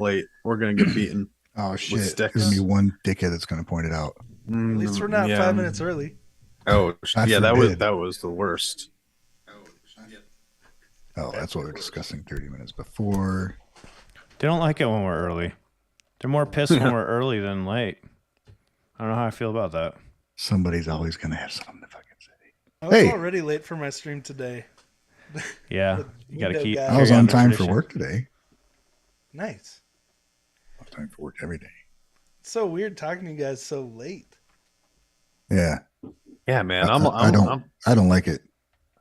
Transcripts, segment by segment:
late, we're gonna get beaten. Oh With shit! sticks. There's gonna be one dickhead that's gonna point it out. At least we're not Yeah. 5 minutes early. Oh, God yeah, forbid. that was the worst. Oh, that's what we were discussing 30 minutes before. They don't like it when we're early. They're more pissed when we're early than late. I don't know how I feel about that. Somebody's always gonna have something to fucking say. I was Hey. already late for my stream today. Yeah, you got to window keep. guy. I was carry on the time for tradition. work today. Nice. I was on time for work every day. It's so weird talking to you guys so late. Yeah, Yeah, man. I don't like it.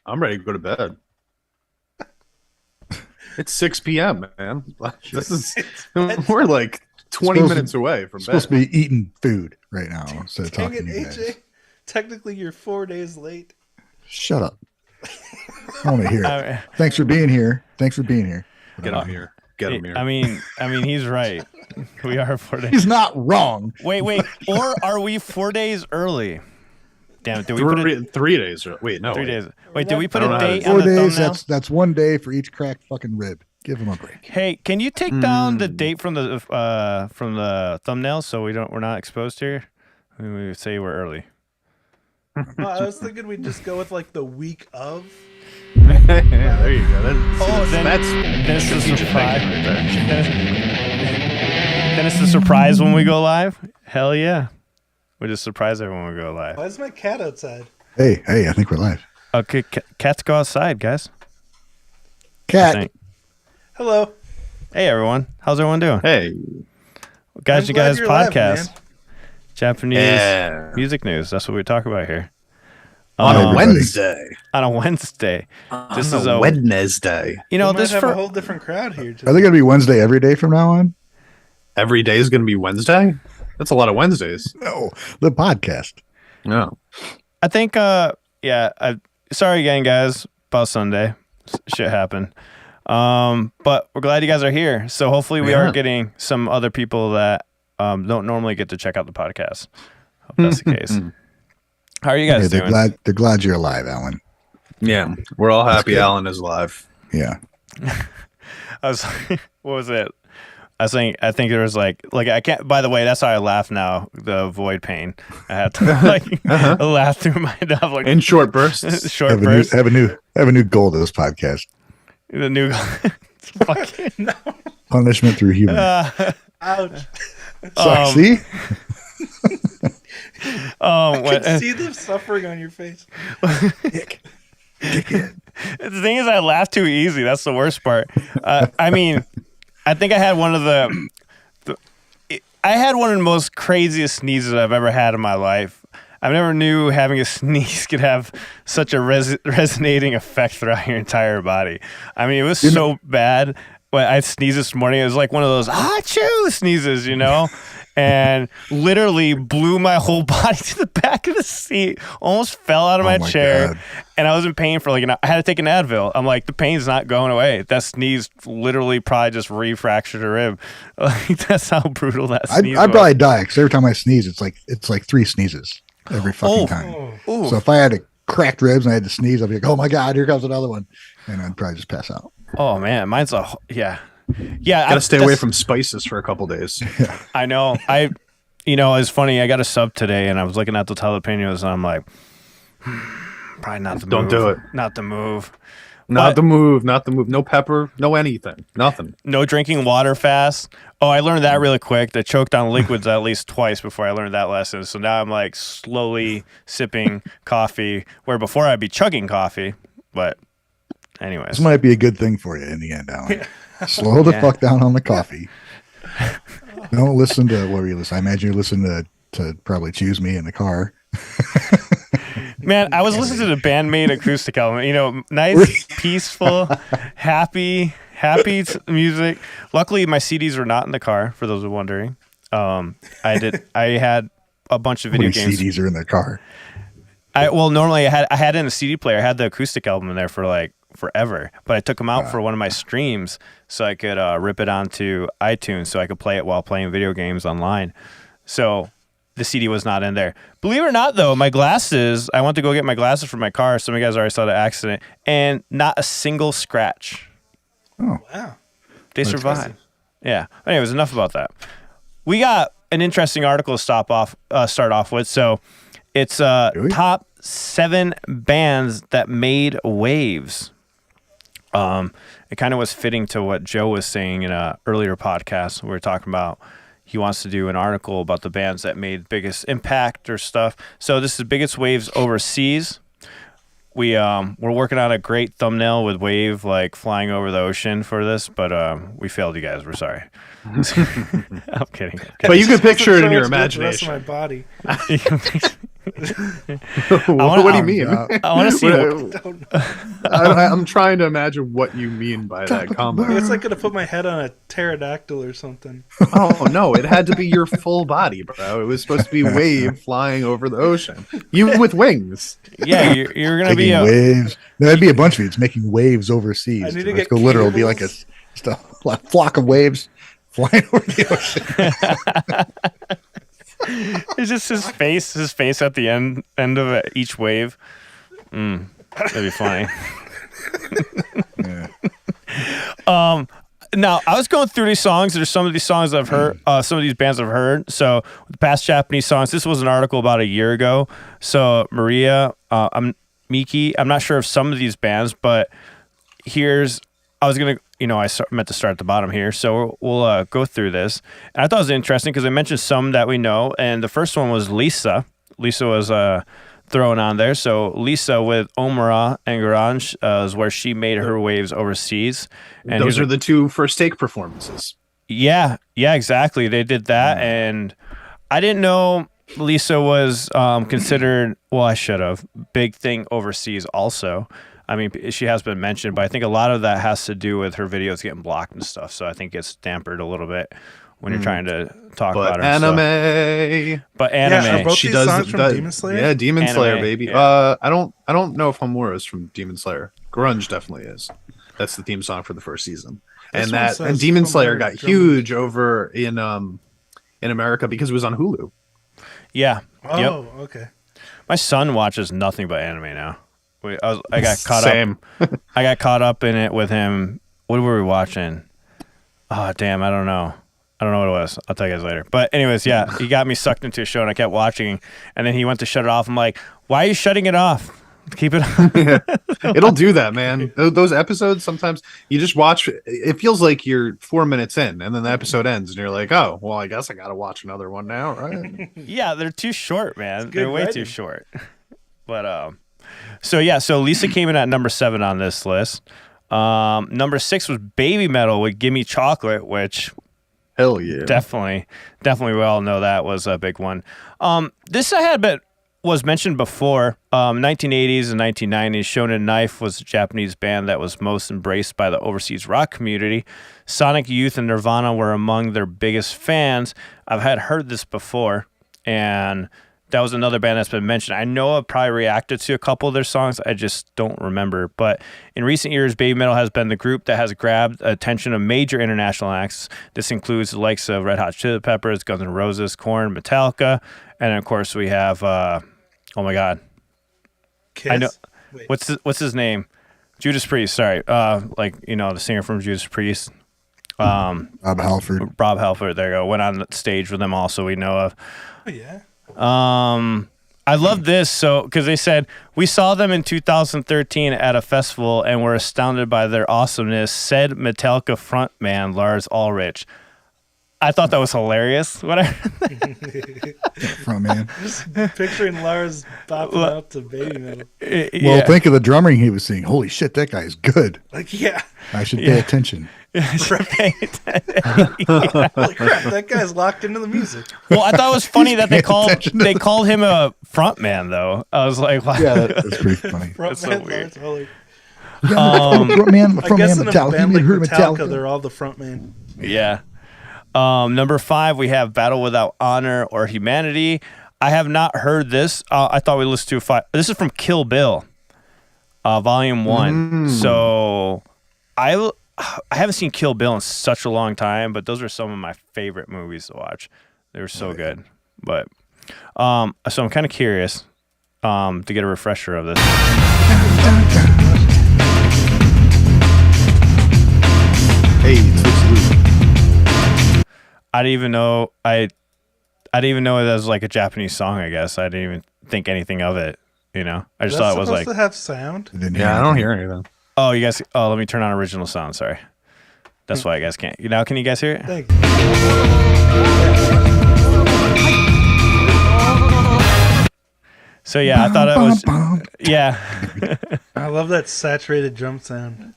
I'm ready to go to bed. It's 6 p.m., man. This is we're like 20 minutes away from bed. Supposed to be eating food right now instead of Dang talking it, to you guys. AJ. Technically, you're 4 days late. Shut up. I want to hear it. Thanks for being here. Get him here. Get him here. I mean, he's right. We are 4 days. He's not wrong. Wait. Or are we 4 days early? Damn it. Did we put it 3 days. Wait, no. 3 wait. days? Wait, did we put I a don't know how to date do on 4 the days. thumbnail? That's 1 day for each cracked fucking rib. Give him a break. Hey, can you take down the date from the thumbnail so we're not exposed here? We say we're early. Well, I was thinking we'd just go with like the week of. Yeah, there you go. Then it's the strategic surprise. thinking right there. Then it's the surprise when we go live. Hell yeah, we just surprise everyone when we go live. Why is my cat outside? Hey, I think we're live. Okay, cats go outside, guys. I Cat. think. Hello. Hey everyone, how's everyone doing? Hey. Guys, I'm you glad guys you're live, podcast. man. Japanese Yeah. music news. That's what we talk about here. On a everybody. Wednesday. On a Wednesday. This is a Wednesday. You know, We might this have for a whole different crowd here. Are Today. they going to be Wednesday every day from now on? Every day is going to be Wednesday? That's a lot of Wednesdays. No, the podcast. No. I think sorry again guys about Sunday. Shit happened. But we're glad you guys are here. So hopefully we are getting some other people that don't normally get to check out the podcast. Hope that's the case. How are you guys Yeah, doing? they're glad you're alive, Alan. Yeah. We're all happy good. Alan is alive. Yeah. I was what was it? I think there was like I can't. By the way, that's how I laugh now. The void pain. I have to laugh through my mouth like In short bursts. short bursts. Have a new goal to this podcast. The new fucking Punishment through humor. Ouch. See? I when, can see the suffering on your face. Dick it. the thing is, I laugh too easy. That's the worst part. I mean, I think I had one of I had one of the most craziest sneezes I've ever had in my life. I never knew having a sneeze could have such a resonating effect throughout your entire body. I mean, it was so bad. When I sneezed this morning, it was like one of those achoo sneezes, you know? And literally blew my whole body to the back of the seat. Almost fell out of my chair. God. And I was in pain for like an hour. I had to take an Advil. I'm like, the pain's not going away. That sneeze literally probably just refractured a rib. Like, that's how brutal that sneeze I'd was. probably die because every time I sneeze, it's like 3 sneezes every fucking time. Ooh. So if I had a cracked ribs and I had to sneeze, I'd be like, oh my God, here comes another one. And I'd probably just pass out. Oh man, mine's yeah. Gotta stay away from spices for a couple days. I know. It's funny. I got a sub today, and I was looking at the jalapenos, and I'm like, probably not the move. Don't do it. Not the move. Not the move. No pepper. No anything. Nothing. No drinking water fast. Oh, I learned that really quick. I choked on liquids at least twice before I learned that lesson. So now I'm like slowly sipping coffee, where before I'd be chugging coffee. But anyways. This might be a good thing for you in the end, Alan. Slow the fuck down on the coffee. Don't listen to what were you listening? I imagine you're listening to probably Choose Me in the car. Man, I was listening to the band-maid acoustic album. Nice, peaceful, happy music. Luckily, my CDs were not in the car. For those who are wondering, I had a bunch of video games. CDs are in the car. Normally I had it in a CD player. I had the acoustic album in there for like forever, but I took them out for one of my streams so I could rip it onto iTunes so I could play it while playing video games online. So the CD was not in there. Believe it or not, though, my glasses, I went to go get my glasses for my car. Some of you guys already saw the accident, and not a single scratch. Oh, Wow. They That's survived. Yeah. Anyways, enough about that. We got an interesting article to start off with. So it's top 7 bands that made waves. It kind of was fitting to what Joe was saying in a earlier podcast. We were talking about he wants to do an article about the bands that made biggest impact or stuff. So this is biggest waves overseas. We're working on a great thumbnail with wave like flying over the ocean for this, but we failed you guys. We're sorry. I'm kidding. But you can picture it in your The rest of imagination. my body. What do you mean? I want to see. I'm trying to imagine what you mean by that comment. It's like gonna put my head on a pterodactyl or something. Oh no, it had to be your full body, bro. It was supposed to be wave flying over the ocean. You with wings. Yeah, you're gonna be Making waves. There'd be a bunch of you. It's making waves overseas. I need to Let's get go literal. It'll be like cables. just a flock of waves flying over the ocean. It's just his face at the end of each wave. That'd be funny. Yeah. Now I was going through these songs. There's some of these songs I've heard, some of these bands I've heard. So the past Japanese songs. This was an article about a year ago. So Maria, Miki. I'm not sure of some of these bands, but I was gonna. Meant to start at the bottom here, so we'll go through this. And I thought it was interesting because I mentioned some that we know, and the first one was Lisa. Lisa was thrown on there. So Lisa with Omura and Garage is where she made her waves overseas. And Those are the 2 first take performances. Yeah, exactly. They did that, and I didn't know Lisa was considered. Well, I should have big thing overseas also. I mean, she has been mentioned, but I think a lot of that has to do with her videos getting blocked and stuff. So I think it's dampered a little bit when you're trying to talk about her. Anime. But anime. Yeah, are both She these does songs from Demon Slayer? Yeah, Demon Anime, Slayer, baby. yeah. I don't know if Homura is from Demon Slayer. Grunge definitely is. That's the theme song for the first season. This one And says Demon Slayer Homura got Drum. huge over in America because it was on Hulu. Yeah. Oh, Yep. okay. My son watches nothing but anime now. I got caught Same. up. I got caught up in it with him. What were we watching? Oh, damn. I don't know what it was. I'll tell you guys later. But anyways, yeah, he got me sucked into a show and I kept watching. And then he went to shut it off. I'm like, why are you shutting it off? Keep it on. It'll do that, man. Those episodes, sometimes you just watch. It feels like you're 4 minutes in and then the episode ends and you're like, oh, well, I guess I got to watch another one now, right? Yeah, they're too short, man. good They're way writing. too short. But so Lisa came in at number 7 on this list. Number 6 was Babymetal with "Gimme Chocolate," which Hell yeah. definitely we all know that was a big one. This I had but was mentioned before. 1980s and 1990s, Shonen Knife was a Japanese band that was most embraced by the overseas rock community. Sonic Youth and Nirvana were among their biggest fans. I've heard this before, and that was another band that's been mentioned. I know I've probably reacted to a couple of their songs. I just don't remember. But in recent years, Babymetal has been the group that has grabbed attention of major international acts. This includes the likes of Red Hot Chili Peppers, Guns N' Roses, Korn, Metallica, and of course we have oh my God, Kiss? I know Wait. what's his name? Judas Priest. Sorry, the singer from Judas Priest. Rob Halford. Rob Halford. There you go. Went on stage with them. Also, we know of. Oh, yeah. I love this because they said we saw them in 2013 at a festival and were astounded by their awesomeness, said Metallica frontman Lars Ulrich. I thought that was hilarious. Front man. Just picturing Lars bopping out to Babymetal. Well, think of the drumming he was seeing. Holy shit, that guy's good. Like, yeah. I should pay attention. Holy crap, that guy's locked into the music. Well, I thought it was funny that they attention to called him a frontman though. I was like, wow. Yeah, that's pretty funny. That's so Frontman weird. Lars Ulrich. Front man, I guess in a Metallica. band like Heard Metallica, they're all the frontman. Yeah. Number 5, we have Battle Without Honor or Humanity. I have not heard this. I thought we listened to 5. This is from Kill Bill, Volume 1. So I haven't seen Kill Bill in such a long time, but those are some of my favorite movies to watch. They were so good. But so I'm kind of curious to get a refresher of this. Hey, it's Luke. I didn't even know it was like a Japanese song. I guess I didn't even think anything of it. You know, I just thought it was like. Supposed to have sound. Yeah, I don't hear anything. Oh, you guys. Oh, let me turn on original sound. Sorry, that's why you guys can't. Now, can you guys hear it? Thank you. So yeah, I thought it was. Yeah, I love that saturated drum sound.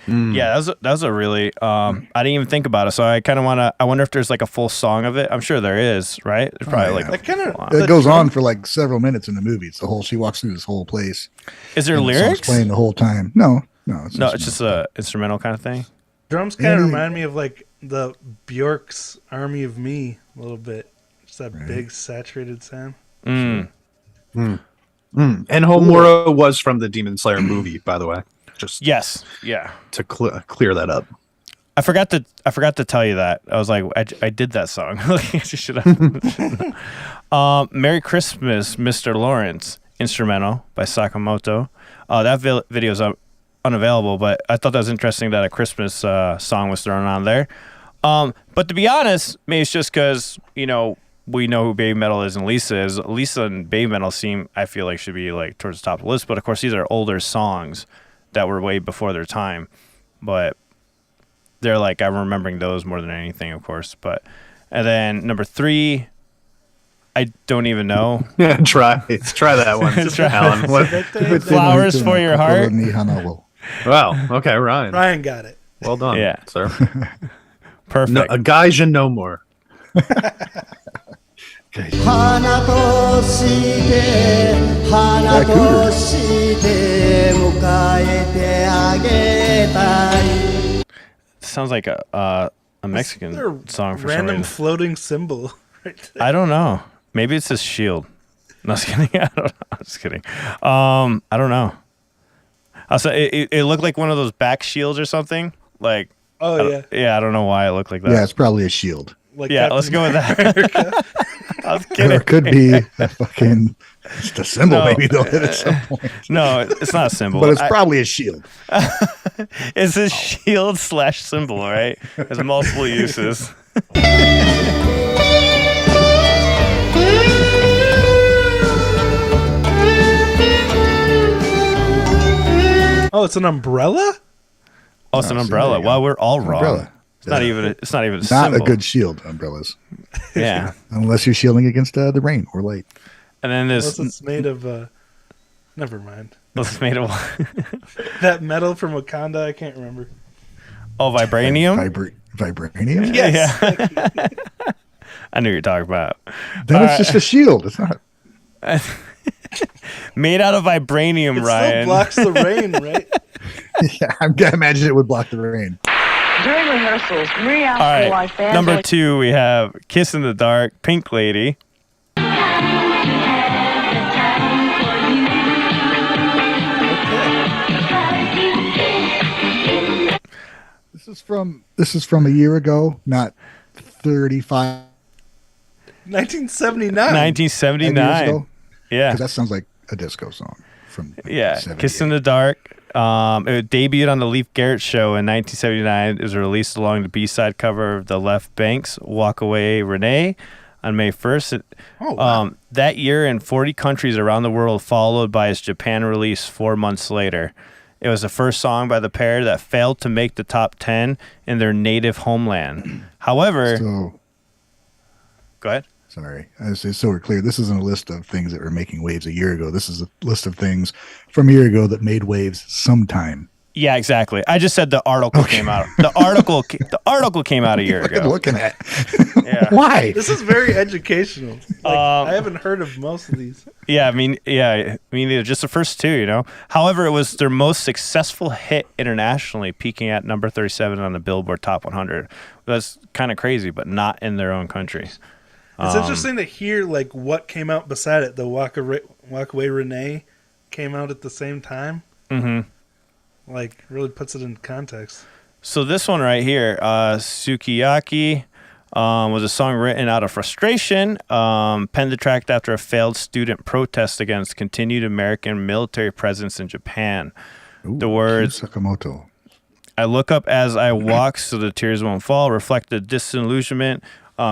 yeah. That was a really. I didn't even think about it, so I kind of want to. I wonder if there's like a full song of it. I'm sure there is, right? There's probably That kind of It goes on for like several minutes in the movie. It's the whole. She walks through this whole place. Is there and the song's lyrics? playing the whole time? No. It's just a instrumental kind of thing. drums kind of remind me of like the Bjork's "Army of Me" a little bit. Just that big saturated sound. Mm. And Homura was from the Demon Slayer movie, by the way. Just Yes. Yeah. to clear that up. I forgot to tell you that. I was like, I did that song. Should have. Merry Christmas, Mr. Lawrence, instrumental by Sakamoto. That video is unavailable, but I thought that was interesting that a Christmas song was thrown on there. But to be honest, maybe it's just because, we know who Babymetal is and Lisa is. Lisa and Babymetal I feel like should be like towards the top of the list. But of course, these are older songs that were way before their time. But they're like, I'm remembering those more than anything, of course. And then number 3, I don't even know. Yeah, try that one. Alan, what? Flowers for Your Heart. Wow. Okay, Ryan. Ryan got it. Well done, Yeah. sir. Perfect. No, a guy should know more. 花として花として迎えてあげたい Sounds like a Mexican song for some random reason. floating symbol right there. I don't know. Maybe it's his shield. No, just kidding. I don't know. I'm just kidding. I don't know. Also, it looked like one of those back shields or something. Like, Oh yeah, yeah, I don't know why it looked like that. Yeah, it's probably a shield. like Yeah, Captain let's go with America. that. I was Or kidding. it could be a fucking just a symbol. No, Maybe they'll hit at some point. No, it's not a symbol. But it's probably a shield. It's a shield / symbol, right? There's multiple uses. Oh, it's an umbrella. Oh, it's an so umbrella. there you go. Well, we're all wrong. Umbrella. It's not even. It's not even a Not symbol. a good shield, umbrellas. Yeah. Unless you're shielding against the rain or light. And then Unless this. it's made of. Never mind. It's made of. That metal from Wakanda. I can't remember. Oh, vibranium. Vibranium? Yes. Yeah. I knew what you're talking about. Then it's just a shield. It's not. Made out of vibranium, It Ryan. still blocks the rain, right? Yeah, I imagine it would block the rain. During rehearsals, Marie asked All me why right. fans Number always 2, we have "Kiss in the Dark," Pink Lady. This is from a year ago, not 35 1979. 1979. ago. Yeah. 'Cause that sounds like a disco song from Yeah, 78. "Kiss in the Dark." It debuted on the Leif Garrett Show in 1979. It was released along the B-side cover of The Left Banks' "Walk Away Renee" on May 1st. Oh, wow. That year, in 40 countries around the world, followed by its Japan release 4 months later. It was the first song by the pair that failed to make the top 10 in their native homeland. However, So, go ahead. sorry. So we're clear. This isn't a list of things that were making waves a year ago. This is a list of things from a year ago that made waves sometime. Yeah, exactly. I just said the article came out. The article came out a year What are you ago. looking at? Yeah. Why? This is very educational. Like, I haven't heard of most of these. Yeah, I mean, just the first 2, However, it was their most successful hit internationally, peaking at number 37 on the Billboard Top 100. That's kind of crazy, but not in their own country. It's interesting to hear like what came out beside it. The Walk Away Renee came out at the same time. Mm-hmm. Like really puts it in context. So this one right here, Sukiyaki, was a song written out of frustration, penned the track after a failed student protest against continued American military presence in Japan. Ooh, The words, Sakamoto. "I look up as I walk so the tears won't fall," reflect the disillusionment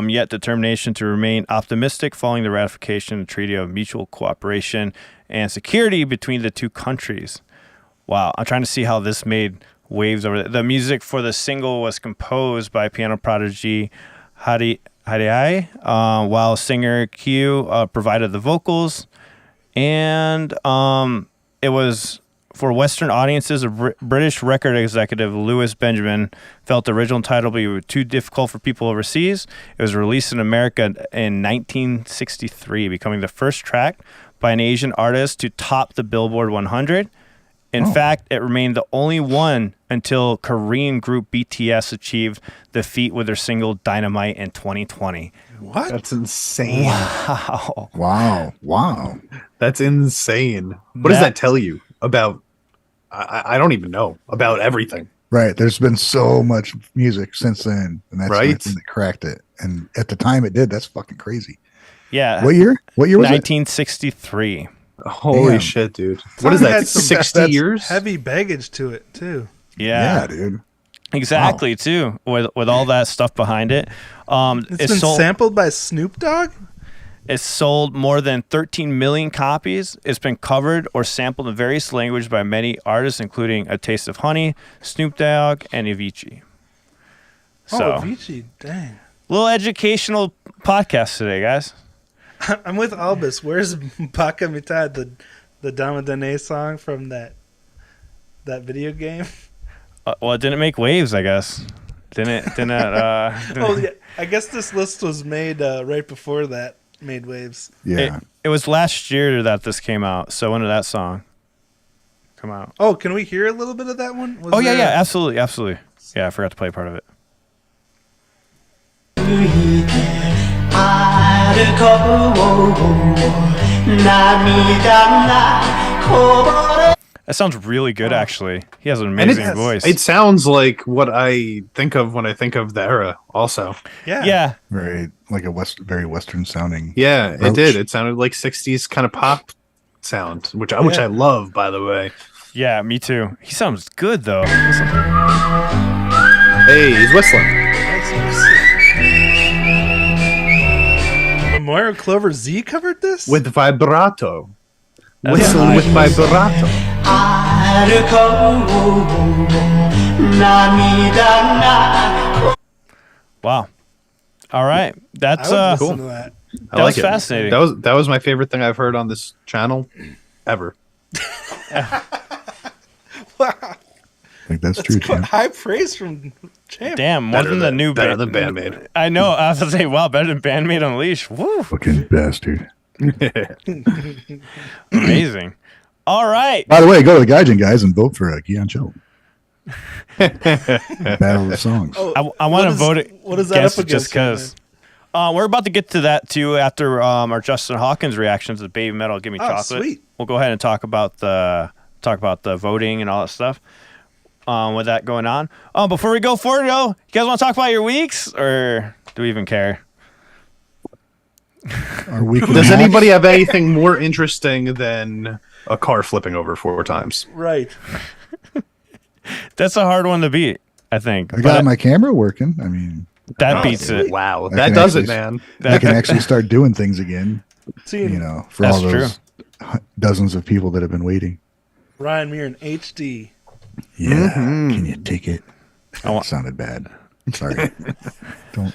yet determination to remain optimistic following the ratification of the Treaty of Mutual Cooperation and Security between the two countries. Wow, I'm trying to see how this made waves over there. The music for the single was composed by piano prodigy Hadi while singer Q provided the vocals. And it was for Western audiences. British record executive Lewis Benjamin felt the original title would be too difficult for people overseas. It was released in America in 1963, becoming the first track by an Asian artist to top the Billboard 100. In fact, it remained the only one until Korean group BTS achieved the feat with their single Dynamite in 2020. What? That's insane. Wow. That's insane. What does that tell you about? I don't even know about everything. Right. There's been so much music since then, and that's Right. the thing that cracked it. And at the time it did. That's fucking crazy. Yeah. What year? What year was 1963. Holy Damn. shit, dude! Song What is that? had some 60 years? Heavy baggage to it too. it? Yeah. Dude. Exactly, too. With all that stuff behind it. It's been sampled by Snoop Dogg? It's sold more than 13 million copies. It's been covered or sampled in various languages by many artists, including A Taste of Honey, Snoop Dogg, and Avicii. So, Avicii, dang. little educational podcast today, guys. I'm with Albus. Where's Baka Mitad, the Damadane song from that video game? Well, it didn't make waves, I guess. Didn't Oh, yeah. I guess this list was made right before that made waves. Yeah. It was last year that this came out. So when did that song come out? Oh, can we hear a little bit of that one? Was Oh, yeah, there- absolutely. Yeah, I forgot to play part of it. That sounds really good, actually. He has an amazing voice. It sounds like what I think of when I think of the era. Also, Yeah. Yeah, Very like a very Western sounding. yeah, it approach. did. It sounded like 60s kind of pop sound, which I love, by the way. yeah, me too. He sounds good, though. Hey, he's whistling. Memorial Clover Z covered this? With vibrato. That's Whistle nice. with vibrato. Wow. All right. That's I would cool. listen to that. I That like was it. fascinating. That was my favorite thing I've heard on this channel ever. Wow. I think that's true, Quite Tim. high praise from Champ. damn more than the new better than Band-Maid. I know. I was gonna say, wow, better than Band-Maid Unleashed. Woo, Fucking bastard. amazing. All right. By the way, go to the Gaijin guys and vote for Gion Cho. Battle of the Songs. Oh, I want to what is- vote it. what is that against up it just against, because. We're about to get to that too after our Justin Hawkins reactions to Babymetal Give Me Oh, Chocolate. sweet. We'll go ahead and talk about the voting and all that stuff. With that going on. Before we go forward, though, you guys want to talk about your weeks, or do we even care? Our weekly Does match. anybody have anything more interesting than a car flipping over 4 times? Right. That's a hard one to beat, I think. I got my camera working. I mean, That beats it. Wow, I that can does it, actually- man. I can actually start doing things again. Seeing You know, for That's all those dozens of people that have been waiting. Ryan Muir in HD. Yeah. Can you take it? I want- That sounded bad. Sorry. Don't.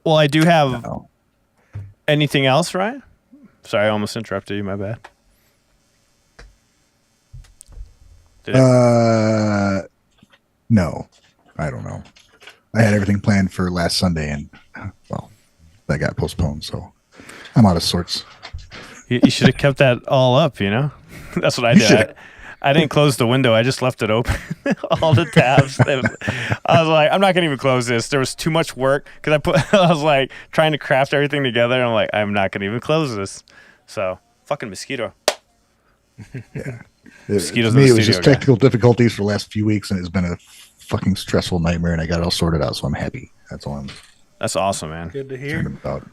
Well, I do have No. anything else, Ryan? Sorry, I almost interrupted you. My bad. Did No, I don't know. I had everything planned for last Sunday, and well, that got postponed. So I'm out of sorts. You should have kept that all up, you know? That's what I did. I didn't close the window. I just left it open. All the tabs. I was like, I'm not going to even close this. There was too much work because I was like trying to craft everything together. And I'm like, I'm not going to even close this. So, fucking mosquito. Mosquitoes To in me, the it was just studio, guy. technical difficulties for the last few weeks, and it's been a fucking stressful nightmare, and I got it all sorted out, so I'm happy. That's all I'm That's awesome, man. Good to concerned hear. about.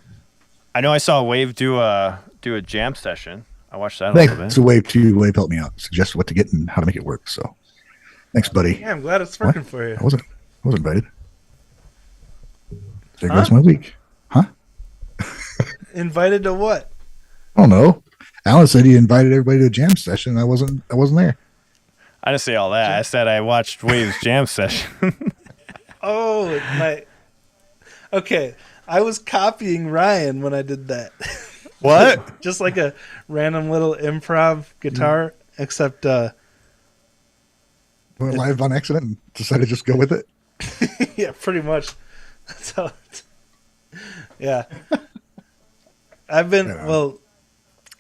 I know I saw Wave do a jam session. I watched that a little Thanks bit. to Wave helped me out, suggested what to get and how to make it work. So, thanks, buddy. Yeah, I'm glad it's working for you. I wasn't invited. There goes my week. Huh? Invited to what? I don't know. Alan said he invited everybody to a jam session. I wasn't there. I didn't say all that. I said I watched Wave's jam session. Oh, okay. I was copying Ryan when I did that. What? Just like a random little improv guitar, except Went live on accident and decided to just go with it. yeah, pretty much. That's how. Yeah. I've been Well,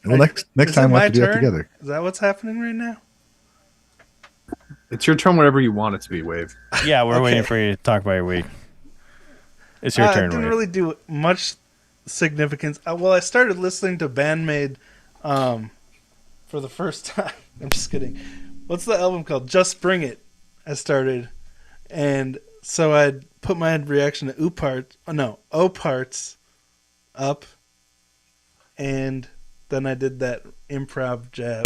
next time we'll have to do that together. Is that what's happening right now? It's your turn wherever you want it to be, Wave. Yeah, we're waiting for you to talk about your week. It's your turn, I didn't Wave. really do much significance. Well, I started listening to Band-Maid for the first time. I'm just kidding. What's the album called? Just Bring It. I started, and so I'd put my reaction to O parts up, and then I did that improv jam.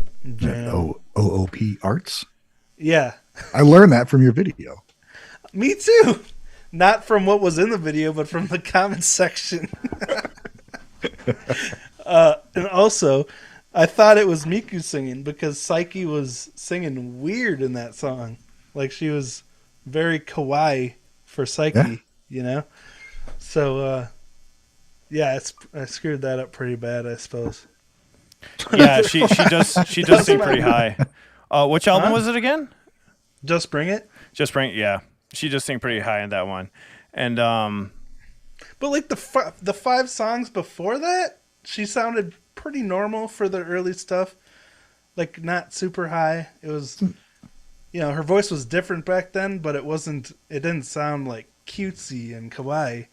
OOP Arts? Yeah. I learned that from your video. Me too. Not from what was in the video, but from the comments section. And also, I thought it was Miku singing because Psyche was singing weird in that song. Like she was very kawaii for Psyche, you know? So, yeah, I screwed that up pretty bad, I suppose. Yeah, she does sing pretty high. Which album was it again? Just Bring It? Just Bring It, yeah. She just sing pretty high in that one. And but like the 5 songs before that, she sounded pretty normal for the early stuff. Like not super high. It was, her voice was different back then, but it didn't sound like cutesy and kawaii.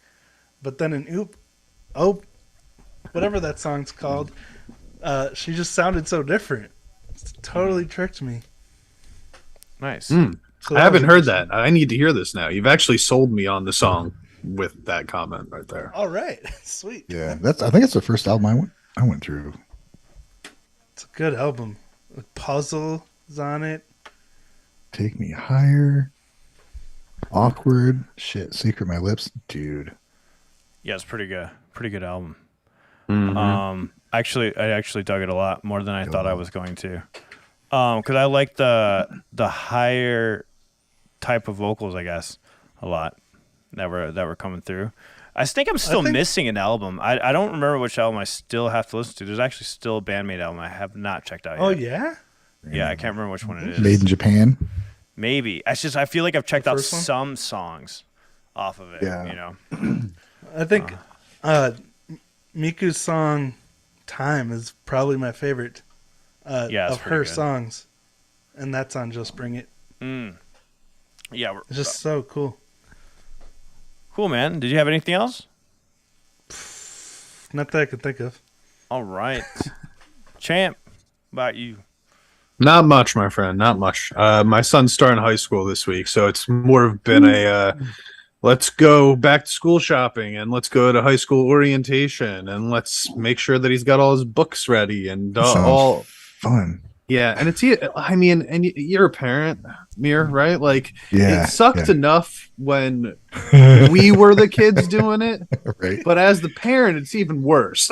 But then in whatever that song's called, she just sounded so different. It totally tricked me. nice. So I haven't heard that. I need to hear this now. You've actually sold me on the song with that comment right there. All right. Sweet. Yeah, I think it's the first album I went through. It's a good album. With Puzzle is on it. Take Me Higher. Awkward. Shit. Secret My Lips. Dude. Yeah, it's pretty good. Pretty good album. Mm-hmm. I actually dug it a lot more than I thought I was going to. Because I like the higher type of vocals, I guess, a lot that were coming through. I think I'm still missing an album. I don't remember which album I still have to listen to. There's actually still a Band-Maid album I have not checked out yet. Oh, yeah? Yeah, I can't remember which one it is. Made in Japan. Maybe. I feel like I've checked out first one? some songs off of it. Yeah. I think Miku's song Time is probably my favorite it's of pretty her good. songs. And that's on Just Bring It. Yeah. It's just so cool. Cool, man. Did you have anything else? Not that I can think of. All right. Champ, about you. Not much, my friend. Not much. My son's starting high school this week, so it's more of been a let's go back to school shopping and let's go to high school orientation and let's make sure that he's got all his books ready and all fun. Yeah, and and you're a parent, Mir, right? Like, Yeah, it sucked yeah. enough when we were the kids doing it, Right. but as the parent, it's even worse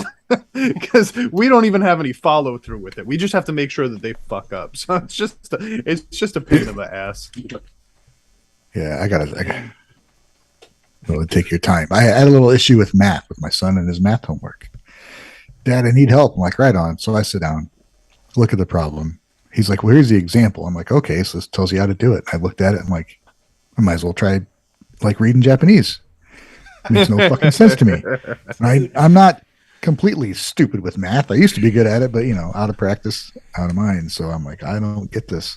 because we don't even have any follow through with it. We just have to make sure that they fuck up. So it's just a pain in the ass. Yeah, I gotta really take your time. I had a little issue with math with my son and his math homework. Dad, I need help. I'm like, right on. So I sit down, look at the problem. He's like, well, here's the example. I'm like, okay, so this tells you how to do it. I looked at it. I'm like, I might as well try like reading Japanese. It makes no fucking sense to me. And I'm not completely stupid with math. I used to be good at it, but out of practice, out of mind. So I'm like, I don't get this.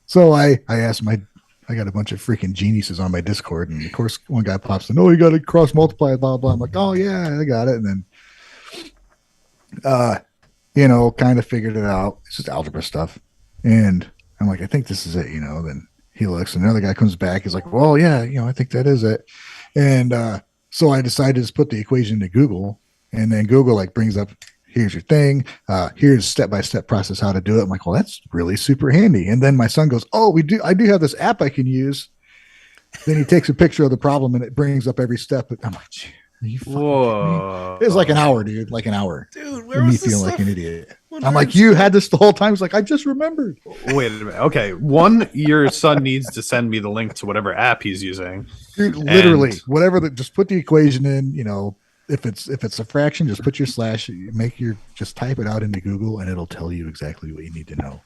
So I asked I got a bunch of freaking geniuses on my Discord, and of course one guy pops in, oh, you got to cross multiply, blah, blah. I'm like, oh yeah, I got it. And then, kind of figured it out. It's just algebra stuff. And I'm like, I think this is it, then he looks and another guy comes back. He's like, well, yeah, I think that is it. And, so I decided to just put the equation into Google, and then Google brings up, here's your thing. Here's step-by-step process how to do it. I'm like, well, that's really super handy. And then my son goes, oh, I do have this app I can use Then he takes a picture of the problem and it brings up every step. I'm like, are you fucking kidding me? Whoa. It was like an hour, dude. Like an hour. Dude, where And me was this feeling stuff? like an idiot. when I'm we're like, in you school? had this the whole time. He's like, I just remembered. Wait a minute. Okay. One, your son needs to send me the link to whatever app he's using. Dude, literally, And- whatever. Just put the equation in. If it's a fraction, just put your slash. Just type it out into Google, and it'll tell you exactly what you need to know.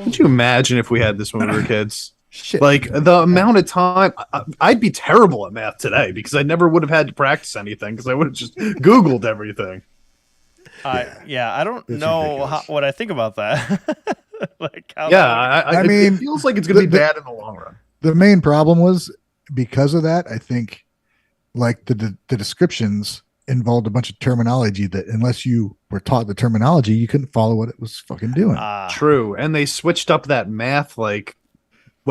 Could you imagine if we had this when we were kids? Shit. Like the amount of time I'd be terrible at math today because I never would have had to practice anything because I would have just Googled everything. I don't It's know ridiculous. what I think about that. Like, how Yeah, I it mean, feels like it's going to be the- bad in the long run. The main problem was because of that. I think, like the descriptions involved a bunch of terminology that unless you were taught the terminology, you couldn't follow what it was fucking doing. True, and they switched up that math like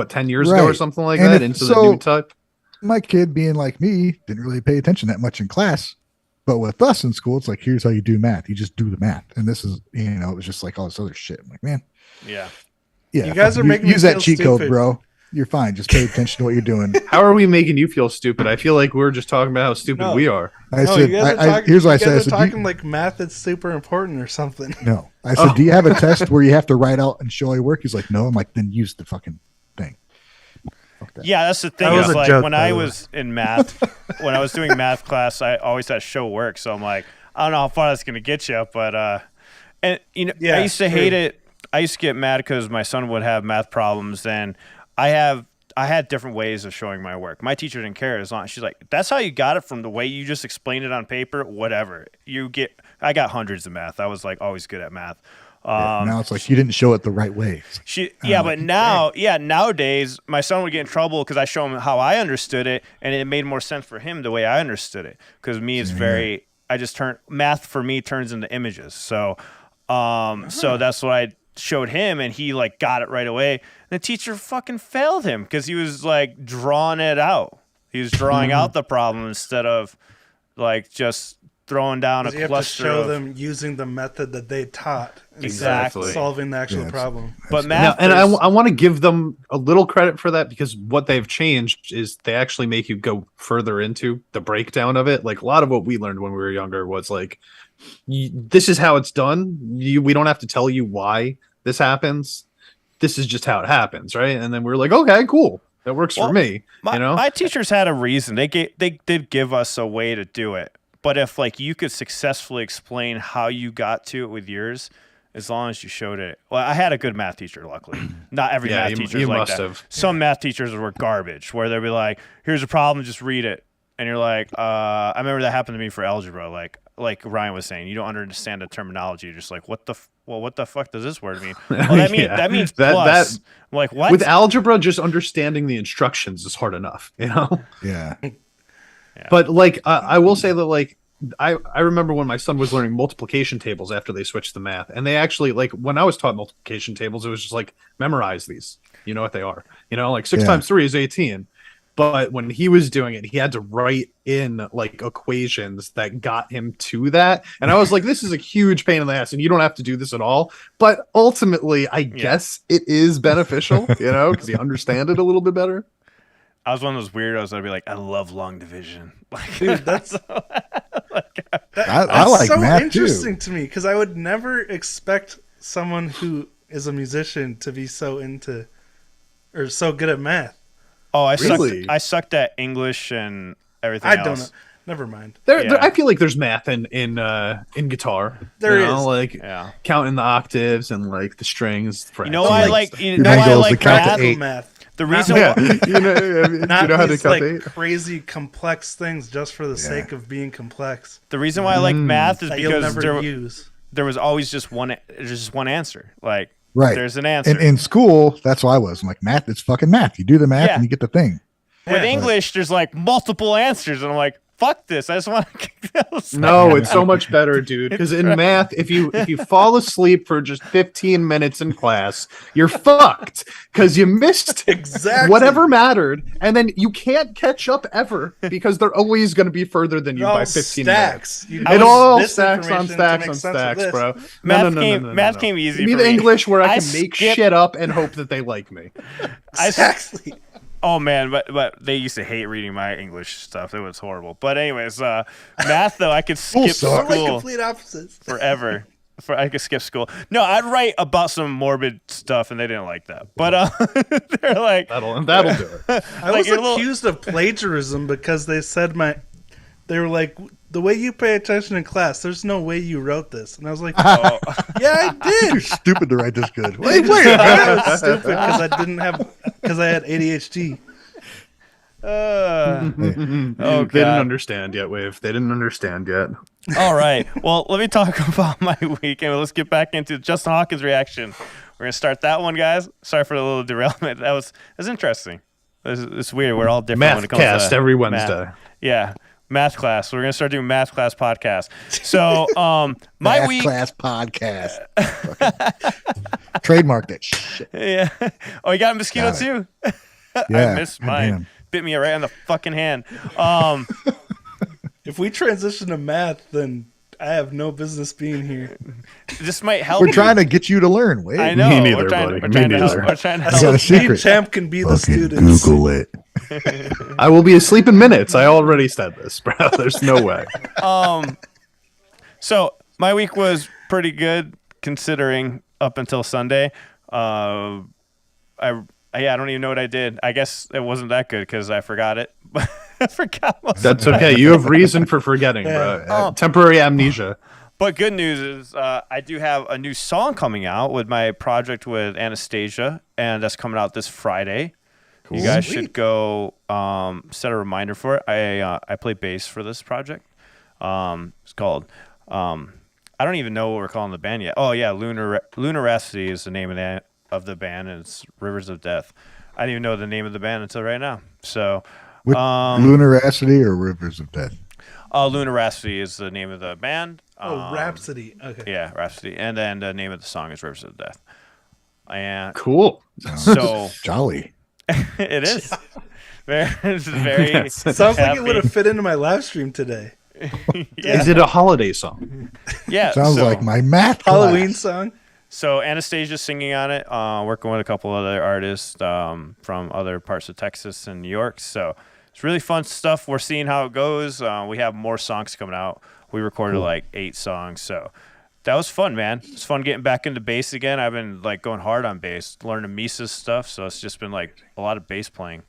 10 years ago or Right. something like And that if- into the so- new type. My kid, being like me, didn't really pay attention that much in class. But with us in school, it's like, here's how you do math. You just do the math. And this is, it was just like all this other shit. I'm like, man, Yeah. yeah. You guys fucking are making me use that feel cheat code, stupid. bro. You're fine. Just pay attention to what you're doing. How are we making you feel stupid? I feel like we're just talking about how stupid No. we are. I No, said, you guys are talking, here's what I you said. I guys are said, talking like math is super important or something. no. I said, do you have a test where you have to write out and show your work? He's like, no. I'm like, then use the fucking thing. Fuck that. Yeah, that's the thing. That was Is a like joke, when by I the way. was in math, when I was doing math class, I always had show work. So I'm like, I don't know how far that's gonna get you, but and Yeah, I used to true. hate it. I used to get mad because my son would have math problems, and I had different ways of showing my work. My teacher didn't care as long. She's like, that's how you got it from the way you just explained it on paper. Whatever you get, I got hundreds of math. I was like always good at math. Now it's like, you didn't show it the right way. But nowadays my son would get in trouble because I show him how I understood it, and it made more sense for him the way I understood it. Because me, it's very, I just math for me turns into images. So, so that's what I showed him, and he like got it right away. And the teacher fucking failed him because he was like drawing it out. He was drawing out the problem instead of like just throwing down a You have to cluster show of. them using the method that they taught instead Exactly. of solving the actual Yeah, problem. But Now, math, and I there's- want to give them a little credit for that because what they've changed is they actually make you go further into the breakdown of it. Like a lot of what we learned when we were younger was like, this is how it's done. We don't have to tell you why this happens. This is just how it happens, right? And then we're like, okay, cool, that works Well, for me. My teachers had a reason. They did give us a way to do it. But if like you could successfully explain how you got to it with yours, as long as you showed it. Well, I had a good math teacher, luckily. Not every Yeah, math you- teacher you is like must that. have. Some math teachers were garbage, where they'd be like, "Here's a problem, just read it," and you're like, I remember that happened to me for algebra. Like Ryan was saying, you don't understand the terminology. You're just like, what the fuck does this word mean? Well, that Yeah. that means That- plus. I'm like, what? With algebra, just understanding the instructions is hard enough, Yeah. But like, I will say that like, I remember when my son was learning multiplication tables after they switched the math, and they actually like when I was taught multiplication tables, it was just like memorize these. You know what they are. Like 6 Yeah. times 3 is 18. But when he was doing it, he had to write in like equations that got him to that. And I was like, this is a huge pain in the ass, and you don't have to do this at all. But ultimately, I guess it is beneficial, because you understand it a little bit better. I was one of those weirdos that'd be like, I love long division. Like, Dude, that's I like so math interesting too. to me because I would never expect someone who is a musician to be so into or so good at math. oh, Really? I sucked at English and everything I else. don't know. Never mind. There, Yeah. I feel like there's math in guitar. There you is. know, like Yeah. counting the octaves and like the strings. You know why I like Your why I goal is like to count to math? eight. Math. The reason Yeah, why, you Not know how to these count like eight. crazy complex things just for the sake of being complex the reason why I like math is that you'll because never use. there was always just one answer. Like Right. there's an answer. And in school, that's why I was. I'm like, math, it's fucking math. You do the math Yeah. and you get the thing. With Yeah. English, there's like multiple answers, and I'm like, fuck this. I just want to. No, it's so much better, dude. Because in math, if you fall asleep for just 15 minutes in class, you're fucked because you missed Exactly. whatever mattered, and then you can't catch up ever because they're always going to be further than you It all by 15 minutes. stacks. You It use all this stacks on information to stacks make on sense of stacks, this. bro. Math came easy Give me for the me. English where I I can make skipped- shit up and hope that they like me. Exactly. Oh man, but they used to hate reading my English stuff. It was horrible. But anyways, math though, I could skip suck. We're like school complete opposites. forever. I could skip school. No, I'd write about some morbid stuff, and they didn't like that. But they're like, That'll do it. I was accused of plagiarism because they said they were like, the way you pay attention in class, there's no way you wrote this. And I was like, oh. yeah, I did. You're stupid to write this good. Wait, I was stupid because I had ADHD. Oh They didn't god. understand yet, Wave. They didn't understand yet. All right. Well, let me talk about my weekend. Let's get back into Justin Hawkins' reaction. We're gonna start that one, guys. Sorry for the little derailment. That's interesting. It's weird. We're all different when Math it comes cast to every math. Wednesday. Yeah, math class. We're gonna start doing math class podcast. So, my Math week. class podcast. Trademark that shit. Yeah. Oh, you got a mosquito Got it. too. Yeah, I missed goddamn. mine. Bit me right on the fucking hand. If we transition to math, then I have no business being here. This might help. We're you. trying to get you to learn. Wait, I know. Me neither, we're trying, buddy. We're Me trying to help. neither. We're trying to I got help. a secret. Champ can be the Fucking students. Google it. I will be asleep in minutes. I already said this, bro. There's no way. So my week was pretty good considering up until Sunday. I don't even know what I did. I guess it wasn't that good because I forgot it. I forgot most. That's okay. You have reason for forgetting, bro. Oh. Temporary amnesia. But good news is I do have a new song coming out with my project with Anastasia, and that's coming out this Friday. You guys should go set a reminder for it. I play bass for this project. It's called I don't even know what we're calling the band yet. Oh yeah, Lunaracity is the name of the band, and it's Rivers of Death. I didn't even know the name of the band until right now. So With Lunaracity or Rivers of Death? Lunaracity is the name of the band. Rhapsody. Okay. Yeah, Rhapsody. And then the name of the song is Rivers of Death. And Cool. so Jolly. it is. It's very Yes. Sounds like happy. it would have fit into my live stream today. Is it a holiday song? Yeah. Sounds so, like my math Halloween class. song. So Anastasia's singing on it, working with a couple other artists from other parts of Texas and New York. So it's really fun stuff. We're seeing how it goes. We have more songs coming out. We recorded like 8 songs. So that was fun, man. It's fun getting back into bass again. I've been like going hard on bass, learning Misa's stuff. So it's just been like a lot of bass playing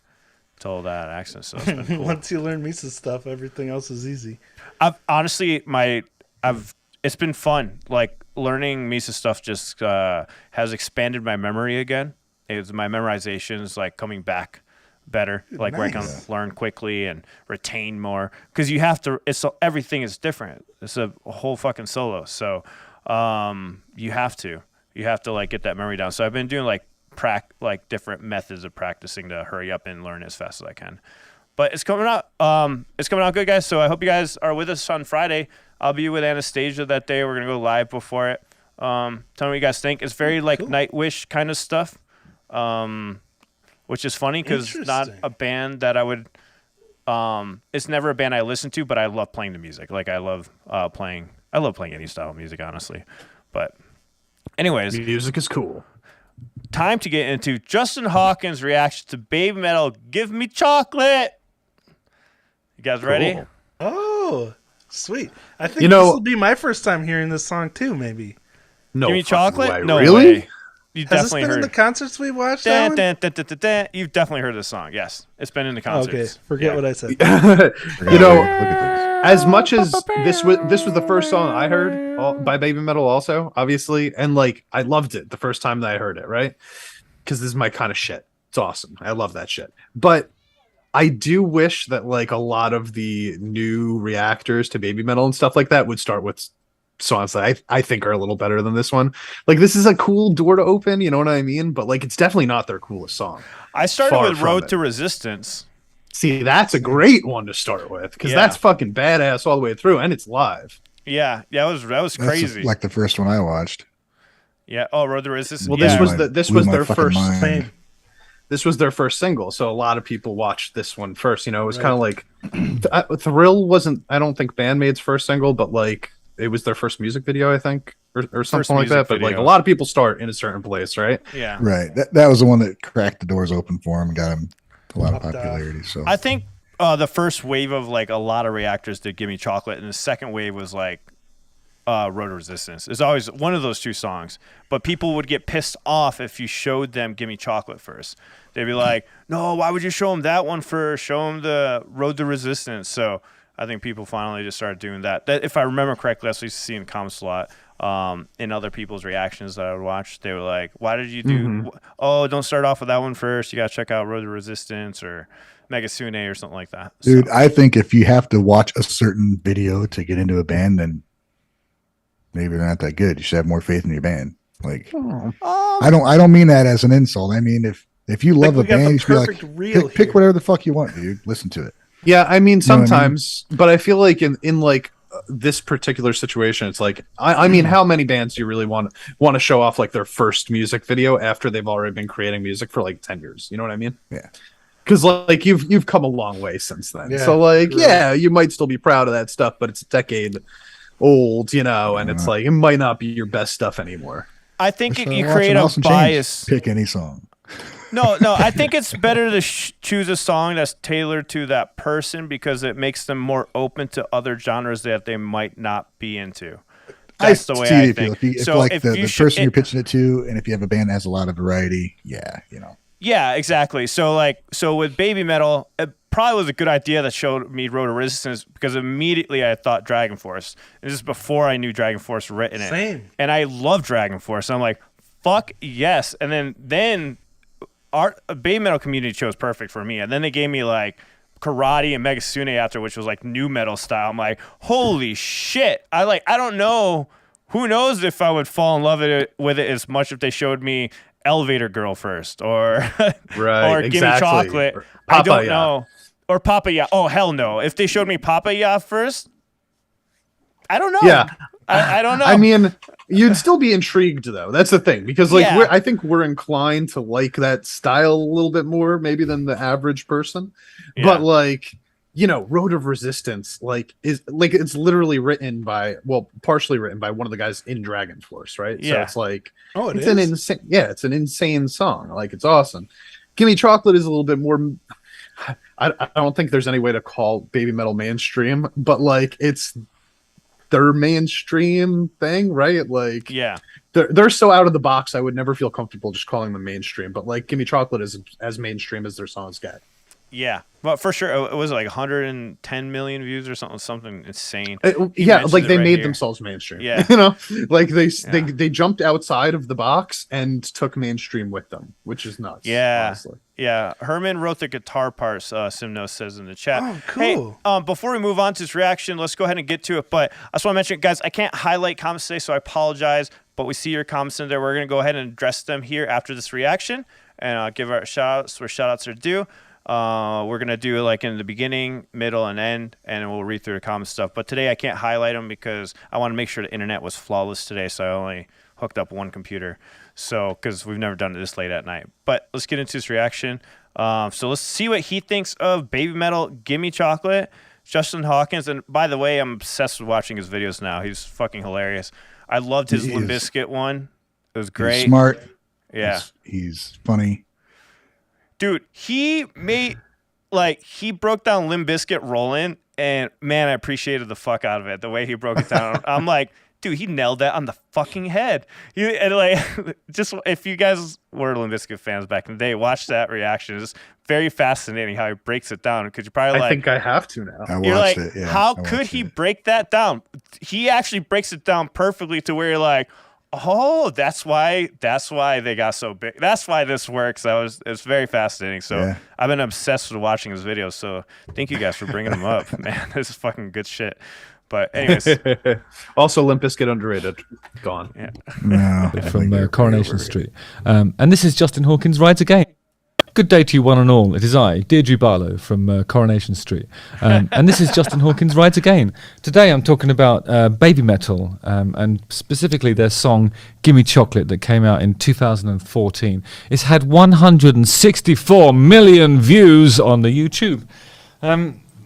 till that accident. So it's been cool. Once you learn Misa's stuff, everything else is easy. I've honestly, it's been fun. Like learning Misa stuff just has expanded my memory again. My memorization is like coming back better, like where I can learn quickly and retain more. Because you have to. Everything is different. It's a whole fucking solo. So you have to like get that memory down. So I've been doing like different methods of practicing to hurry up and learn as fast as I can. But it's coming out. It's coming out good, guys. So I hope you guys are with us on Friday. I'll be with Anastasia that day. We're gonna go live before it. Tell me what you guys think. It's very like Nightwish kind of stuff, which is funny because it's not a band that I would. It's never a band I listen to, but I love playing the music. Like I love playing. I love playing any style of music, honestly. But anyways, Music is cool. time to get into Justin Hawkins' reaction to Babymetal. Give me chocolate. You guys ready? Cool. Oh, sweet. I think You know- this will be my first time hearing this song too, maybe. No, Give me fucking chocolate? way. No really? way. You Has this definitely been in the heard. concerts we watched? Alan? You've definitely heard this song. Yes, it's been in the Oh, concerts. okay, forget what I said. You know, Look at as much as this was the first song I heard by Babymetal, also obviously, and like I loved it the first time that I heard it, right? Because this is my kind of shit. It's awesome. I love that shit. But I do wish that like a lot of the new reactors to Babymetal and stuff like that would start with songs that I think are a little better than this one. Like this is a cool door to open, you know what I mean? But like it's definitely not their coolest song. I started Far with from Road it. to Resistance. See, that's a great one to start with because Yeah. that's fucking badass all the way through, and it's live. Yeah, that was That's crazy. like the first one I watched. Yeah. Oh, Road to Resistance. Well, yeah. this Blew was my their fucking first mind. Same. this was their first single, so a lot of people watched this one first. You know, it was kind of like Thrill wasn't, I don't think, Band-Maid's first single, but like it was their first music video, I think, or something like music that. But like video. a lot of people start in a certain place, right? Yeah. Right. That was the one that cracked the doors open for him and got him a lot of Popped off. popularity. So I think the first wave of like a lot of reactors did "Gimme Chocolate," and the second wave was like "Road to Resistance." It's always one of those two songs, but people would get pissed off if you showed them "Gimme Chocolate" first. They'd be like, "No, why would you show them that one first? Show them the "Road to Resistance." So I think people finally just started doing that. That, if I remember correctly, that's what you see in the comments a lot. In other people's reactions that I would watch, they were like, "Why did you do? Oh, don't start off with that one first. You got to check out Road to Resistance or Megasune or something like that." dude, So, I think if you have to watch a certain video to get into a band, then maybe they're not that good. You should have more faith in your band. Like, I don't mean that as an insult. I mean, if you love we a got the band, you should be perfect like, reel pick here. whatever the fuck you want, dude. Listen to it. Yeah, I mean know what I mean? sometimes, but I feel like in like this particular situation, it's like I mean, how many bands do you really want to show off like their first music video after they've already been creating music for like 10 years? You know what I mean? Yeah. Because like you've come a long way since then. Yeah, so like true. yeah, you might still be proud of that stuff, but it's a decade old, you know, and it's like it might not be your best stuff anymore. I think So you watch create an a Alice in Chains, bias. Pick any song. No, I think it's better to choose a song that's tailored to that person because it makes them more open to other genres that they might not be into. That's the way see I if think. If So like if the you person you're pitching it to, and if you have a band that has a lot of variety, yeah, you know. Yeah, exactly. So with Babymetal, it probably was a good idea that showed me Road to Resistance because immediately I thought Dragon Force. And this is before I knew Dragon Force written it. Same. And I love Dragon Force. I'm like, fuck yes. And then our Babymetal community chose perfect for me. And then they gave me like Karate and Megasune after, which was like new metal style. I'm like, holy shit. I don't know. Who knows if I would fall in love with it as much if they showed me Elevator Girl first or Right, or Gimme exactly. Chocolate. Or I don't Papaya. know. Or Papaya. Oh, hell no. If they showed me Papaya first, I don't know. Yeah. I don't know. I mean, you'd still be intrigued though. That's the thing because like Yeah. I think we're inclined to like that style a little bit more maybe than the average person. Yeah. But like, you know, Road of Resistance like is like it's literally partially written by one of the guys in Dragon Force, right? So Yeah. it's like It's an insane it's an insane song. Like it's awesome. Gimme Chocolate is a little bit more I don't think there's any way to call Babymetal mainstream, but like it's their mainstream thing, right? Like yeah. they're so out of the box I would never feel comfortable just calling them mainstream, but like Gimme Chocolate is as mainstream as their songs get. Yeah. Well, for sure. It was like 110 million views or something insane. He Yeah, mentioned like it they right made here. themselves mainstream. Yeah. You know, like they jumped outside of the box and took mainstream with them, which is nuts. Yeah. honestly. Yeah, Herman wrote the guitar parts, Simno says in the chat. Oh, cool. Hey, before we move on to this reaction, let's go ahead and get to it. But I just want to mention, guys, I can't highlight comments today, so I apologize. But we see your comments in there. We're going to go ahead and address them here after this reaction and give our shout-outs where shout-outs are due. We're going to do it like in the beginning, middle, and end, and we'll read through the comment stuff. But today I can't highlight them because I want to make sure the internet was flawless today, so I only hooked up one computer. So, because we've never done it this late at night. But let's get into this reaction. So let's see what he thinks of Babymetal, Gimme Chocolate, Justin Hawkins. And by the way, I'm obsessed with watching his videos now. He's fucking hilarious. I loved his He Limp is. Bizkit one. It was great. He's smart. Yeah. He's funny. Dude, he broke down Limp Bizkit Rollin', and man, I appreciated the fuck out of it. The way he broke it down. I'm like, dude, he nailed that on the fucking head. And like, just if you guys were Limp Bizkit fans back in the day, watch that reaction. It's very fascinating how he breaks it down. Because you're probably I like, think I have to now. I you're watched like, it. Yeah, how I could watched he it. break that down? He actually breaks it down perfectly to where you're like, oh, that's why they got so big. That's why this works. It's very fascinating. So Yeah. I've been obsessed with watching his videos. So thank you guys for bringing them up, man. This is fucking good shit. But anyways, Also, Limp Bizkit underrated. Gone. yeah. No, I from think they're Coronation pretty Street. And this is Justin Hawkins Rides Again. Good day to you, one and all. It is I, Deirdre Barlow from Coronation Street. And this is Justin Hawkins Rides Again. Today I'm talking about Babymetal, and specifically their song Gimme Chocolate that came out in 2014. It's had 164 million views on the YouTube.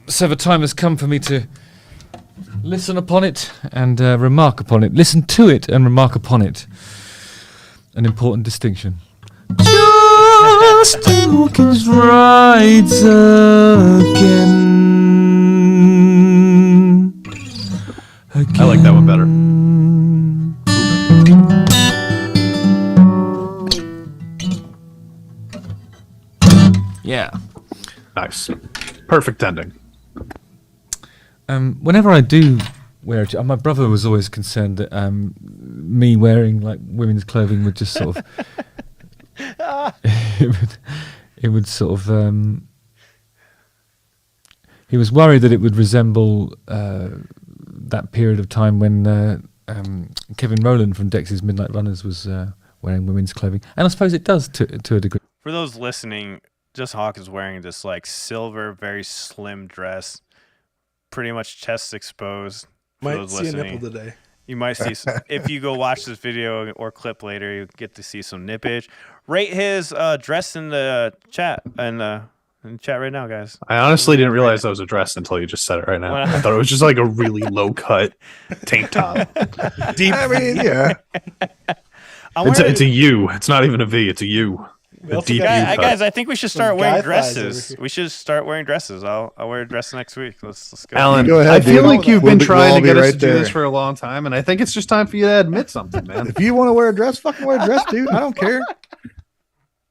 So the time has come for me to listen upon it and remark upon it. Listen to it and remark upon it. An important distinction. Justin Hawkins rides again. I like that one better. Yeah. Nice. Perfect ending. Whenever I do wear my brother was always concerned that me wearing like women's clothing would just sort of it would sort of he was worried that it would resemble that period of time when Kevin Rowland from Dexys Midnight Runners was wearing women's clothing, and I suppose it does to a degree. For those listening, just Hawkins wearing this like silver, very slim dress, pretty much chest exposed. For Might those see listening, a nipple today. you might see if you go watch this video or clip later, you get to see some nippage. Rate his dress in the chat and in the chat right now, guys. I honestly didn't realize that was a dress until you just said it right now. I thought it was just like a really low cut tank top. Deep. I mean, yeah. It's a U. It's not even a V. It's a U. A deep U cut. Guys, I think we should start Some wearing guy thighs over dresses. here. We should start wearing dresses. I'll wear a dress next week. Let's go. Alan, Go ahead, I feel dude. like you've been We'll trying all to be get us right to do this there. for a long time, and I think it's just time for you to admit something, man. If you want to wear a dress, fucking wear a dress, dude. I don't care.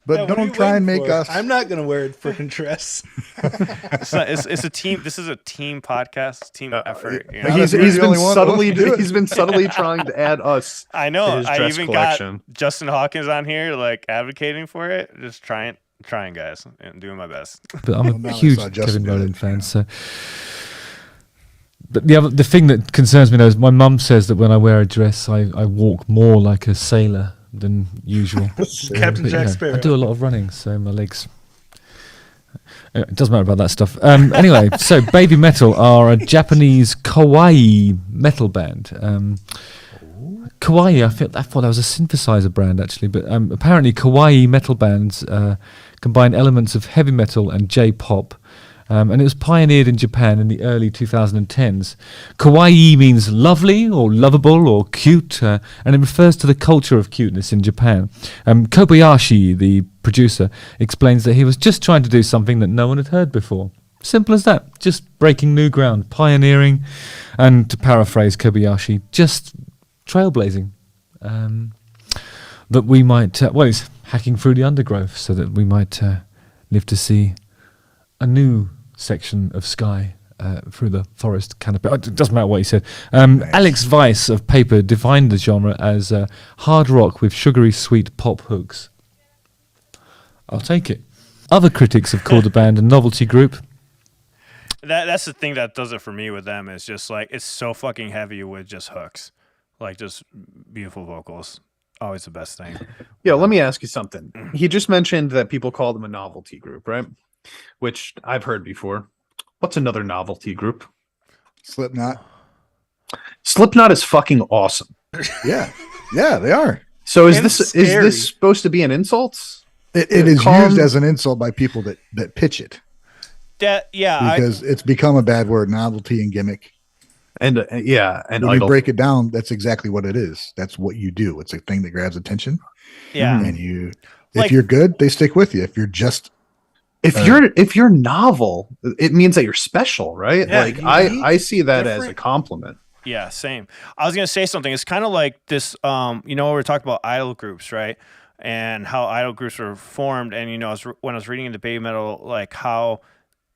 But Yeah, what are don't you try and waiting make for? us. I'm not gonna wear a freaking dress. It's a team. This is a team podcast, team effort. You know? Not He's if you're the been only one subtly willing to do it. he's been subtly trying to add us. I know. to his I dress even collection. got Justin Hawkins on here, like advocating for it. Just trying, guys, and doing my best. But I'm Well, now a I huge saw Justin Kevin do Rowland it, fan, so. But the thing that concerns me though is my mum says that when I wear a dress, I walk more like a sailor than usual. Captain But, Jack Sparrow. I do a lot of running, so my legs. It doesn't matter about that stuff. Anyway, so Babymetal are a Japanese kawaii metal band. Kawaii, I thought that was a synthesizer brand actually, but apparently kawaii metal bands combine elements of heavy metal and J-pop. And it was pioneered in Japan in the early 2010s. Kawaii means lovely or lovable or cute, and it refers to the culture of cuteness in Japan. Kobayashi, the producer, explains that he was just trying to do something that no one had heard before. Simple as that. Just breaking new ground, pioneering, and to paraphrase Kobayashi, just trailblazing. That we might, he's hacking through the undergrowth so that we might live to see a new section of sky through the forest canopy. It doesn't matter what he said. Alex Weiss of Paper defined the genre as hard rock with sugary sweet pop hooks. I'll take it. Other critics have called the band a novelty group. That's the thing that does it for me with them. Is just like it's so fucking heavy with just hooks, like just beautiful vocals. Always the best thing. Yeah, let me ask you something. He just mentioned that people call them a novelty group, right? Which I've heard before. What's another novelty group? Slipknot. Slipknot is fucking awesome. Yeah. Yeah, they are. So And scary. this supposed to be an insult? It is Calm- used as an insult by people that pitch it because it's become a bad word, novelty and gimmick. And and When you idol. break it down, that's exactly what it is. That's what you do. It's a thing that grabs attention. yeah. And if Like- you're good, they stick with you. If you're just If you're novel, it means that you're special, right? Yeah, like unique, I see that as a different. compliment. Yeah, same. I was gonna say something. It's kind of like this. We were talking about idol groups, right? And how idol groups were formed. And when I was reading into Babymetal, like how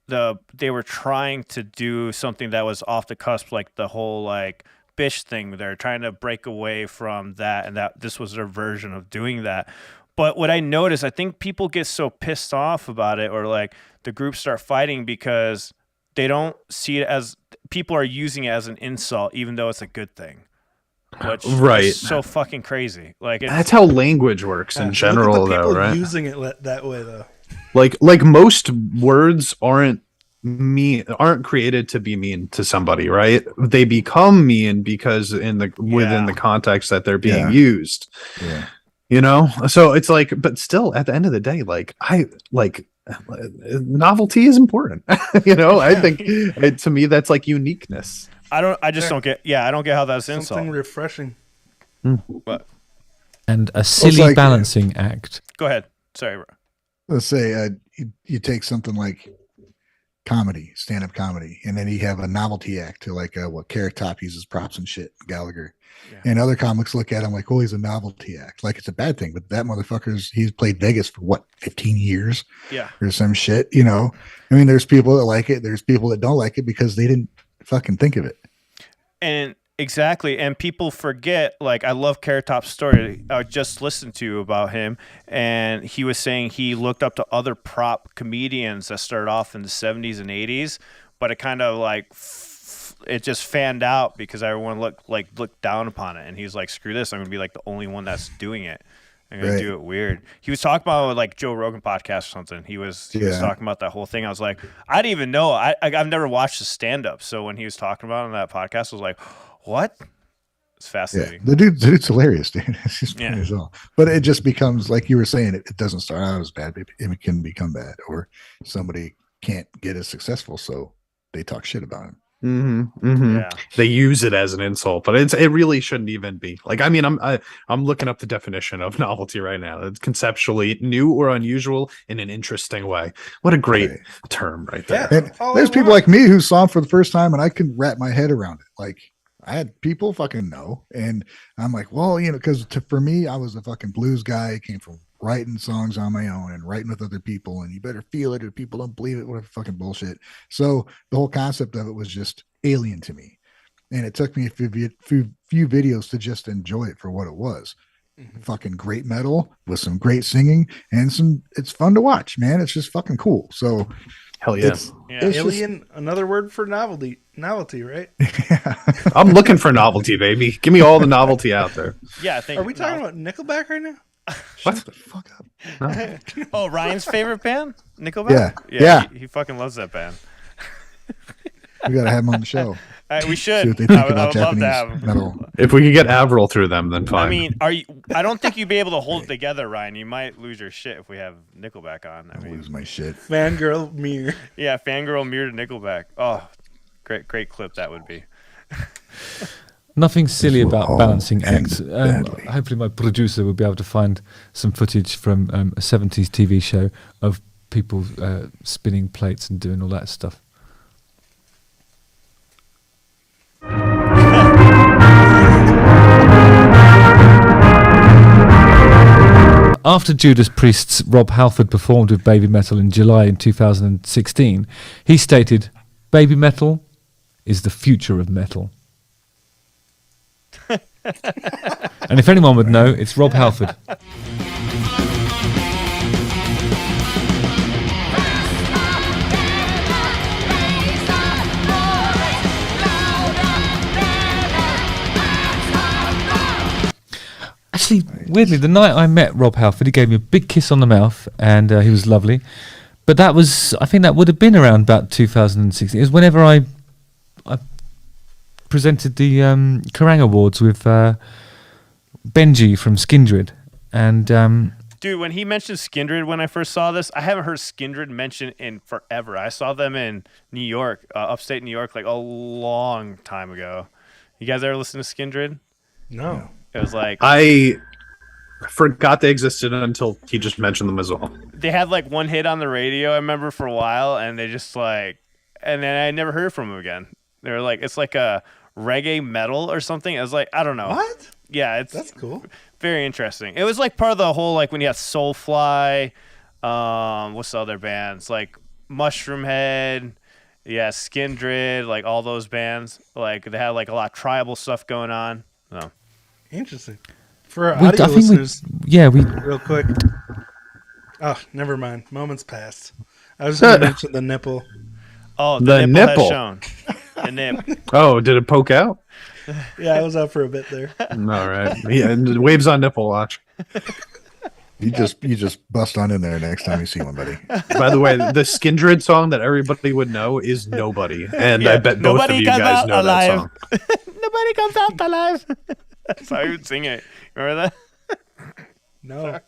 they were trying to do something that was off the cusp, like the whole like Bish thing. They're trying to break away from that, and that this was their version of doing that. But what I noticed, I think people get so pissed off about it, or like the groups start fighting because they don't see it as people are using it as an insult, even though it's a good thing. Which Right. is so fucking crazy. Like That's how language works in Look at general, the people though, right? using it that way, though. Like most words aren't created to be mean to somebody, right? They become mean because within the context that they're being used. yeah. So it's like, but still at the end of the day, like novelty is important. I think to me that's like uniqueness. I just don't get how that's an insult. Something refreshing. But And a silly like- balancing act. go ahead. Sorry, bro. let's say you take something like comedy, stand-up comedy, and then you have a novelty act to like what Carrot Top uses props and shit, Gallagher. Yeah. And other comics look at him like, oh, he's a novelty act. Like it's a bad thing. But that he's played Vegas for what, 15 years? Yeah. Or some shit, you know? I mean, there's people that like it. There's people that don't like it because they didn't fucking think of it. And exactly. And people forget, like, I love Carrot Top's story. I just listened to about him, and he was saying he looked up to other prop comedians that started off in the 70s and 80s, but it kind of like it just fanned out because everyone looked down upon it, and he's like, screw this, I'm gonna be like the only one that's doing it. I'm gonna do it weird. He was talking about like Joe Rogan podcast or something. He was talking about that whole thing. I was like, I didn't even know. I've never watched the stand up. So when he was talking about it on that podcast, I was like, what? It's fascinating. Yeah. The dude's hilarious, dude. It's just funny as well. But it just becomes like you were saying, it doesn't start out as bad, it can become bad, or somebody can't get as successful, so they talk shit about him. Yeah. They use it as an insult, but it really shouldn't even be. Like, I mean, I'm looking up the definition of novelty right now. It's conceptually new or unusual in an interesting way. What a great term right there. And there's people like me who saw him for the first time, and I couldn't wrap my head around it. Like, I had people fucking know, and I'm like, well, you know, because for me, I was a fucking blues guy. I came from writing songs on my own and writing with other people, and you better feel it or people don't believe it, whatever fucking bullshit. So the whole concept of it was just alien to me, and it took me a few videos to just enjoy it for what it was. Fucking great metal with some great singing and it's fun to watch, man. It's just fucking cool. So hell yeah. it's Alien, another word for novelty, right? I'm looking for novelty, baby. Give me all the novelty out there. Yeah, I think. Are we talking about Nickelback right now? What? Shut the fuck up. Oh, Ryan's favorite band, Nickelback. Yeah. He fucking loves that band. We gotta have him on the show. We should. See what they think I would about love to Japanese have him. metal. If we could get Avril through them, then fine. I mean, I don't think you'd be able to hold it together, Ryan. You might lose your shit if we have Nickelback on. I I mean, lose my shit. Fangirl mirror. yeah, fangirl mirror to Nickelback. Oh, great clip that would be. Nothing silly will about all balancing end acts. badly. Hopefully, my producer will be able to find some footage from a 70s TV show of people spinning plates and doing all that stuff. After Judas Priest's Rob Halford performed with Babymetal in July in 2016, he stated, "Babymetal is the future of metal." And if anyone would know, it's Rob Halford. Actually, weirdly, the night I met Rob Halford, he gave me a big kiss on the mouth, and he was lovely. But I think that would have been around about 2016. It was whenever I presented the Kerrang Awards with Benji from Skindred. And Dude, when he mentioned Skindred when I first saw this, I haven't heard Skindred mentioned in forever. I saw them in New York, upstate New York, like a long time ago. You guys ever listen to Skindred? No. It was like I forgot they existed until he just mentioned them as well. they had like one hit on the radio, I remember, for a while, and they just like, and then I never heard from them again. They were like, it's like a reggae metal or something. I was like, I don't know. What? Yeah, That's cool. very interesting. It was like part of the whole, like when you have Soulfly, what's the other bands? Like Mushroom Head, yeah, Skindred, like all those bands. Like they had like a lot of tribal stuff going on. So. Interesting. For our audio listeners, real quick. Oh, never mind. Moments passed. I was going to mention the nipple. Oh, The the nipple. has shown. The nip. Oh, did it poke out? Yeah, I was out for a bit there. All right. Yeah, and waves on nipple watch. You just bust on in there next time you see one, buddy. By the way, the Skindred song that everybody would know is Nobody. And Yeah, I bet both of nobody you comes guys out know alive. that song. Nobody comes out alive. That's how you would sing it. Remember that? No.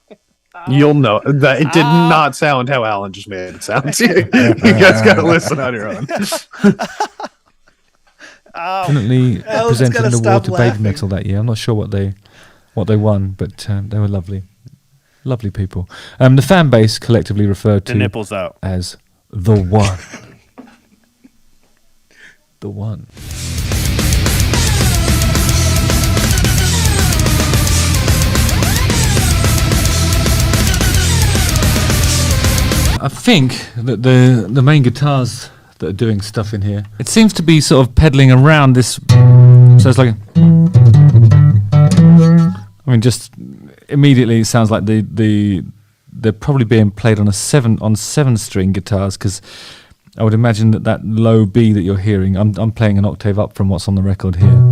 You'll know that it did not sound how Alan just made it sound. You guys got to listen on your own. definitely Alan's presented gotta an award stop to laughing. Babymetal that year. I'm not sure what they won, but they were lovely. Lovely people. The fan base collectively referred The to nipples out. as the one. The one. I think that the main guitars that are doing stuff in here, it seems to be sort of pedaling around this. So it's like, I mean, just immediately it sounds like they're probably being played on seven string guitars, because I would imagine that low B that you're hearing, I'm playing an octave up from what's on the record here.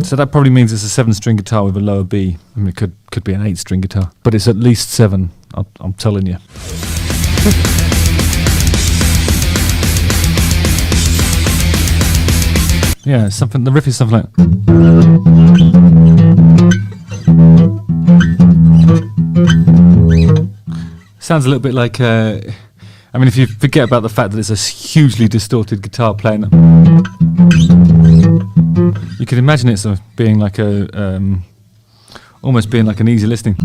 So that probably means it's a 7-string guitar with a lower B. I mean, it could be an 8-string guitar, but it's at least 7. I'm telling you. Yeah, something. The riff is something like. Sounds a little bit like. I mean, if you forget about the fact that it's a hugely distorted guitar playing, you could imagine it sort of being like almost being like an easy listening.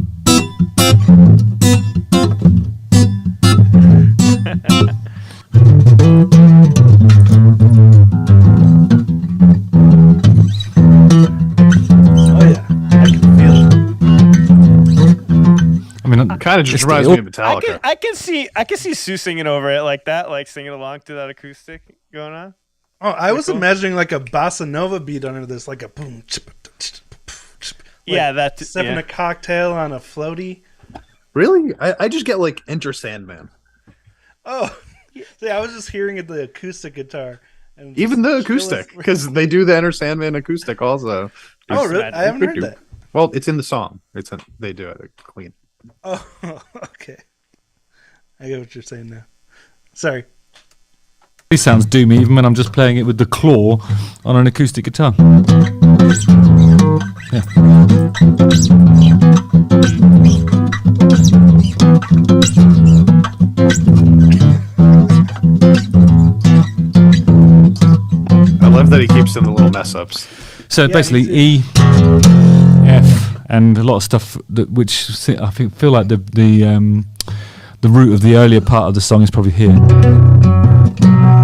I mean, Kind of just reminds me of Metallica. I can see Sue singing over it like that, like singing along to that acoustic going on. Oh, I was imagining like a bossa nova beat under this, like a boom. Yeah, that's sipping a cocktail on a floaty. Really? I just get like Enter Sandman. Oh, see, I was just hearing the acoustic guitar. And Even the acoustic, because they do the Enter Sandman acoustic also. Oh, really? I haven't heard that. Well, it's in the song. They do it clean. Oh, okay. I get what you're saying now. Sorry. it sounds doomy even when I'm just playing it with the claw on an acoustic guitar. Yeah. I love that he keeps in the little mess ups. So basically, E, F, and a lot of stuff which I feel like the root of the earlier part of the song is probably here.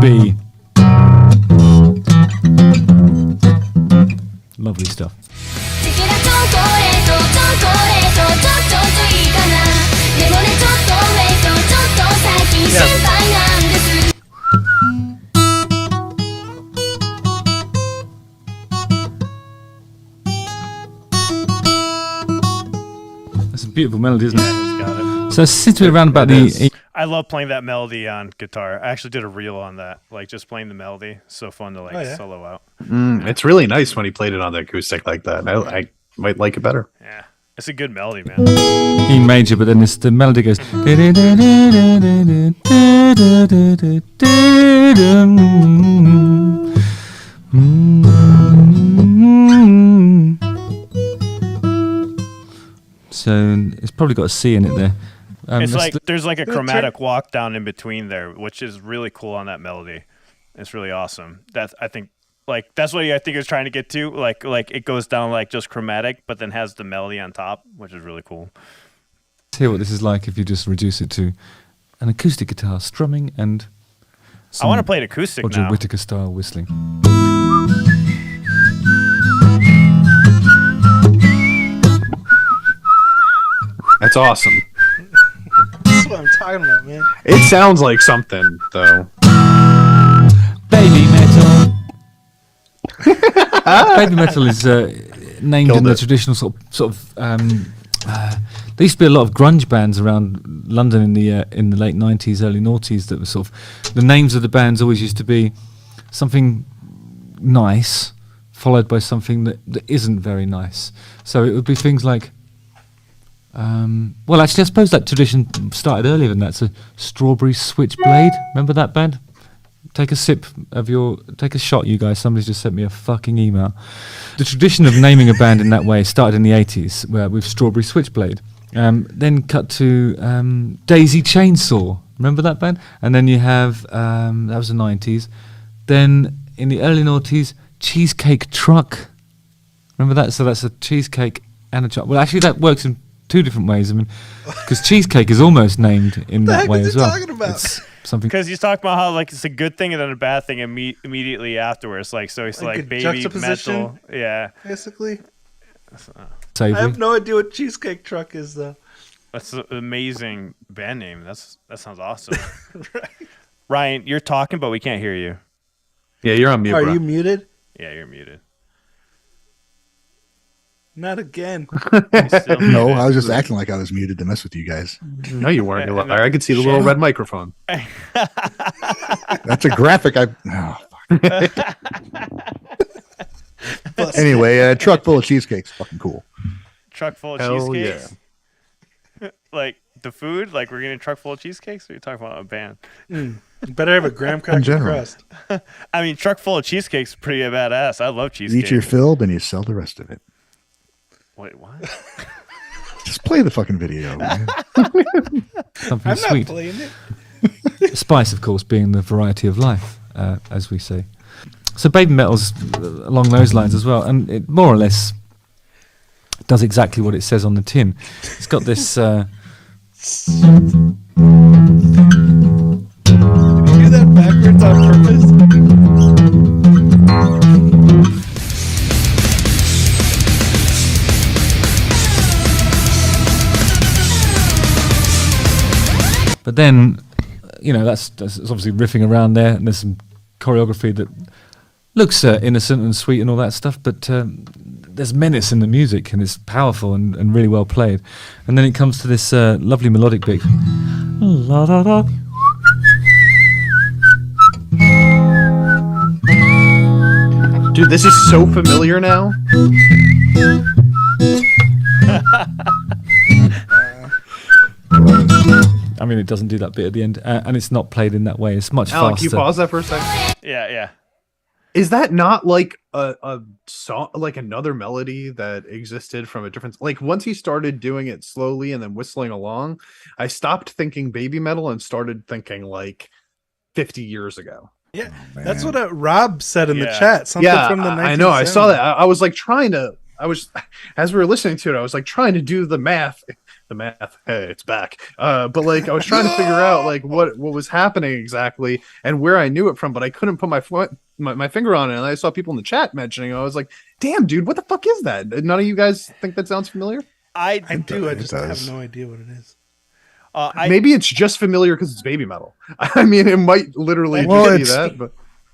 B. Lovely stuff. That's a beautiful melody, isn't it? He's got it. So it seems to be around about the. I love playing that melody on guitar. I actually did a reel on that, like just playing the melody. So fun to solo out. It's really nice when he played it on the acoustic like that. I might like it better. Yeah, it's a good melody, man. E major, but then the melody goes. So it's probably got a C in it there. It's like there's like a chromatic walk down in between there, which is really cool on that melody. It's really awesome. That's I think that's what I think he was trying to get to. Like it goes down like just chromatic, but then has the melody on top, which is really cool. Let's hear what this is like if you just reduce it to an acoustic guitar strumming and. I want to play it acoustic Roger now. Whittaker style whistling. That's awesome. That's what I'm talking about, man. It sounds like something though. Babymetal. Babymetal is named Killed in the it. traditional sort of. There used to be a lot of grunge bands around London in the late 90s, early noughties that were sort of the names of the bands always used to be something nice followed by something that isn't very nice. So it would be things like. Well, actually, I suppose that tradition started earlier than that. So, Strawberry Switchblade. Remember that band? Take a shot, you guys. Somebody's just sent me a fucking email. The tradition of naming a band in that way started in the 80s with Strawberry Switchblade. Then cut to Daisy Chainsaw. Remember that band? And then you have, that was the 90s. Then in the early noughties, cheesecake truck. Remember that? So that's a cheesecake and a truck. Well, actually, that works in two different ways. I mean, because cheesecake is almost named in that way as well. Talking about? It's something. Because he's talking about how like it's a good thing and then a bad thing immediately afterwards. Like so, it's Like like a baby juxtaposition? metal. Yeah, Basically, I Savory. have no idea what cheesecake truck is though. that's an amazing band name. That sounds awesome. Right. Ryan, you're talking, but we can't hear you. Yeah, you're on mute, Are bro. you muted? Yeah, you're muted. Not again. You're still No, muted. I was just acting like I was muted to mess with you guys. No, you weren't. You Yeah, liar. I could see the little red microphone. That's a graphic. Fuck. Anyway, a truck full of cheesecakes, fucking cool. Truck full of Hell cheesecakes. Like the food, like we're getting a truck full of cheesecakes. Or are you talking about a band? You better have a graham cracker general. crust. I mean, truck full of cheesecakes is pretty badass. I love You cheesecake. eat your fill, then you sell the rest of it. Wait, what? Just play the fucking video, man. Something I'm sweet. not playing it. Spice, of course, being the variety of life, as we say. So Babymetal's along those lines as well, and it more or less does exactly what it says on the tin. It's got this. Did you do that backwards on purpose? But then, that's obviously riffing around there, and there's some choreography that looks innocent and sweet and all that stuff, but there's menace in the music, and it's powerful and really well played. And then it comes to this lovely melodic bit. La, da, da. Dude, this is so familiar now. I mean, it doesn't do that bit at the end, and it's not played in that way. It's much Alec, faster. can you pause that for a second? Yeah. Is that not like a song, like another melody that existed from a different? Like once he started doing it slowly and then whistling along, I stopped thinking baby metal and started thinking like 50 years ago. Yeah, that's what Rob said in the Yeah. chat. Something from the 1970s. I know. I saw that. I was like trying to. As we were listening to it, I was like trying to do the math. Hey, it's back. But like I was trying to figure out like what was happening exactly and where I knew it from, but I couldn't put my finger on it. And I saw people in the chat mentioning it. I was like, damn, dude, what the fuck is that? None of you guys think that sounds familiar? I do. I It just does. have no idea what it is. Maybe it's just familiar because it's baby metal. I mean, it might literally Well, just be it's- that, but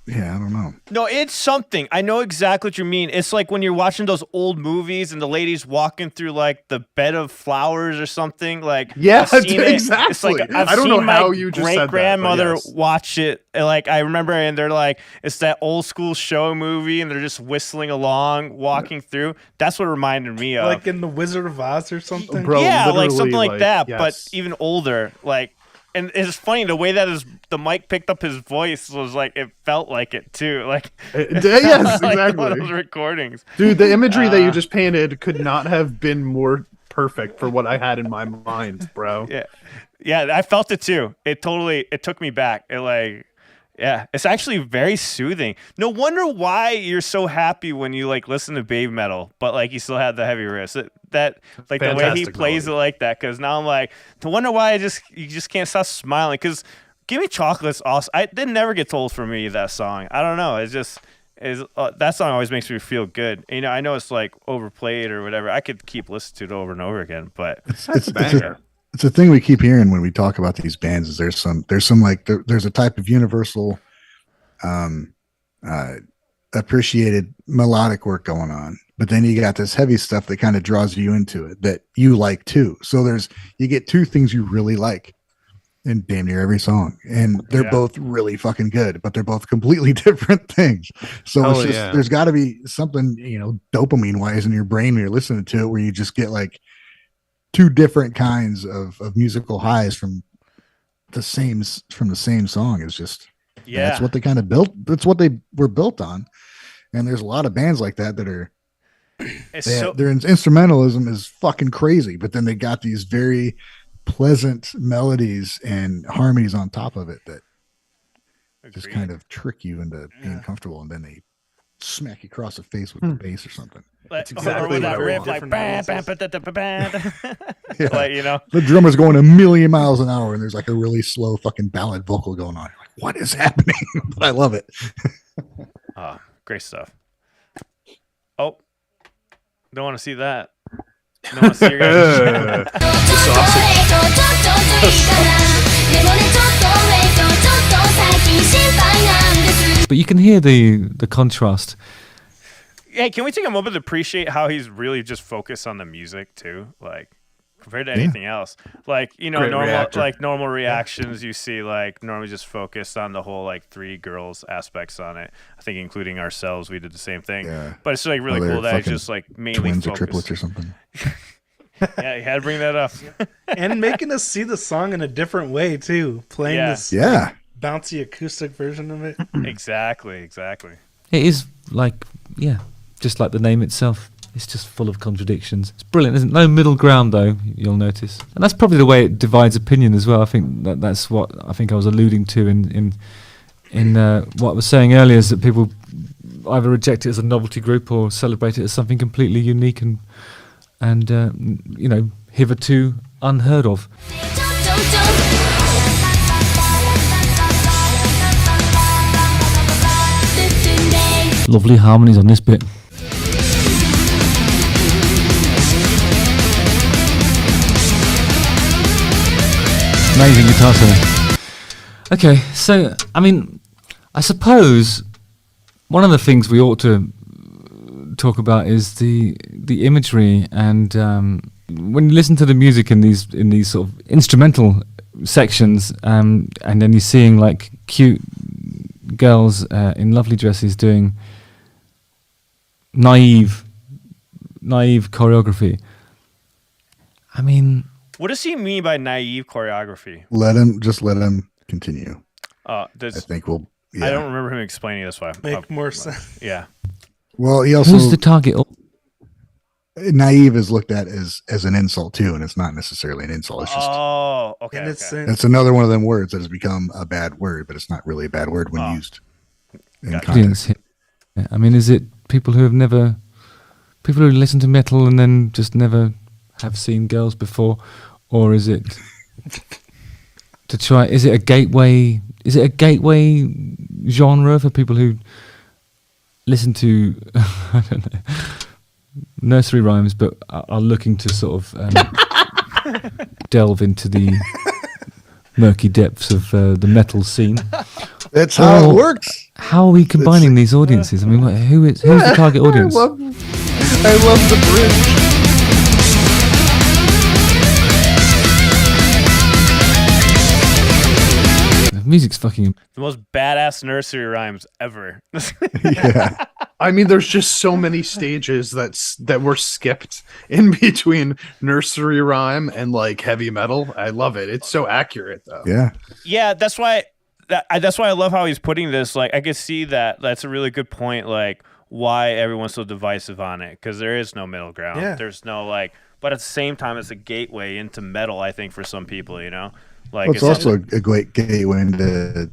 Yeah, I don't know. No, it's something. I know exactly what you mean. It's like when you're watching those old movies and the lady's walking through like the bed of flowers or something. Like Yeah, I've seen it. exactly. It's like I've I don't seen know my how you just said that, but great-grandmother yes. watch it. And, like I remember, and they're like, it's that old school show movie, and they're just whistling along, walking through. That's what it reminded me of. Like in the Wizard of Oz or something. Bro, yeah, like literally, something like that, yes. but even older. Like, and it's funny the way that the mic picked up his voice was like it felt like it too. Like Yes, like exactly. one of those recordings. Dude, the imagery that you just painted could not have been more perfect for what I had in my mind, bro. Yeah, I felt it too. It took me back. It's actually very soothing. No wonder why you're so happy when you like listen to Babymetal, but like you still have the heavy riffs. That like the way he Fantastic plays melody. it like that. Because now I'm like, no wonder why you just can't stop smiling. Because Give Me Chocolate's awesome. It never gets old for me, that song. I don't know. It's just that song always makes me feel good. You know, I know it's like overplayed or whatever. I could keep listening to it over and over again, but That's a banger. It's a thing we keep hearing when we talk about these bands. Is there's some like there's a type of universal, appreciated melodic work going on, but then you got this heavy stuff that kind of draws you into it that you like too. So you get two things you really like in damn near every song, and they're both really fucking good, but they're both completely different things. So it's just there's got to be something, dopamine wise in your brain when you're listening to it, where you just get like two different kinds of musical highs from the same song. Is just that's what they kind of built. That's what they were built on, and there's a lot of bands like that are. Their instrumentalism is fucking crazy, but then they got these very pleasant melodies and harmonies on top of it that just kind of trick you into being comfortable, and then they smack you across the face with the bass or something. Like, exactly or with that what I riff, want. like bam, bam, Yeah. like, you know. The drummer's going a million miles an hour, and there's like a really slow fucking ballad vocal going on. You're like, what is happening? But I love it. Oh, great stuff. Oh, don't want to see that. Don't want to see your guys. But you can hear the contrast. Hey, can we take a moment to appreciate how he's really just focused on the music too? Like compared to anything else. Like, you know, Great reactor. normal reactions you see like normally just focused on the whole like three girls aspects on it. I think including ourselves, we did the same thing. Yeah. But it's like really Oh, they're cool that it's fucking just like mainly Twins or focused. triplets or something. Yeah, you had to bring that up. And making us see the song in a different way too. Playing Yeah. this Yeah. bouncy acoustic version of it. Exactly. It is like, yeah, just like the name itself. It's just full of contradictions. It's brilliant, isn't it? No middle ground, though, you'll notice. And that's probably the way it divides opinion as well. I think that's what I think I was alluding to in what I was saying earlier, is that people either reject it as a novelty group or celebrate it as something completely unique and you know, hitherto unheard of. Lovely harmonies on this bit. Amazing guitar solo. Okay, so I mean, I suppose one of the things we ought to talk about is the imagery, and when you listen to the music in these sort of instrumental sections, and then you're seeing like cute girls in lovely dresses doing naive choreography. I mean, What does he mean by naive choreography? Let him continue. I Does think we'll. Yeah. I don't remember him explaining this way. Make more sense. Yeah. Well, he also who's the target? naive is looked at as an insult too, and it's not necessarily an insult. It's just Oh, okay. And it's okay. it's another one of them words that has become a bad word, but it's not really a bad word when Oh. used in Gotcha. context. Yeah, I mean, is it people who listen to metal and then just never have seen girls before, or is it to try? Is it a gateway? Is it a gateway genre for people who listen to I don't know, nursery rhymes, but are looking to sort of delve into the murky depths of the metal scene? That's how Or it works. How are we combining these audiences? I mean, who's the target audience? I love the bridge. The music's fucking. The most badass nursery rhymes ever. Yeah. I mean, there's just so many stages that were skipped in between nursery rhyme and like heavy metal. I love it. It's so accurate, though. Yeah. Yeah, that's why I love how he's putting this. Like, I can see that. That's a really good point. Like, why everyone's so divisive on it, because there is no middle ground. Yeah. There's no like, but at the same time, it's a gateway into metal. I think for some people, you know, like Well, it's also a great gateway into,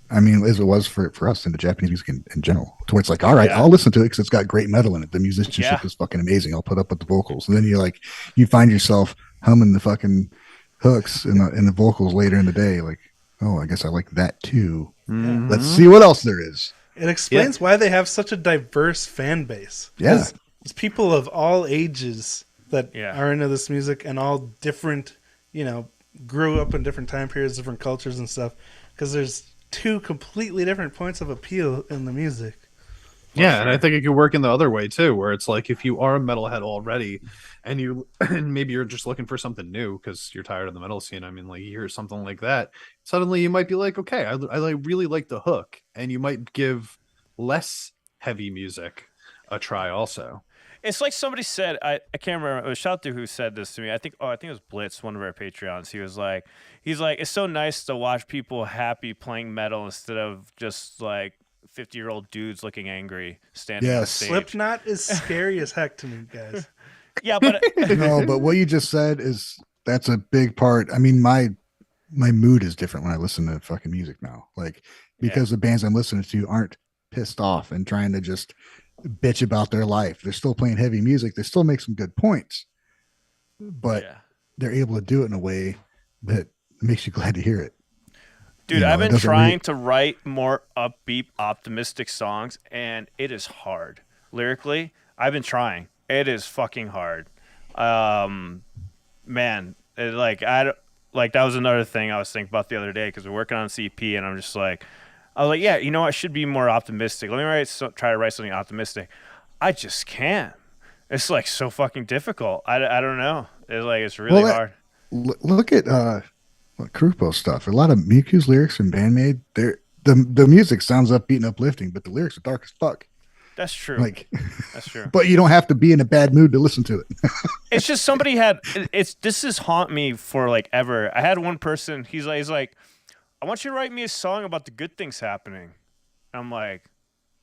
I mean, as it was for us into Japanese music in general, to where it's like, all right, Yeah. I'll listen to it because it's got great metal in it. The musicianship Yeah. is fucking amazing. I'll put up with the vocals, and then you find yourself humming the fucking hooks in the vocals later in the day. Like, oh, I guess I like that too. Mhm. Let's see what else there is. It explains why they have such a diverse fan base. Yeah. It's people of all ages that Yeah. are into this music, and all different, you know, grew up in different time periods, different cultures and stuff. Because there's two completely different points of appeal in the music. Yeah, and I think it could work in the other way too, where it's like if you are a metalhead already, and and maybe you're just looking for something new because you're tired of the metal scene. I mean, like you hear something like that, suddenly you might be like, okay, I really like the hook, and you might give less heavy music a try also. It's like somebody said, I can't remember. It was Shout who said this to me. I think it was Blitz, one of our Patreons. He's like, it's so nice to watch people happy playing metal instead of just like 50-year-old dudes looking angry standing on Yes. stage. Slipknot is scary as heck to me, guys. Yeah, but No, but what you just said that's a big part. I mean, my mood is different when I listen to fucking music now. Like, because the bands I'm listening to aren't pissed off and trying to just bitch about their life. They're still playing heavy music. They still make some good points, but Yeah. they're able to do it in a way that makes you glad to hear it. Dude, You know, I've it been doesn't trying to write more upbeat, optimistic songs, and it is hard. Lyrically, I've been trying. It is fucking hard. Man, like that was another thing I was thinking about the other day because we're working on CP, and I'm just like, I was like, yeah, you know, I should be more optimistic. Let me try to write something optimistic. I just can't. It's like so fucking difficult. I don't know. It's really hard. Look at Krupo stuff. A lot of Miku's lyrics and Band-Maid, the music sounds upbeat and uplifting, but the lyrics are dark as fuck. That's true. Like, that's true. But you don't have to be in a bad mood to listen to it. It's just this has haunt me for like ever. I had one person, he's like, I want you to write me a song about the good things happening. I'm like,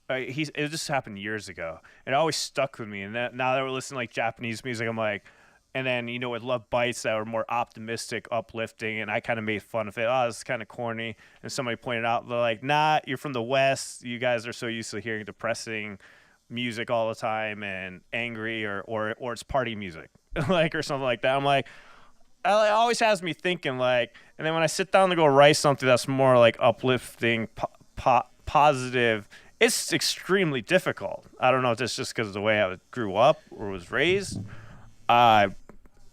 it just happened years ago. It always stuck with me. And now that we're listening to like Japanese music, I'm like, and then, you know, with Love Bites that were more optimistic, uplifting, and I kind of made fun of it. Oh, this is kind of corny. And somebody pointed out, they're like, nah, you're from the West. You guys are so used to hearing depressing music all the time and angry or it's party music, like, or something like that. I'm like, it always has me thinking, like, and then when I sit down to go write something that's more like uplifting, positive, it's extremely difficult. I don't know if it's just because of the way I grew up or was raised.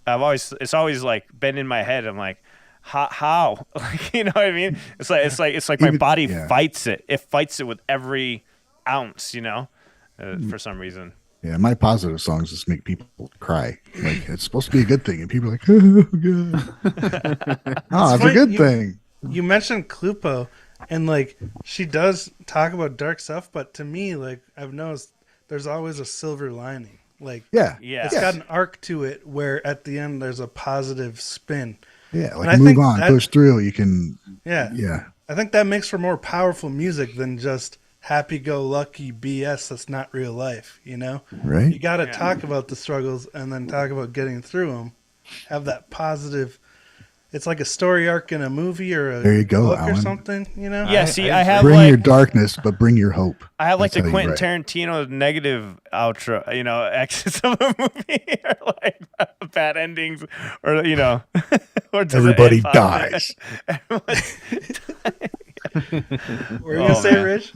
It's always like been in my head. I'm like, how? Like, you know what I mean? It's like my body fights it. It fights it with every ounce, you know, for some reason. Yeah, my positive songs just make people cry. Like, it's supposed to be a good thing, and people are like, "Oh, good." Oh, it's a good thing. You mentioned Klupo, and like she does talk about dark stuff, but to me, like I've noticed, there's always a silver lining. Like, it's got an arc to it where at the end there's a positive spin. Yeah, like move on, push through. You can. Yeah. I think that makes for more powerful music than just happy-go-lucky BS that's not real life, you know? Right. You got to talk about the struggles and then talk about getting through them. Have that positive. It's like a story arc in a movie or a book or something, you know? Yeah, I have bring your darkness, but bring your hope. I have like the Quentin Tarantino negative outro, you know, exits of a movie, or like bad endings, or, you know, or everybody dies. What were you going to say, Rich?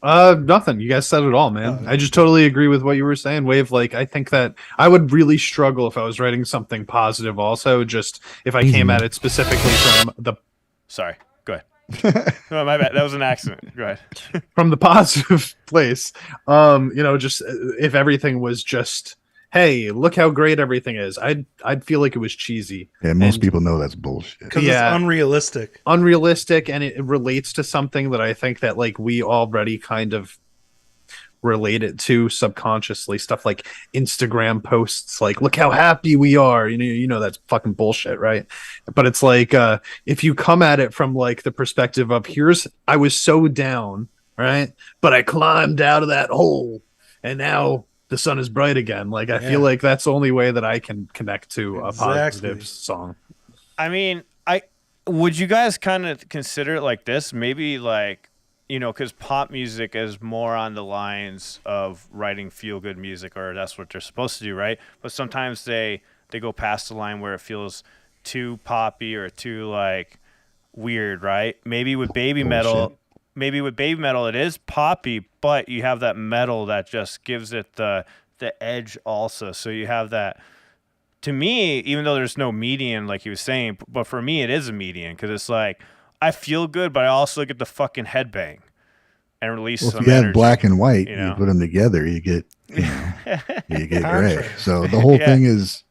Nothing. You guys said it all, man. I just totally agree with what you were saying, Wave. Like, I think that I would really struggle if I was writing something positive also, just if I came at it specifically from the... Sorry, go ahead. No, my bad. That was an accident. Go ahead. From the positive place. You know, just if everything was just, hey, look how great everything is. I'd feel like it was cheesy. Yeah, most people know that's bullshit. Because it's unrealistic. Unrealistic, and it relates to something that I think that like we already kind of relate it to subconsciously. Stuff like Instagram posts, like look how happy we are. You know that's fucking bullshit, right? But it's like if you come at it from like the perspective of I was so down, right? But I climbed out of that hole, and now the sun is bright again. Like, I feel like that's the only way that I can connect to a positive song. I mean, would you guys kind of consider it like this? Maybe like, you know, because pop music is more on the lines of writing feel-good music, or that's what they're supposed to do, right? But sometimes they go past the line where it feels too poppy or too like weird, right? Maybe with Babymetal, it is poppy, but you have that metal that just gives it the edge also. So you have that. To me, even though there's no median, like he was saying, but for me it is a median because it's like I feel good, but I also get the fucking headbang and release some if you energy. have black and white, you know? you put them together, you get gray. So the whole thing is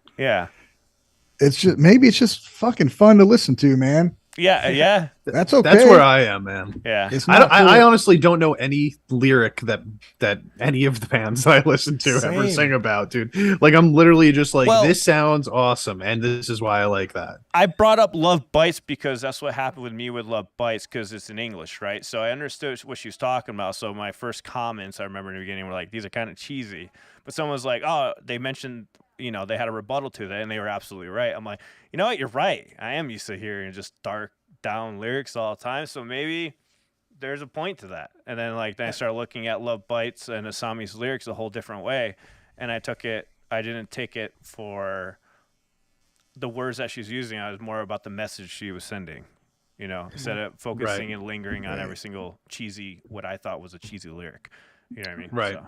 it's just fucking fun to listen to, man. Yeah. That's okay. That's where I am, man. Yeah. I honestly don't know any lyric that any of the bands that I listen to ever sing about, dude. Like, I'm literally just like, this sounds awesome, and this is why I like that. I brought up Love Bites because that's what happened with me with Love Bites, because it's in English, right? So I understood what she was talking about. So my first comments, I remember in the beginning, were like, these are kind of cheesy. But someone was like, oh, they mentioned, you know, they had a rebuttal to that, and they were absolutely right. I'm like, you know what? You're right. I am used to hearing just dark down lyrics all the time. So maybe there's a point to that. And then like then I started looking at Love Bites and Asami's lyrics a whole different way, and I didn't take it for the words that she's using. I was more about the message she was sending, instead of focusing and lingering on every single what I thought was a cheesy lyric. You know what I mean? Right. So.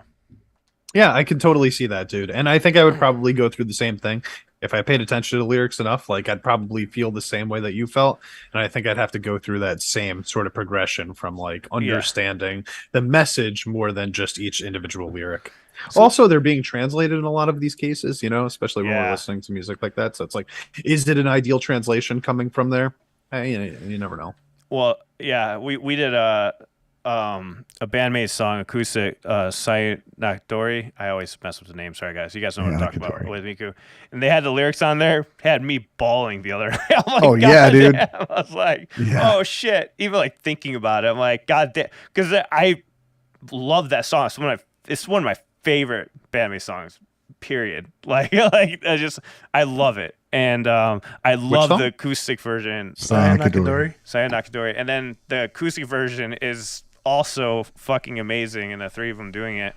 Yeah, I can totally see that, dude. And I think I would probably go through the same thing. If I paid attention to the lyrics enough, like I'd probably feel the same way that you felt. And I think I'd have to go through that same sort of progression from like understanding the message more than just each individual lyric. So, also, they're being translated in a lot of these cases, especially when we're listening to music like that. So it's like, is it an ideal translation coming from there? You never know. Well, yeah, we did a band-maid song, acoustic, Sayonakdori. I always mess up the name. Sorry, guys. You guys know what I'm talking about with Miku. And they had the lyrics on there. Had me bawling the other night. I'm like, yeah, dude. Damn. I was like, oh, shit. Even like thinking about it, I'm like, God damn. Because I love that song. It's one of my favorite band-maid songs, period. Like I love it. And I love the acoustic version. Sayonakdori. And then the acoustic version is also fucking amazing, and the three of them doing it.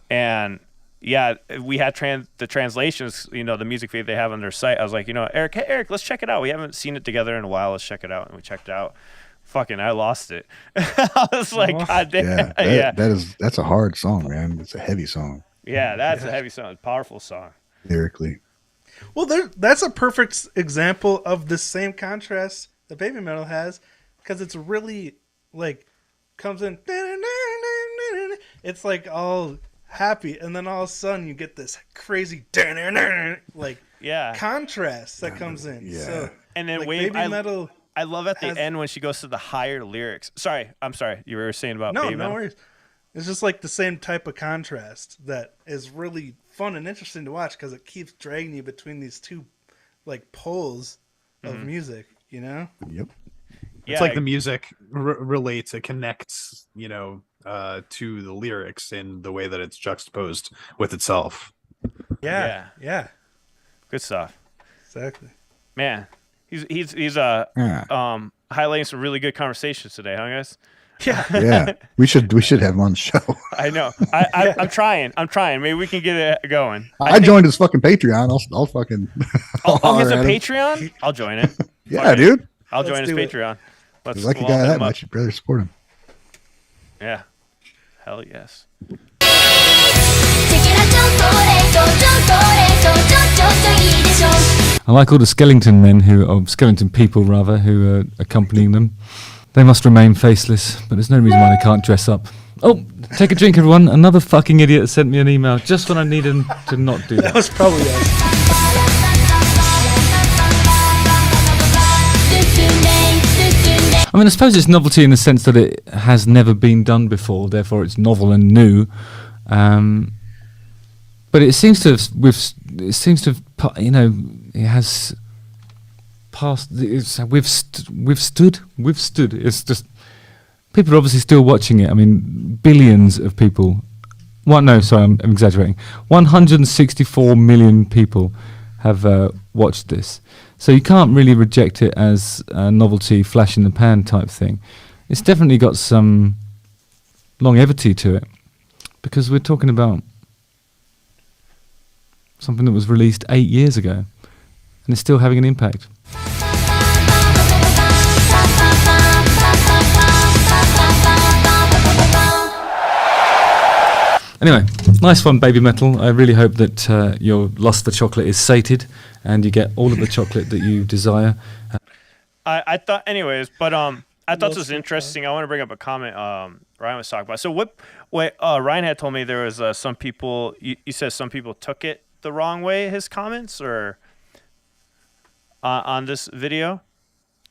And yeah, we had the translations, the music feed they have on their site. I was like, Eric, let's check it out. We haven't seen it together in a while. Let's check it out. And we checked it out. Fucking, I lost it. I was like, God damn. That's a hard song, man. It's a heavy song. Yeah, that's a heavy song. Powerful song. Lyrically. Well, that's a perfect example of the same contrast that Babymetal has, because it's really like comes in, it's like all happy, and then all of a sudden you get this crazy like contrast that comes in. Yeah. So, and then like Babymetal, I love at the end when she goes to the higher lyrics. I'm sorry. You were saying about Babymetal? No worries. It's just like the same type of contrast that is really fun and interesting to watch, because it keeps dragging you between these two like poles of music, Yep. It's like the music relates, it connects, to the lyrics in the way that it's juxtaposed with itself. Yeah. Good stuff. Exactly. Man, he's highlighting some really good conversations today, huh, guys? Yeah. We should have him on the show. I know. I'm trying. Maybe we can get it going. I joined his fucking Patreon. I'll fucking. Oh, he has a Patreon? I'll join it. Yeah, dude. I'll join his Patreon. Let's like a guy that much, you'd rather support him. Yeah. Hell yes. I like all the skeleton people who are accompanying them. They must remain faceless, but there's no reason why they can't dress up. Oh, take a drink, everyone. Another fucking idiot sent me an email just when I needed him to not do that. That was probably us. I mean, I suppose it's novelty in the sense that it has never been done before, therefore it's novel and new. But it seems to have, it has passed. We've stood. It's just people are obviously still watching it. I mean, billions of people. I'm exaggerating. 164 million people have watched this. So you can't really reject it as a novelty, flash in the pan type thing. It's definitely got some longevity to it, because we're talking about something that was released 8 years ago, and it's still having an impact. Anyway, nice one, Babymetal. I really hope that your Lost the Chocolate is sated and you get all of the chocolate that you desire. I thought, anyways, but I thought this was interesting. I want to bring up a comment Ryan was talking about. So what Ryan had told me, there was some people, you said some people took it the wrong way, his comments, or on this video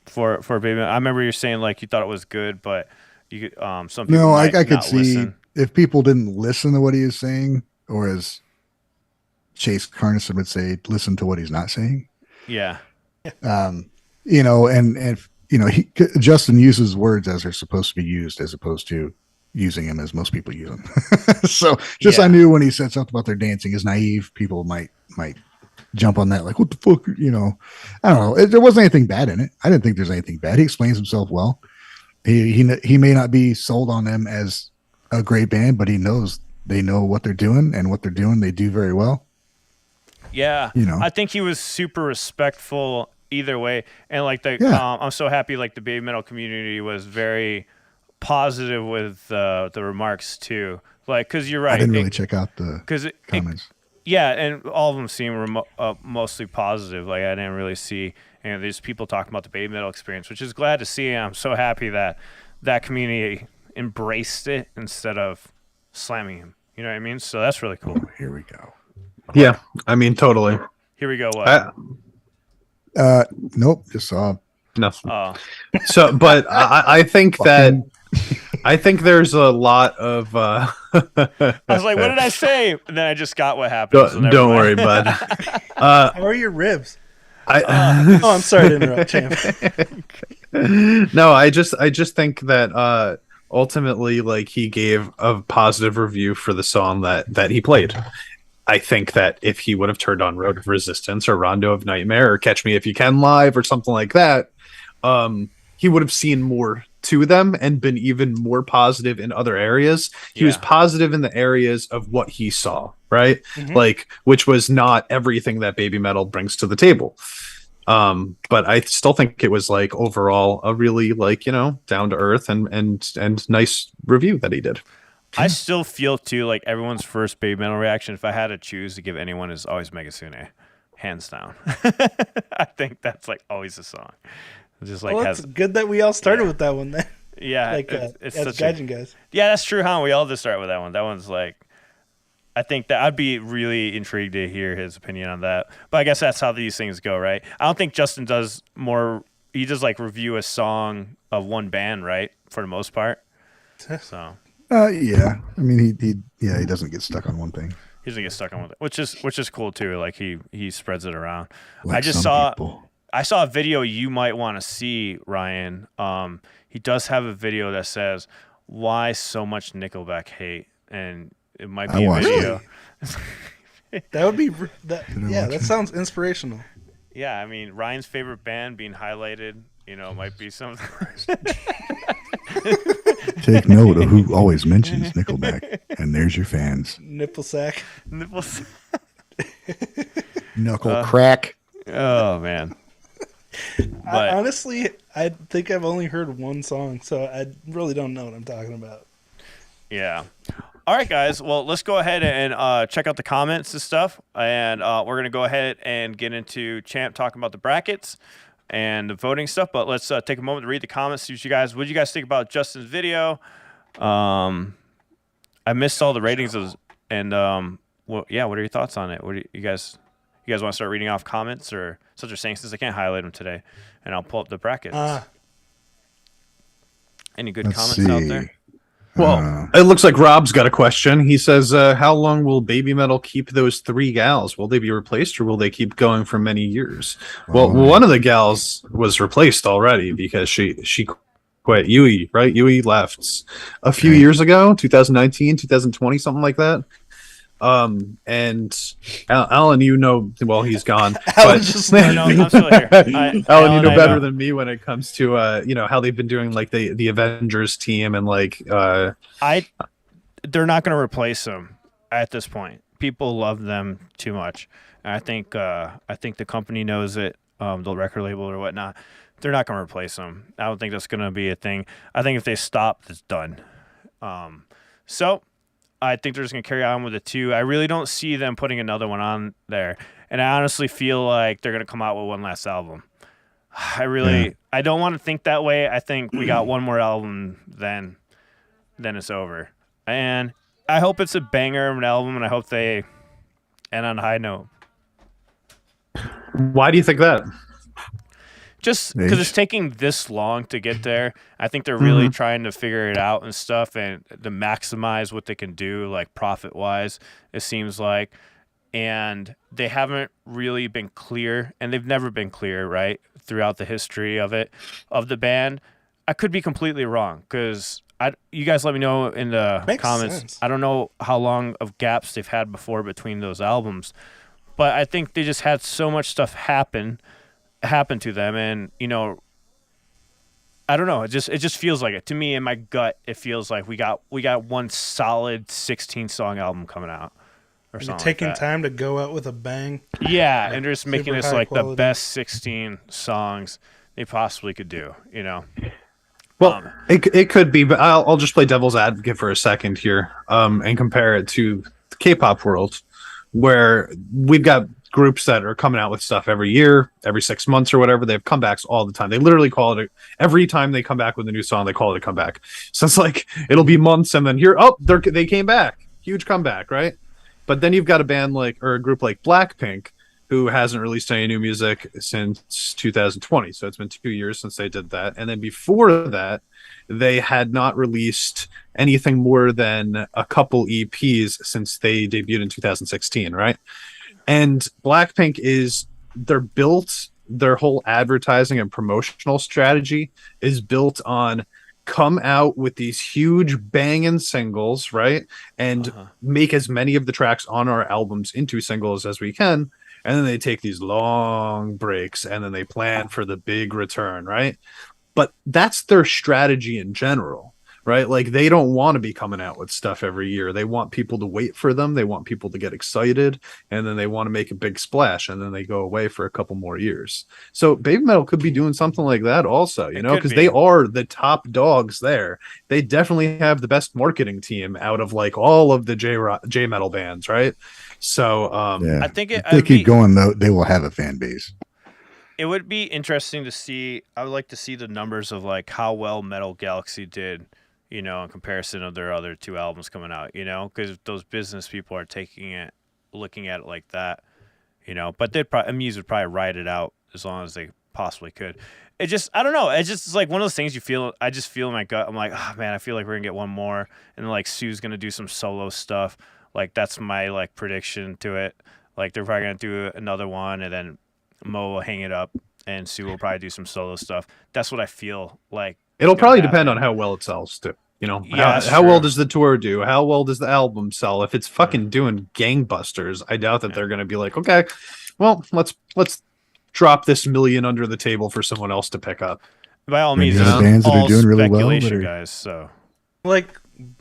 for Baby. I remember you saying like you thought it was good, but you some people no, might I could not see listen. If people didn't listen to what he was saying, or as Chase Carnison would say, listen to what he's not saying. Yeah. And Justin uses words as they're supposed to be used, as opposed to using them as most people use them. So I knew when he said something about their dancing is naive, people might jump on that like, what the fuck, I don't know. There wasn't anything bad in it. I didn't think there's anything bad. He explains himself well. He may not be sold on them as a great band, but he knows they know what they're doing, and what they're doing they do very well. Yeah, You know. I think he was super respectful either way, and like Yeah. I'm so happy like the baby metal community was very positive with the remarks too. Like, because you're right, I didn't really check out the because comments. yeah, and all of them seem mostly positive. Like I didn't really see, there's people talking about the baby metal experience, which is glad to see. And I'm so happy that that community embraced it instead of slamming him. You know what I mean? So that's really cool. Oh, here we go. Yeah, I mean, totally. Here we go. What? Nope, just saw Nothing. Oh, So, but I think that fucking I think there's a lot of. I was like, what did I say? And then I just got what happened. so never Don't mind. worry, bud. How are your ribs? I Oh, I'm sorry to interrupt, champ. no, I just think that ultimately, like, he gave a positive review for the song that he played. I think that if he would have turned on Road of Resistance or Rondo of Nightmare or Catch Me If You Can Live or something like that, he would have seen more to them and been even more positive in other areas. He was Yeah. positive in the areas of what he saw, right? Mhm. Like, which was not everything that Baby Metal brings to the table. But I still think it was like overall a really, like, down to earth and nice review that he did. I still feel too like everyone's first baby metal reaction, if I had to choose to give anyone, is always Megasune, hands down. I think that's like always a song. Just like Well, it's good that we all started with that one then. yeah, Like, it's as such Gaijin guys. yeah, that's true, huh? We all just start with that one. That one's like, I think that I'd be really intrigued to hear his opinion on that. But I guess that's how these things go, right? I don't think Justin does more. He does like review a song of one band, right? For the most part. So yeah. I mean, he doesn't get stuck on one thing. he doesn't get stuck on with it, which is cool too. Like he spreads it around. Like I just some saw people. I saw a video you might want to see, Ryan. He does have a video that says why so much Nickelback hate, and it might I be a watched video. That would be that. Did I Yeah, watch that it? sounds inspirational. Yeah, I mean Ryan's favorite band being highlighted, might be something. Take note of who always mentions Nickelback, and there's your fans. Nipple sack. Nipples. Knuckle crack. Oh man. But Honestly, I think I've only heard one song, so I really don't know what I'm talking about. yeah. All right, guys. Well, let's go ahead and check out the comments and stuff, and we're gonna go ahead and get into Champ talking about the brackets and the voting stuff. But let's take a moment to read the comments. See what you guys think about Justin's video. I missed all the ratings and well, yeah. What are your thoughts on it? What do you guys want to start reading off comments or such? Are saying since I can't highlight them today, and I'll pull up the brackets. Any good Let's comments out see. there? Well, it looks like Rob's got a question. He says, how long will Baby Metal keep those 3 gals? Will they be replaced or will they keep going for many years? Well, one of the gals was replaced already because she quit. Yui, right? Yui left a few years ago, 2019, 2020, something like that. And Alan, well, he's gone. Alan's but just No, I'm still here. Alan, Alan, you know I better know. than me when it comes to how they've been doing like the Avengers team and like they're not going to replace them at this point. People love them too much. And I think the company knows it, the record label or whatnot. They're not going to replace them. I don't think that's going to be a thing. I think if they stop, it's done. So I think they're just going to carry on with the 2. I really don't see them putting another one on there. And I honestly feel like they're going to come out with one last album. I don't want to think that way. I think we got one more album, then it's over. And I hope it's a banger of an album, and I hope they end on a high note. why do you think that? Just because it's taking this long to get there. I think they're really trying to figure it out and stuff and to maximize what they can do, like profit-wise, it seems like. And they haven't really been clear, and they've never been clear, right, throughout the history of the band. I could be completely wrong because you guys let me know in the Makes comments. sense. I don't know how long of gaps they've had before between those albums, but I think they just had so much stuff happen to them, and I don't know. It just feels like it to me. In my gut, it feels like we got one solid 16-song album coming out, or You're something. taking like that. time to go out with a bang. Yeah, and just making super this high like quality. the best 16 songs they possibly could do. You know. Well, it could be, but I'll just play devil's advocate for a second here, and compare it to the K-pop world, where we've got groups that are coming out with stuff every year, every 6 months or whatever. They have comebacks all the time. They literally call it every time they come back with a new song, they call it a comeback. So it's like it'll be months, and then they came back, huge comeback, right? But then you've got a band or a group like Blackpink, who hasn't released any new music since 2020. So it's been 2 years since they did that. And then before that, they had not released anything more than a couple EPs since they debuted in 2016, right? And Blackpink their whole advertising and promotional strategy is built on come out with these huge banging singles, right? And make as many of the tracks on our albums into singles as we can. And then they take these long breaks and then they plan for the big return, right? But that's their strategy in general, right? Like they don't want to be coming out with stuff every year. They want people to wait for them. They want people to get excited, and then they want to make a big splash, and then they go away for a couple more years. So Babymetal could be doing something like that also, because they are the top dogs there. They definitely have the best marketing team out of all of the J metal bands, right? So I think if they keep going though, they will have a fan base. It would be interesting to see. I would like to see the numbers of how well Metal Galaxy did, in comparison of their other 2 albums coming out, because those business people are looking at it like that, but Muse would probably ride it out as long as they possibly could. It just, I don't know. It's like one of those things I just feel in my gut. I'm like, oh man, I feel like we're gonna get one more, and then Sue's gonna do some solo stuff. That's my prediction to it. They're probably gonna do another one, and then Mo will hang it up, and Sue will probably do some solo stuff. That's what I feel like. It'll probably depend on how well it sells, too. How well does the tour do? How well does the album sell? If it's fucking doing gangbusters, I doubt that they're going to be like, okay, well, let's drop this $1 million under the table for someone else to pick up. By all means, it's bands that are doing really well, speculation, guys. So,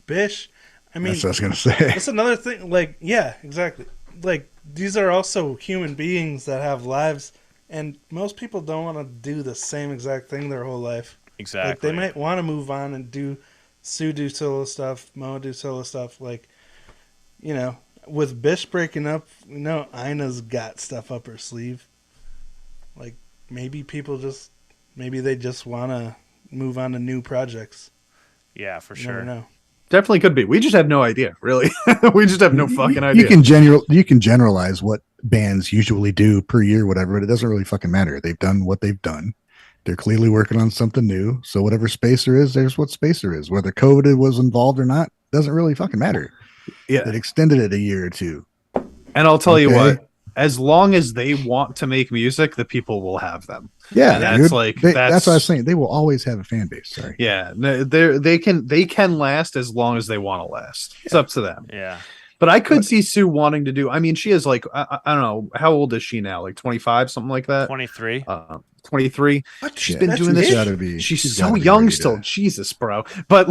Bish, I mean, that's what I was going to say. That's another thing. Yeah, exactly. These are also human beings that have lives, and most people don't want to do the same exact thing their whole life. Exactly. They might want to move on and do solo stuff, Mo do solo stuff. With Bish breaking up, Ina's got stuff up her sleeve. Maybe they just want to move on to new projects. Yeah, for You sure. never know. Definitely could be. We just have no idea, really. We just have no fucking idea. You can generalize what bands usually do per year, whatever, but it doesn't really fucking matter. They've done what they've done. They're clearly working on something new. So whatever space there is, there's what space there is. Whether COVID was involved or not, doesn't really fucking matter. Yeah. It extended it a year or two. And I'll tell you what, as long as they want to make music, the people will have them. Yeah, that's that's what I was saying. They will always have a fan base. Sorry. Yeah, they can last as long as they want to last. It's up to them. Yeah. But I could see Sue wanting to do. I mean, she is I don't know, how old is she now? 25, something like that. 23. 23. She's been doing this. She's so gotta be young ready still. to- Jesus, bro. But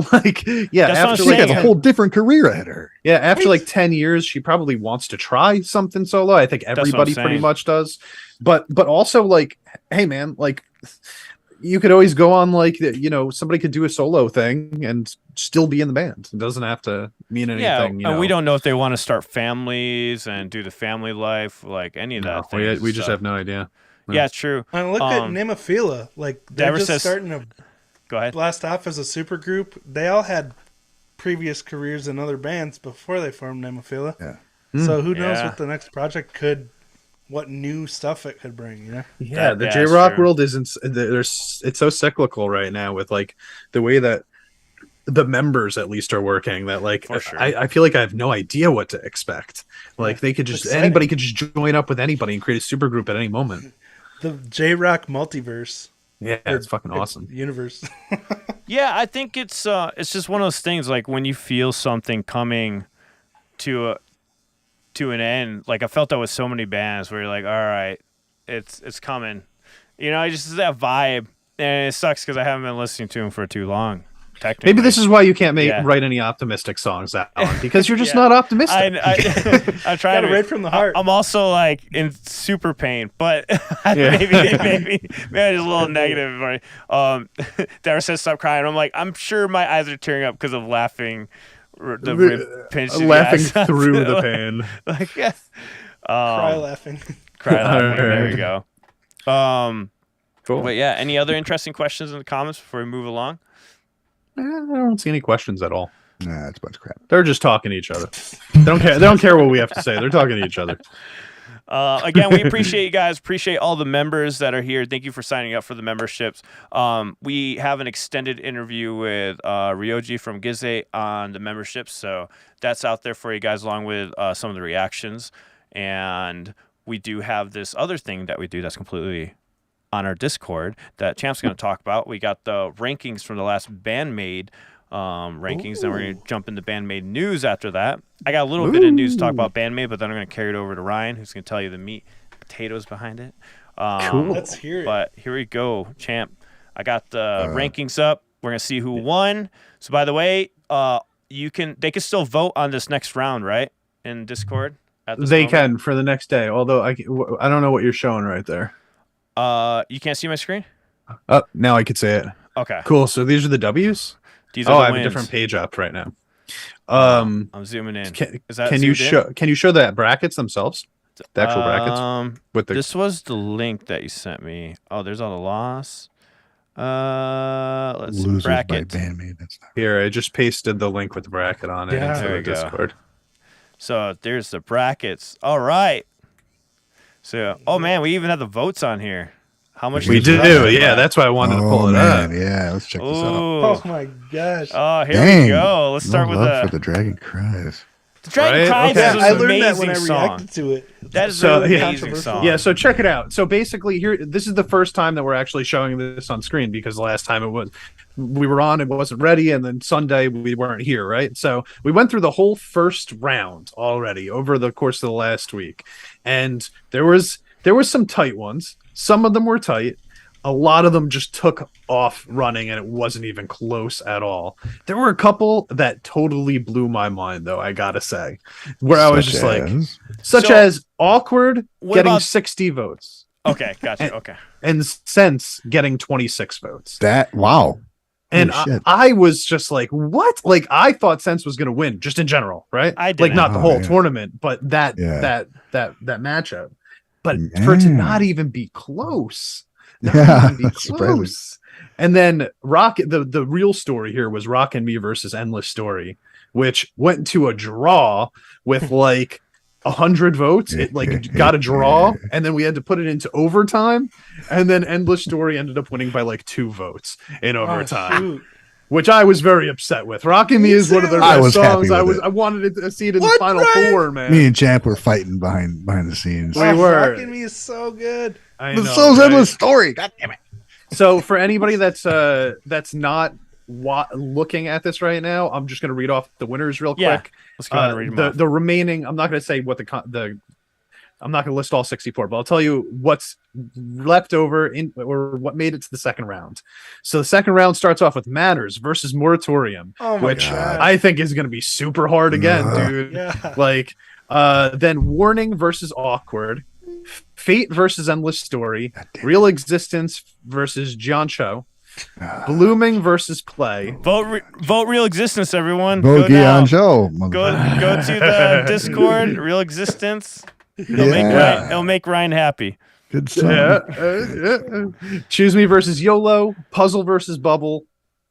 yeah, That's what I'm after She saying. has a whole different career ahead of her. yeah, after 10 years, she probably wants to try something solo. I think what I'm everybody pretty saying. much does. But also hey man, you could always go on somebody could do a solo thing and still be in the band. It doesn't have to mean anything. And we don't know if they want to start families and do the family life, any of that. We just have no idea. Yeah, true. And look at Nemophila. They're Dever just says- starting to Go ahead. blast off as a super group. They all had previous careers in other bands before they formed Nemophila. Yeah. So who knows Yeah. what the next project what new stuff it could bring, Yeah, the that's J-Rock true. world isn't. It's so cyclical right now with the way that the members at least are working. That For sure. I feel like I have no idea what to expect. They could just Exciting. anybody could just join up with anybody and create a supergroup at any moment. The J-Rock multiverse. Yeah, it's fucking awesome. Universe. Yeah, I think it's just one of those things when you feel something coming to an end. I felt that with so many bands where you're like, all right, it's coming. Just that vibe And it sucks because I haven't been listening to him for too long. Technically. Maybe this is why you can't Yeah. write any optimistic songs, Alan, because you're just Yeah. not optimistic. I'm trying Got it to right from the heart. I'm also like in super pain, but Yeah. maybe I'm just a little negative. Dara says stop crying. I'm like, I'm sure my eyes are tearing up because of laughing. The rib pinch in the Laughing eyes. through the pain. Like, yeah. Cry laughing. Cry laughing. There Alright. we go. Cool. But yeah, any other interesting questions in the comments before we move along? I don't see any questions at all. Nah, it's a bunch of crap. They're just talking to each other. They don't care. They don't care what we have to say. They're talking to each other. Again, we appreciate you guys. Appreciate all the members that are here. Thank you for signing up for the memberships. We have an extended interview with Ryoji from Gizze on the memberships, so that's out there for you guys, along with some of the reactions. And we do have this other thing that we do that's completely on our Discord that Champ's going to talk about. We got the rankings from the last band-maid rankings. Then we're going to jump into band-maid news after that. I got a little bit of news to talk about band-maid, but then I'm going to carry it over to Ryan, who's going to tell you the meat potatoes behind it. Cool. Let's hear it. But here we go, Champ. I got the rankings up. We're going to see who won. So by the way, they can still vote on this next round, right? In Discord? At this They moment? can for the next day. Although I don't know what you're showing right there. You can't see my screen? Oh, now I could say it. Okay. Cool. So these are the W's. These are Oh, the I have wins. a different page up right now. I'm zooming in. Is that Can you zoomed in? show the brackets themselves? The actual brackets with the This was the link that you sent me. Oh, there's all the loss. Let's see. Losers Bracket. by Band-Maid. That's not here. I just pasted the link with the bracket on it Yeah. into There the we go. Discord. So there's the brackets. All right. So, oh man, we even have the votes on here. How much? We is do. the- Yeah, that's why I wanted to pull it up. Yeah, let's check this out. Ooh. Oh my gosh. Oh, here Dang. we go. Let's start no with love the for the Dragon Cries. Dragon Right? Cries. Okay. Is Yeah, I an learned that amazing when I song. reacted to it. That is So, an yeah. amazing song. Yeah, so check it out. So basically here this is the first time that we're actually showing this on screen because the last time we were on, it wasn't ready, and then Sunday we weren't here, right? So we went through the whole first round already over the course of the last week. And there was some tight ones. Some of them were tight. A lot of them just took off running, and it wasn't even close at all. There were a couple that totally blew my mind, though, I gotta say, where I was just like, such So, as Awkward what getting about- 60 votes Okay, gotcha. Okay. and Sense getting 26 votes. That wow. And Holy shit. I was just like, what? Like, I thought Sense was going to win just in general, right? I like, didn't. not the Oh, whole yeah. tournament, but that matchup. But for it to not even be close. Not Yeah, even be that's surprising. close. And then the real story here was Rock and Me versus Endless Story, which went to a draw with like 100 votes. It like got a draw, and then we had to put it into overtime, and then Endless Story ended up winning by like 2 votes in overtime, shoot. which I was very upset with. Rock and Me is one of their I best was happy songs. with it. I wanted to see it in What, the final Ryan? 4, man. Me and Champ were fighting behind the scenes. We were. Rockin' Me is so good. I The know, soul's right? endless story. God damn it. So for anybody that's not looking at this right now, I'm just going to read off the winners real Yeah. quick. Let's go ahead and read them off. The remaining, I'm not going to say what I'm not going to list all 64, but I'll tell you what's left over or what made it to the second round. So the second round starts off with Manners versus Moratorium, Oh my which god. I think is going to be super hard again, dude. Yeah. Like, then Warning versus Awkward, Fate versus Endless Story, Real Existence versus John Cho, Blooming versus Play. Vote Real Existence, everyone. Vote Go now. on show. Go to the Discord, Real Existence. It'll make Ryan happy. Good song. Choose Me versus YOLO, Puzzle versus Bubble,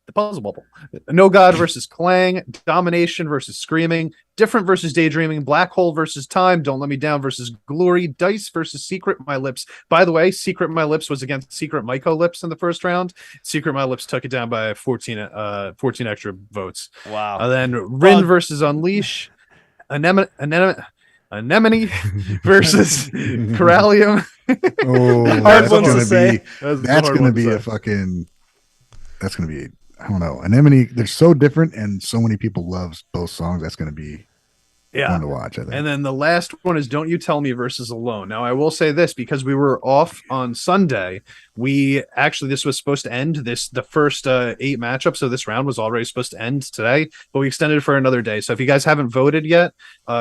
the Puzzle Bubble, No God versus Clang, Domination versus Screaming, Different versus Daydreaming, Black Hole versus Time, Don't Let Me Down versus Glory, Dice versus Secret My Lips. By the way, Secret My Lips was against Secret Myco Lips in the first round. Secret My Lips took it down by 14 extra votes. Wow. Then Rin versus Unleash, Anemone versus Corallium. Oh, Hard that's ones to gonna say. be that's gonna be a fucking. That's gonna be. I don't know. Anemone. They're so different, and so many people love both songs. That's gonna be fun to watch. I think. And then the last one is Don't You Tell Me versus Alone. Now, I will say this because we were off on Sunday. this was supposed to end the first 8 matchups of this round was already supposed to end today, but we extended it for another day. So if you guys haven't voted yet,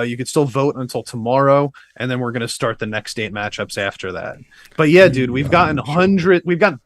you could still vote until tomorrow, and then we're going to start the next 8 matchups after that. But yeah, dude, we've gotten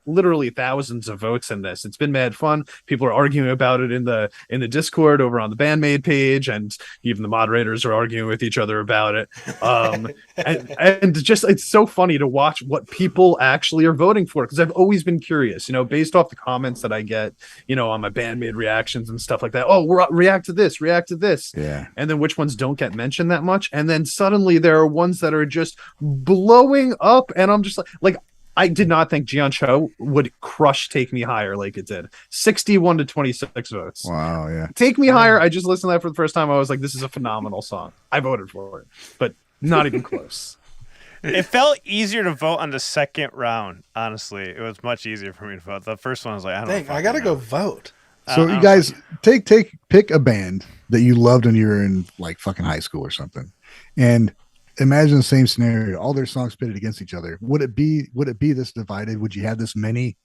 literally thousands of votes in this. It's been mad fun. People are arguing about it in the Discord over on the band-maid page, and even the moderators are arguing with each other about it. And just it's so funny to watch what people actually are voting for, because I've always been curious, based off the comments that I get, on my band-maid reactions and stuff like that. Oh, react to this. Yeah. And then which ones don't get mentioned that much. And then suddenly there are ones that are just blowing up. And I'm just like I did not think Jian Cho would crush Take Me Higher like it did. 61 to 26 votes. Wow, yeah. Take Me Higher, I just listened to that for the first time. I was like, this is a phenomenal song. I voted for it, but not even close. It felt easier to vote on the second round. Honestly, it was much easier for me to vote. The first one was like, I gotta go vote. So you guys pick a band that you loved when you were in like fucking high school or something, and imagine the same scenario. All their songs pitted against each other. Would it be this divided? Would you have this many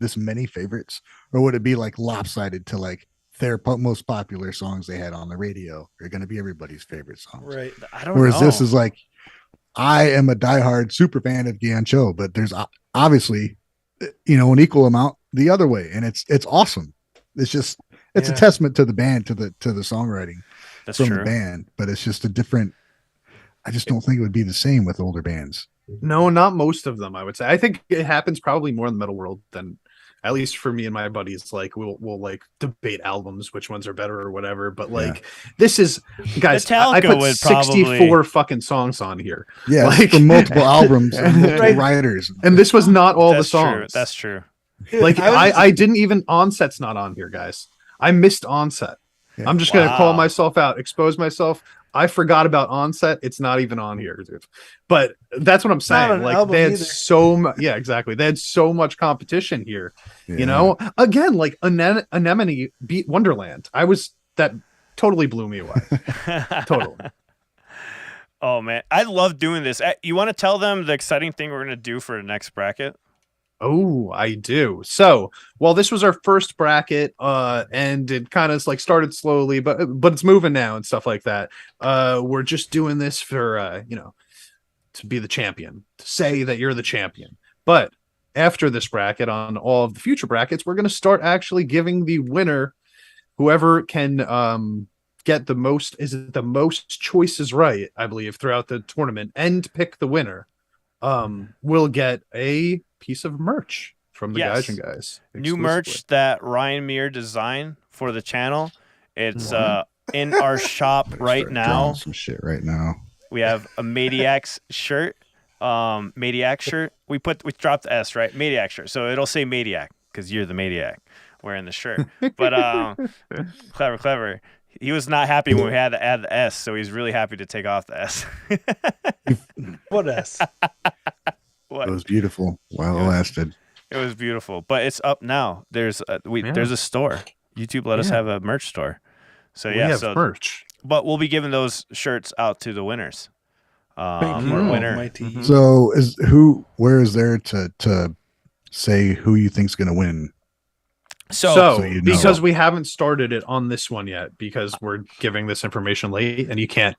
favorites, or would it be like lopsided to like their most popular songs they had on the radio are going to be everybody's favorite songs? Right. I don't know. Whereas this is like, I am a diehard super fan of Gian Cho, but there's obviously, an equal amount the other way, and it's awesome. It's just a testament to the band, to the songwriting from the band, but it's just a different. I just don't think it would be the same with older bands. No, not most of them, I would say. I think it happens probably more in the metal world than, at least for me and my buddies. Like we'll like debate albums, which ones are better or whatever. But like this is, guys, I put 64 fucking songs on here. Yeah, like from multiple albums and multiple writers. And this was not all the songs. That's true. Like I didn't even, Onset's not on here, guys. I missed Onset. Yeah. I'm just gonna call myself out, expose myself. I forgot about Onset. It's not even on here, dude. But that's what I'm saying. Like they had exactly. They had so much competition here. Yeah. Again, like Anemone beat Wonderland. That totally blew me away. Totally. Oh man, I love doing this. You want to tell them the exciting thing we're gonna do for the next bracket? Oh, I do. So, this was our first bracket, and it kind of like started slowly, but it's moving now and stuff like that. We're just doing this for to be the champion, to say that you're the champion. But after this bracket, on all of the future brackets, we're going to start actually giving the winner, whoever can get the most choices right, I believe, throughout the tournament, and pick the winner, will get a piece of merch from the Guys and Guys. New merch that Ryan Meir designed for the channel. It's in our shop right now. Some shit right now. We have a Maniacs shirt. Maniac shirt. We dropped the S, right? Maniac shirt. So it'll say Maniac because you're the Maniac wearing the shirt. But clever. He was not happy when we had to add the S, so he's really happy to take off the S. What S? What? It was beautiful while it lasted. It was beautiful, but it's up now. There's a store. YouTube let us have a merch store. So we have merch. But we'll be giving those shirts out to the winners. Winner. So where is there to say who you think's going to win? So because we haven't started it on this one yet, because we're giving this information late, and you can't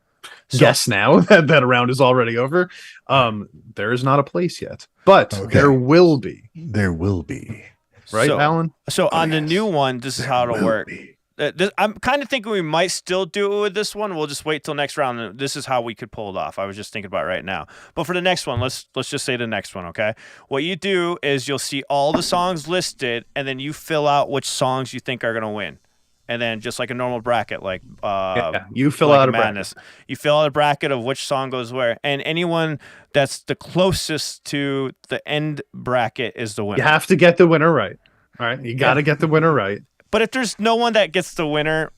guess now that a round is already over. There is not a place yet, but there will be. There will be. Right, Alan? So on the new one, this is how it'll work. I'm kind of thinking we might still do it with this one. We'll just wait till next round. This is how we could pull it off. I was just thinking about it right now. But for the next one, let's just say the next one, okay? What you do is you'll see all the songs listed, and then you fill out which songs you think are going to win. And then just like a normal bracket, like you fill out a madness. You fill out a bracket of which song goes where, and anyone that's the closest to the end bracket is the winner. You have to get the winner right. All right, you got to get the winner right. But if there's no one that gets the winner,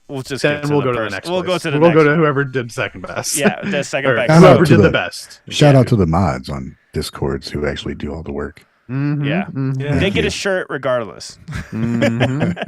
we'll just go to the next. We'll go to whoever did second best. Yeah, the second best. Whoever did the best. Shout out to the mods on Discords who actually do all the work. Mm-hmm, yeah. They get a shirt regardless. Mm-hmm.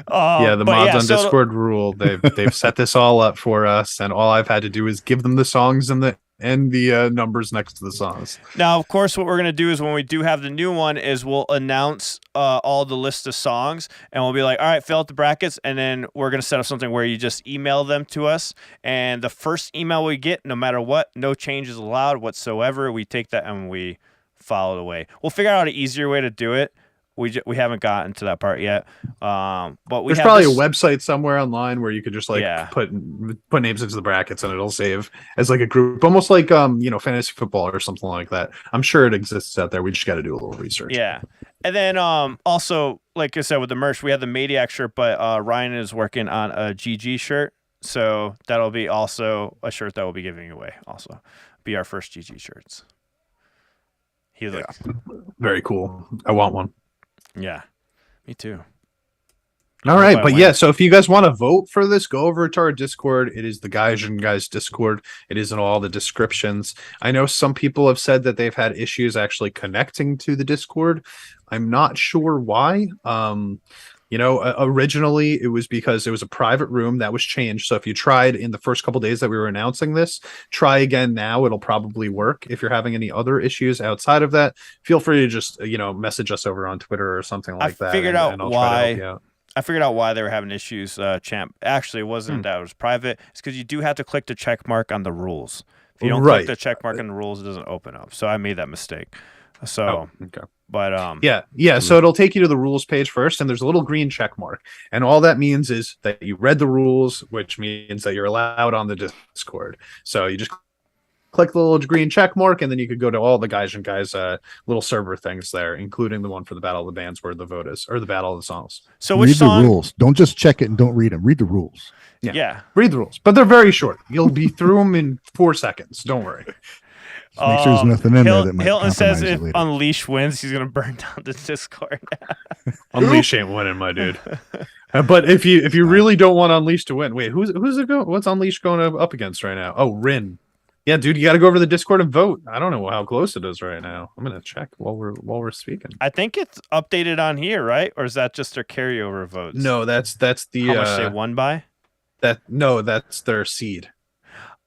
The mods on Discord rule. They've set this all up for us, and all I've had to do is give them the songs and the and the numbers next to the songs. Now, of course, what we're going to do is when we do have the new one is we'll announce all the list of songs, and we'll be like, all right, fill out the brackets, and then we're going to set up something where you just email them to us, and the first email we get, no matter what, no changes allowed whatsoever, we take that and we file it away. We'll figure out an easier way to do it. We haven't gotten to that part yet, but there's probably a website somewhere online where you could just like Yeah. put names into the brackets and it'll save as like a group, almost like fantasy football or something like that. I'm sure it exists out there. We just got to do a little research. Yeah, and then also, like I said, with the merch, we have the Maniac shirt, but Ryan is working on a GG shirt, so that'll be also a shirt that we'll be giving away. Also, be our first GG shirts. He was like, Very cool. I want one. yeah, me too. All right, I but win. yeah, so if you guys want to vote for this, go over to our Discord. It is the Guys and Guys Discord. It is in all the descriptions. I know some people have said that they've had issues actually connecting to the Discord. I'm not sure why. Originally it was because it was a private room that was changed. So if you tried in the first couple days that we were announcing this, try again now. It'll probably work. If you're having any other issues outside of that, feel free to just message us over on Twitter or something like that. Figured out and I'll try to help you out. I figured out why they were having issues, Champ. Actually, it wasn't that it was private. It's because you do have to click the check mark on the rules. If you don't click the check mark on the rules, it doesn't open up. So I made that mistake. So, okay. But yeah. So it'll take you to the rules page first, and there's a little green check mark, and all that means is that you read the rules, which means that you're allowed on the Discord. So you just click the little green check mark, and then you could go to all the Guys and Guys little server things there, including the one for the Battle of the Bands where the vote is, or the Battle of the Songs. So which read song? the rules. Don't just check it and don't read them. Read the rules. Yeah. Read the rules, but they're very short. You'll be through them in 4 seconds. Don't worry. Just make sure there's nothing in there that might Hilton says compromise if you later. Unleash wins, he's gonna burn down the Discord. Unleash ain't winning, my dude. But if you really don't want Unleash to win, wait, who's it going? What's Unleash going up against right now? Oh, Rin. Yeah, dude, you got to go over to the Discord and vote. I don't know how close it is right now. I'm gonna check while we're speaking. I think it's updated on here, right? Or is that just their carryover votes? No, that's the how much they won by. That's their seed.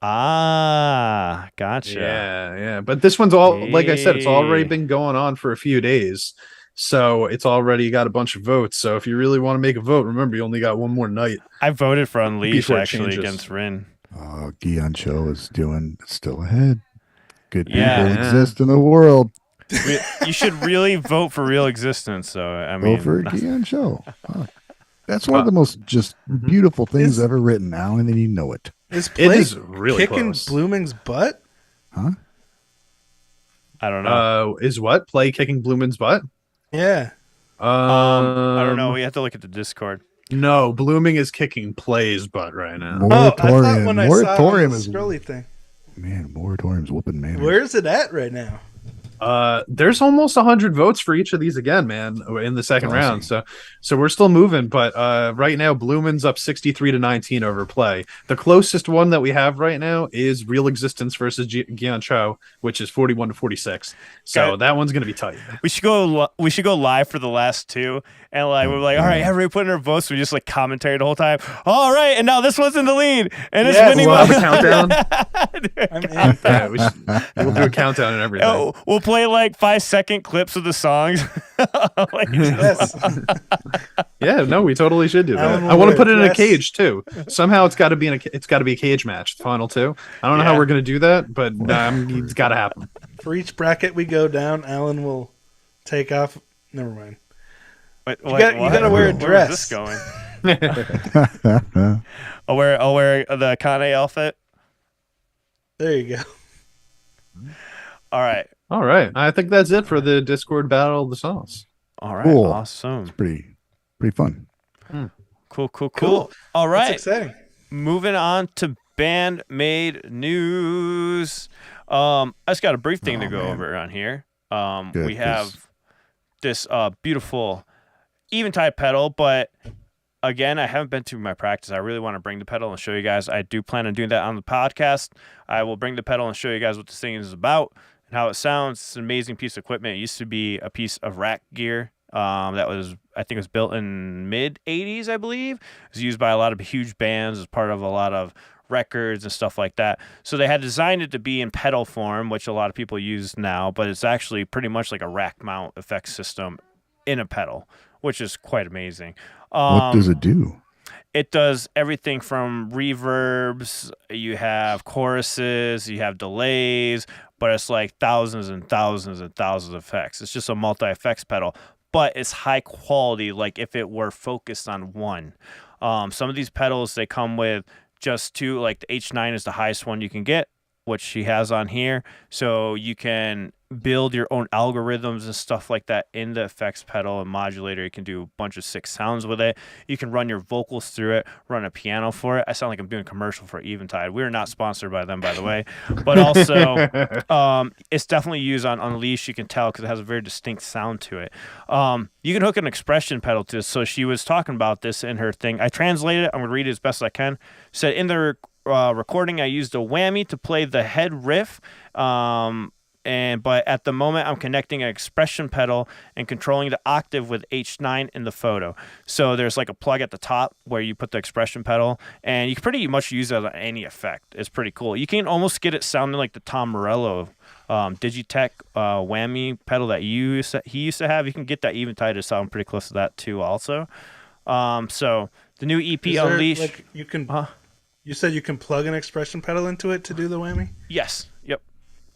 Ah, gotcha. Yeah. But this one's all, like I said, it's already been going on for a few days. So it's already got a bunch of votes. So if you really want to make a vote, remember, you only got one more night. I voted for Unleash Before it actually changes. against Rin. Guion Cho is still ahead. Good Yeah. people exist in the world. You should really vote for Real Existence. So I mean, Vote for Guion Cho. That's one of the most just beautiful things ever written, Alan, and you know it. Is It Play is really kicking close. Blooming's butt? Huh? I don't know. Is what Play kicking Bloomin's butt? Yeah. I don't know. We have to look at the Discord. No, Blooming is kicking Play's butt right now. I thought Moratorium. when I saw it on Moratorium the is scrolly thing. man. Moratorium's whooping man. Where is it at right now? There's almost 100 votes for each of these again, man, in the second round. So we're still moving, but right now Bloomin's up 63-19 over Play. The closest one that we have right now is Real Existence versus Gian Cho, which is 41-46. So Okay. that one's gonna be tight. We should go live for the last two, and we're like, all right, everybody put in their votes. We just commentary the whole time. All right, and now this one's in the lead, and it's winning. We'll have a countdown. I'm in. Yeah, we'll do a countdown and everything. Oh, we'll play 5-second clips of the songs. Yes. Yeah, no, we totally should do that. Alan will I want to wear put it in a dress. cage too. Somehow it's got to be a cage match, the final two. I don't know how Yeah. we're gonna do that, but it's got to happen. For each bracket we go down, Alan will take off. Never mind. Wait, You gotta wear a Where is dress. this going? I'll wear the Kane outfit. There you go. All right. All right, I think that's it for the Discord Battle of the Songs. All right. Cool. Awesome. pretty fun. Cool. All That's right. exciting. Moving on to band-maid news. I just got a brief thing to go over on here. Good, We have this beautiful Eventide pedal, but again, I haven't been to my practice. I really want to bring the pedal and show you guys. I do plan on doing that on the podcast. I will bring the pedal and show you guys what this thing is about and how it sounds. It's an amazing piece of equipment. It used to be a piece of rack gear that was, I think it was built in mid 80s, I believe. It was used by a lot of huge bands as part of a lot of records and stuff like that. So they had designed it to be in pedal form, which a lot of people use now, but it's actually pretty much like a rack mount effects system in a pedal, which is quite amazing. What does it do? It does everything from reverbs, you have choruses, you have delays, but it's like thousands and thousands and thousands of effects. It's just a multi-effects pedal, but it's high quality, like if it were focused on one. Some of these pedals, they come with just two, like the H9 is the highest one you can get, which she has on here. So you can build your own algorithms and stuff like that in the effects pedal and modulator. You can do a bunch of sick sounds with it. You can run your vocals through it, run a piano for it. I sound like I'm doing a commercial for Eventide. We're not sponsored by them, by the way. But also, it's definitely used on Unleash. You can tell because it has a very distinct sound to it. You can hook an expression pedal to this. So she was talking about this in her thing. I translated it. I'm going to read it as best as I can. Said in the recording, I used a whammy to play the head riff. But at the moment I'm connecting an expression pedal and controlling the octave with H9 in the photo. So there's like a plug at the top where you put the expression pedal, and you can pretty much use it on any effect. It's pretty cool. You can almost get it sounding like the Tom Morello Digitech whammy pedal that he used to have. You can get that Eventide to sound pretty close to that too also. So the new EP Unleash. Like you can you said you can plug an expression pedal into it to do the whammy? Yes. Yep.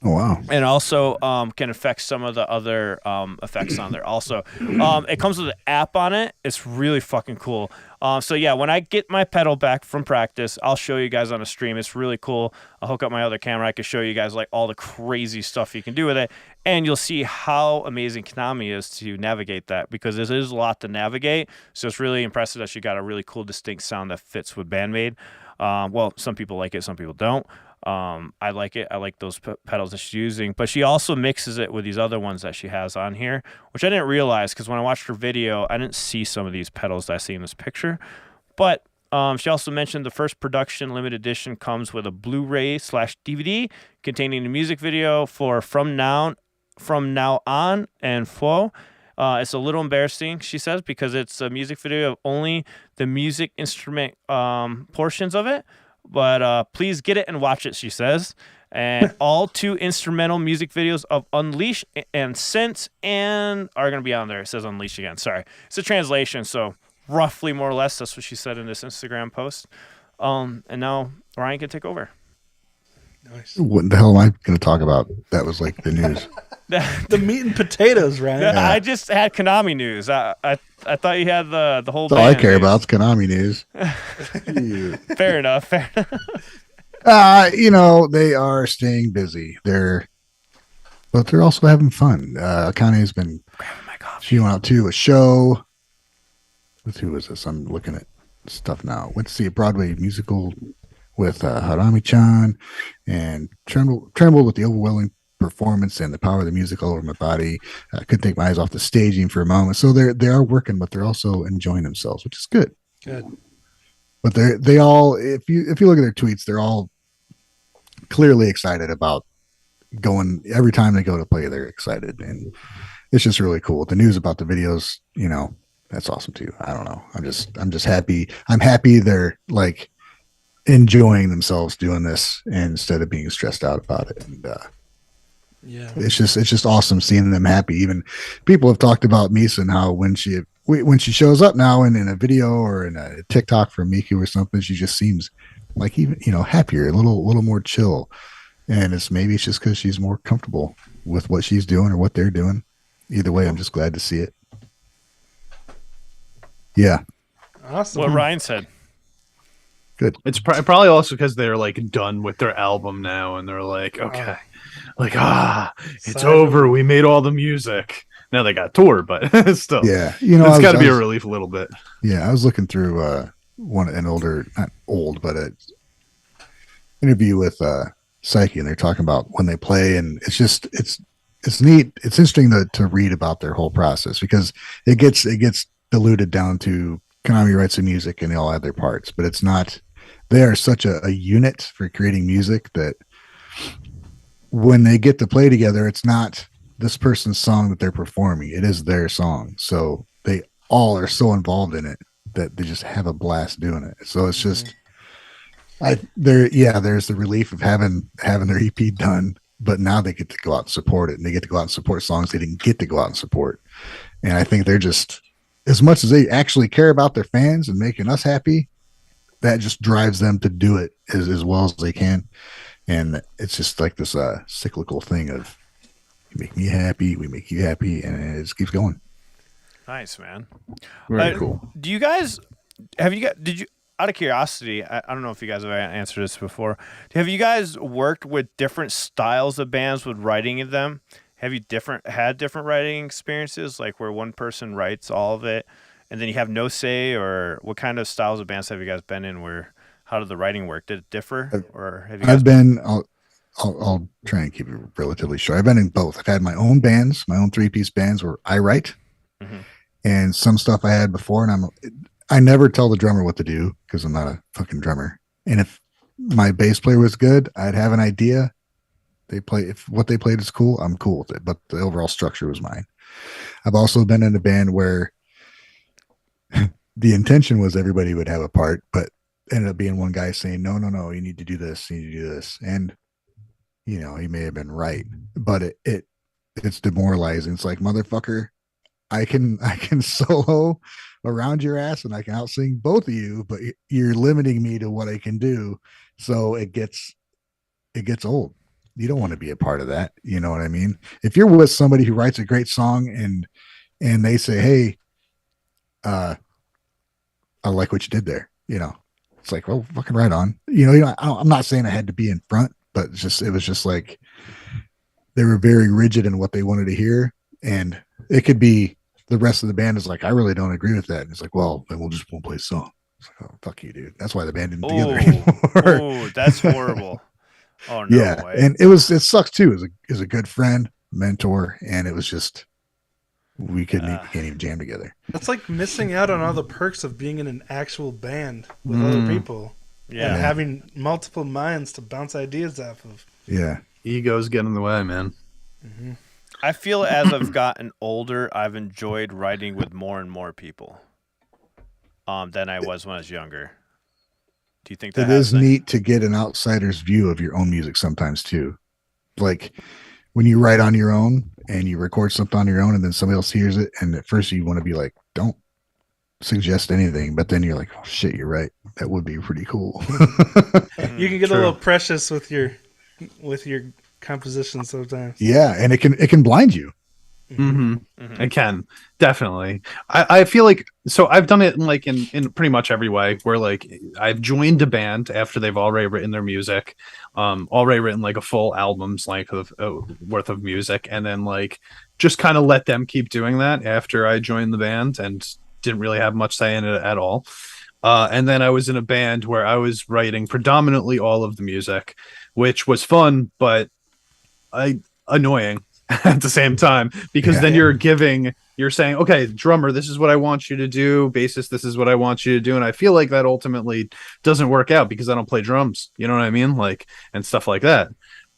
Oh, wow. And also can affect some of the other effects on there also. It comes with an app on it. It's really fucking cool. So yeah, when I get my pedal back from practice, I'll show you guys on a stream. It's really cool. I'll hook up my other camera. I can show you guys like all the crazy stuff you can do with it. And you'll see how amazing Konami is to navigate that, because there is a lot to navigate. So it's really impressive that she got a really cool, distinct sound that fits with band-maid. Well, some people like it, some people don't. I like it. I like those pedals that she's using, but she also mixes it with these other ones that she has on here, which I didn't realize because when I watched her video, I didn't see some of these pedals that I see in this picture. But she also mentioned the first production limited edition comes with a Blu-ray/DVD containing a music video for From Now On and Flow. It's a little embarrassing, she says, because it's a music video of only the music instrument portions of it. But please get it and watch it, she says. And all 2 instrumental music videos of Unleash and Sense and are going to be on there. It says Unleash again. Sorry. It's a translation, so roughly more or less that's what she said in this Instagram post. And now Ryan can take over. Nice. What the hell am I going to talk about? That was like the news. The meat and potatoes, Ryan. Yeah. I just had Konami news. I thought you had the whole. That's all I band care news. about is Konami news. Fair enough. Fair enough. They are staying busy. But they're also having fun. Kane's been. She went out to a show. Who was this? I'm looking at stuff now. Went to see a Broadway musical with Harami-chan and trembled with the overwhelming performance and the power of the music all over my body. I couldn't take my eyes off the staging for a moment. So they are working, but they're also enjoying themselves, which is good. Good. But they all, if you look at their tweets, they're all clearly excited about going. Every time they go to play, they're excited, and it's just really cool. The news about the videos, that's awesome too. I don't know. I'm just happy. I'm happy they're like enjoying themselves doing this instead of being stressed out about it. And yeah, it's just awesome seeing them happy. Even people have talked about Misa and how when she shows up now in a video or in a TikTok from Miku or something, she just seems like even happier, a little more chill. And it's just because she's more comfortable with what she's doing or what they're doing. Either way, I'm just glad to see it. Yeah. awesome. What Ryan said. Good. It's probably also because they're like done with their album now, and they're like, okay, it's Sigh over. We made all the music. Now they got tour, but still, Yeah. it's got to be a relief a little bit. Yeah, I was looking through an older, not old, but an interview with Psyche, and they're talking about when they play, and it's neat. It's interesting to read about their whole process, because it gets diluted down to Konami writes the music and they all have their parts, but it's not. They are such a unit for creating music that when they get to play together, it's not this person's song that they're performing. It is their song. So they all are so involved in it that they just have a blast doing it. So it's just, there's the relief of having their EP done, but now they get to go out and support it, and they get to go out and support songs they didn't get to go out and support. And I think they're just, as much as they actually care about their fans and making us happy, that just drives them to do it as well as they can. And it's just like this cyclical thing of, you make me happy, we make you happy, and it just keeps going. Nice, man. Very cool. Did you, out of curiosity, I don't know if you guys have answered this before, have you guys worked with different styles of bands with writing in them? Have you had different writing experiences, like where one person writes all of it and then you have no say, or what kind of styles of bands have you guys been in where, how did the writing work? Did it differ? Or have you guys I'll try and keep it relatively short. I've been in both. I've had my own bands, my own 3-piece bands where I write, and some stuff I had before, and I never tell the drummer what to do because I'm not a fucking drummer. And if my bass player was good, I'd have an idea. If what they played is cool, I'm cool with it. But the overall structure was mine. I've also been in a band where the intention was everybody would have a part, but ended up being one guy saying, no, you need to do this, you need to do this. And, he may have been right, but it's demoralizing. It's like, motherfucker, I can solo around your ass and I can outsing both of you, but you're limiting me to what I can do. So it gets old. You don't want to be a part of that. You know what I mean? If you're with somebody who writes a great song and they say, hey, I like what you did there, it's like, well, fucking right on. I'm not saying I had to be in front, but it was just like they were very rigid in what they wanted to hear. And it could be the rest of the band is like, I really don't agree with that. And it's like, well, then won't play a song. It's like, oh, fuck you, dude. That's why the band didn't together anymore. Oh, that's horrible. Oh, no yeah. way. And it sucks too. As a good friend, mentor, and it was just, we can't even jam together. That's like missing out on all the perks of being in an actual band with other people. Yeah. And having multiple minds to bounce ideas off of. Yeah. Egos get in the way, man. Mm-hmm. I feel as I've gotten older, I've enjoyed writing with more and more people than I was when I was younger. Do you think that it is neat to get an outsider's view of your own music sometimes too? Like when you write on your own and you record something on your own and then somebody else hears it, and at first you want to be like, don't suggest anything, but then you're like, oh shit, you're right, that would be pretty cool. You can get a little precious with your composition sometimes. Yeah, and it can blind you. It can definitely. I feel like, so I've done it in pretty much every way, where like I've joined a band after they've already written their music, already written like a full album's length of worth of music, and then like just kind of let them keep doing that after I joined the band and didn't really have much say in it at all. And then I was in a band where I was writing predominantly all of the music, which was fun, but annoying at the same time, because then you're saying, okay, drummer, this is what I want you to do, bassist, this is what I want you to do, and I feel like that ultimately doesn't work out because I don't play drums, you know what I mean, like, and stuff like that.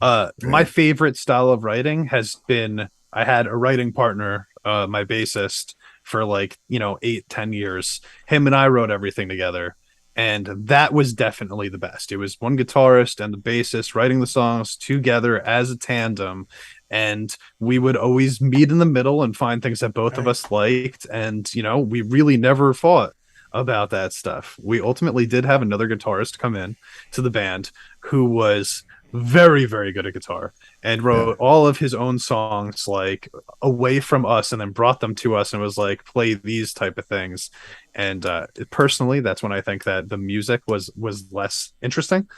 My favorite style of writing has been, I had a writing partner, my bassist, for 8-10 years. Him and I wrote everything together, and that was definitely the best. It was one guitarist and the bassist writing the songs together as a tandem, and we would always meet in the middle and find things that both of us liked, and we really never fought about that stuff. We ultimately did have another guitarist come in to the band who was very, very good at guitar and wrote all of his own songs like away from us, and then brought them to us and was like, play these type of things. And personally, that's when I think that the music was less interesting.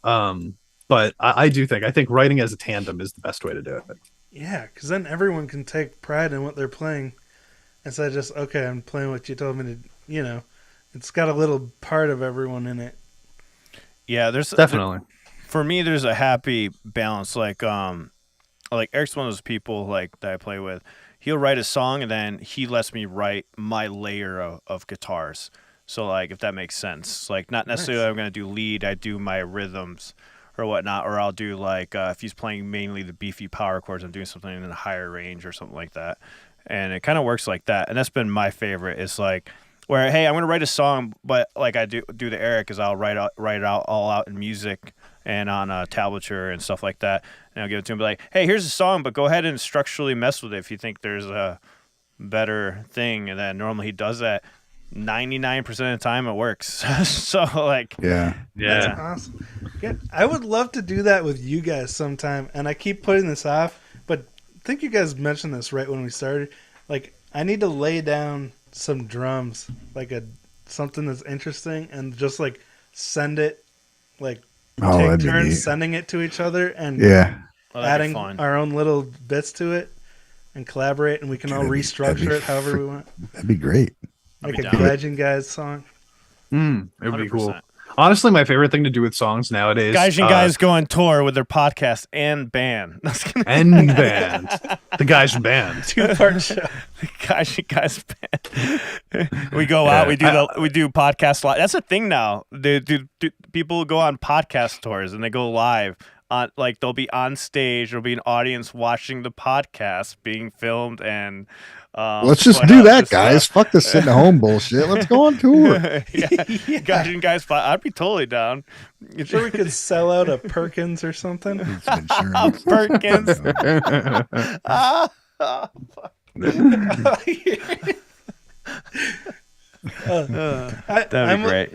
But I think writing as a tandem is the best way to do it. Yeah, because then everyone can take pride in what they're playing instead of just, okay, I'm playing what you told me to, it's got a little part of everyone in it. Yeah, there's definitely. For me, there's a happy balance. Like Eric's one of those people like that I play with. He'll write a song and then he lets me write my layer of guitars. So like, if that makes sense, like not necessarily I'm going to do lead, I do my rhythms or whatnot, or I'll do like, if he's playing mainly the beefy power chords, I'm doing something in a higher range or something like that. and it kind of works like that. And that's been my favorite. It's like where, hey, I'm gonna write a song, but like I do to Eric is I'll write it out all out in music and on tablature and stuff like that, and I'll give it to him, be like, hey, here's a song, but go ahead and structurally mess with it if you think there's a better thing. And then normally he does that. 99% of the time it works. So like Yeah. That's awesome. Yeah, I would love to do that with you guys sometime, and I keep putting this off, but I think you guys mentioned this right when we started. Like, I need to lay down some drums, like something that's interesting, and just like send it, like take turns sending it to each other, and adding our own little bits to it, and collaborate, and we can all restructure it however we want. That'd be great. Like a Gaijin Guys song. It would be 100%. cool. Honestly, my favorite thing to do with songs nowadays. Gaijin Guys go on tour with their podcast and band. And band. The Gaijin band. 2-part show. The Gaijin Guys band. We go out. We do podcast live. That's a thing now. People go on podcast tours and they go live. Like they'll be on stage. There'll be an audience watching the podcast being filmed and. Let's just do that, guys. Fuck this sitting at home bullshit. Let's go on tour. Gaijin Guys, I'd be totally down. You sure we could sell out a Perkins or something? Perkins. That'd be great.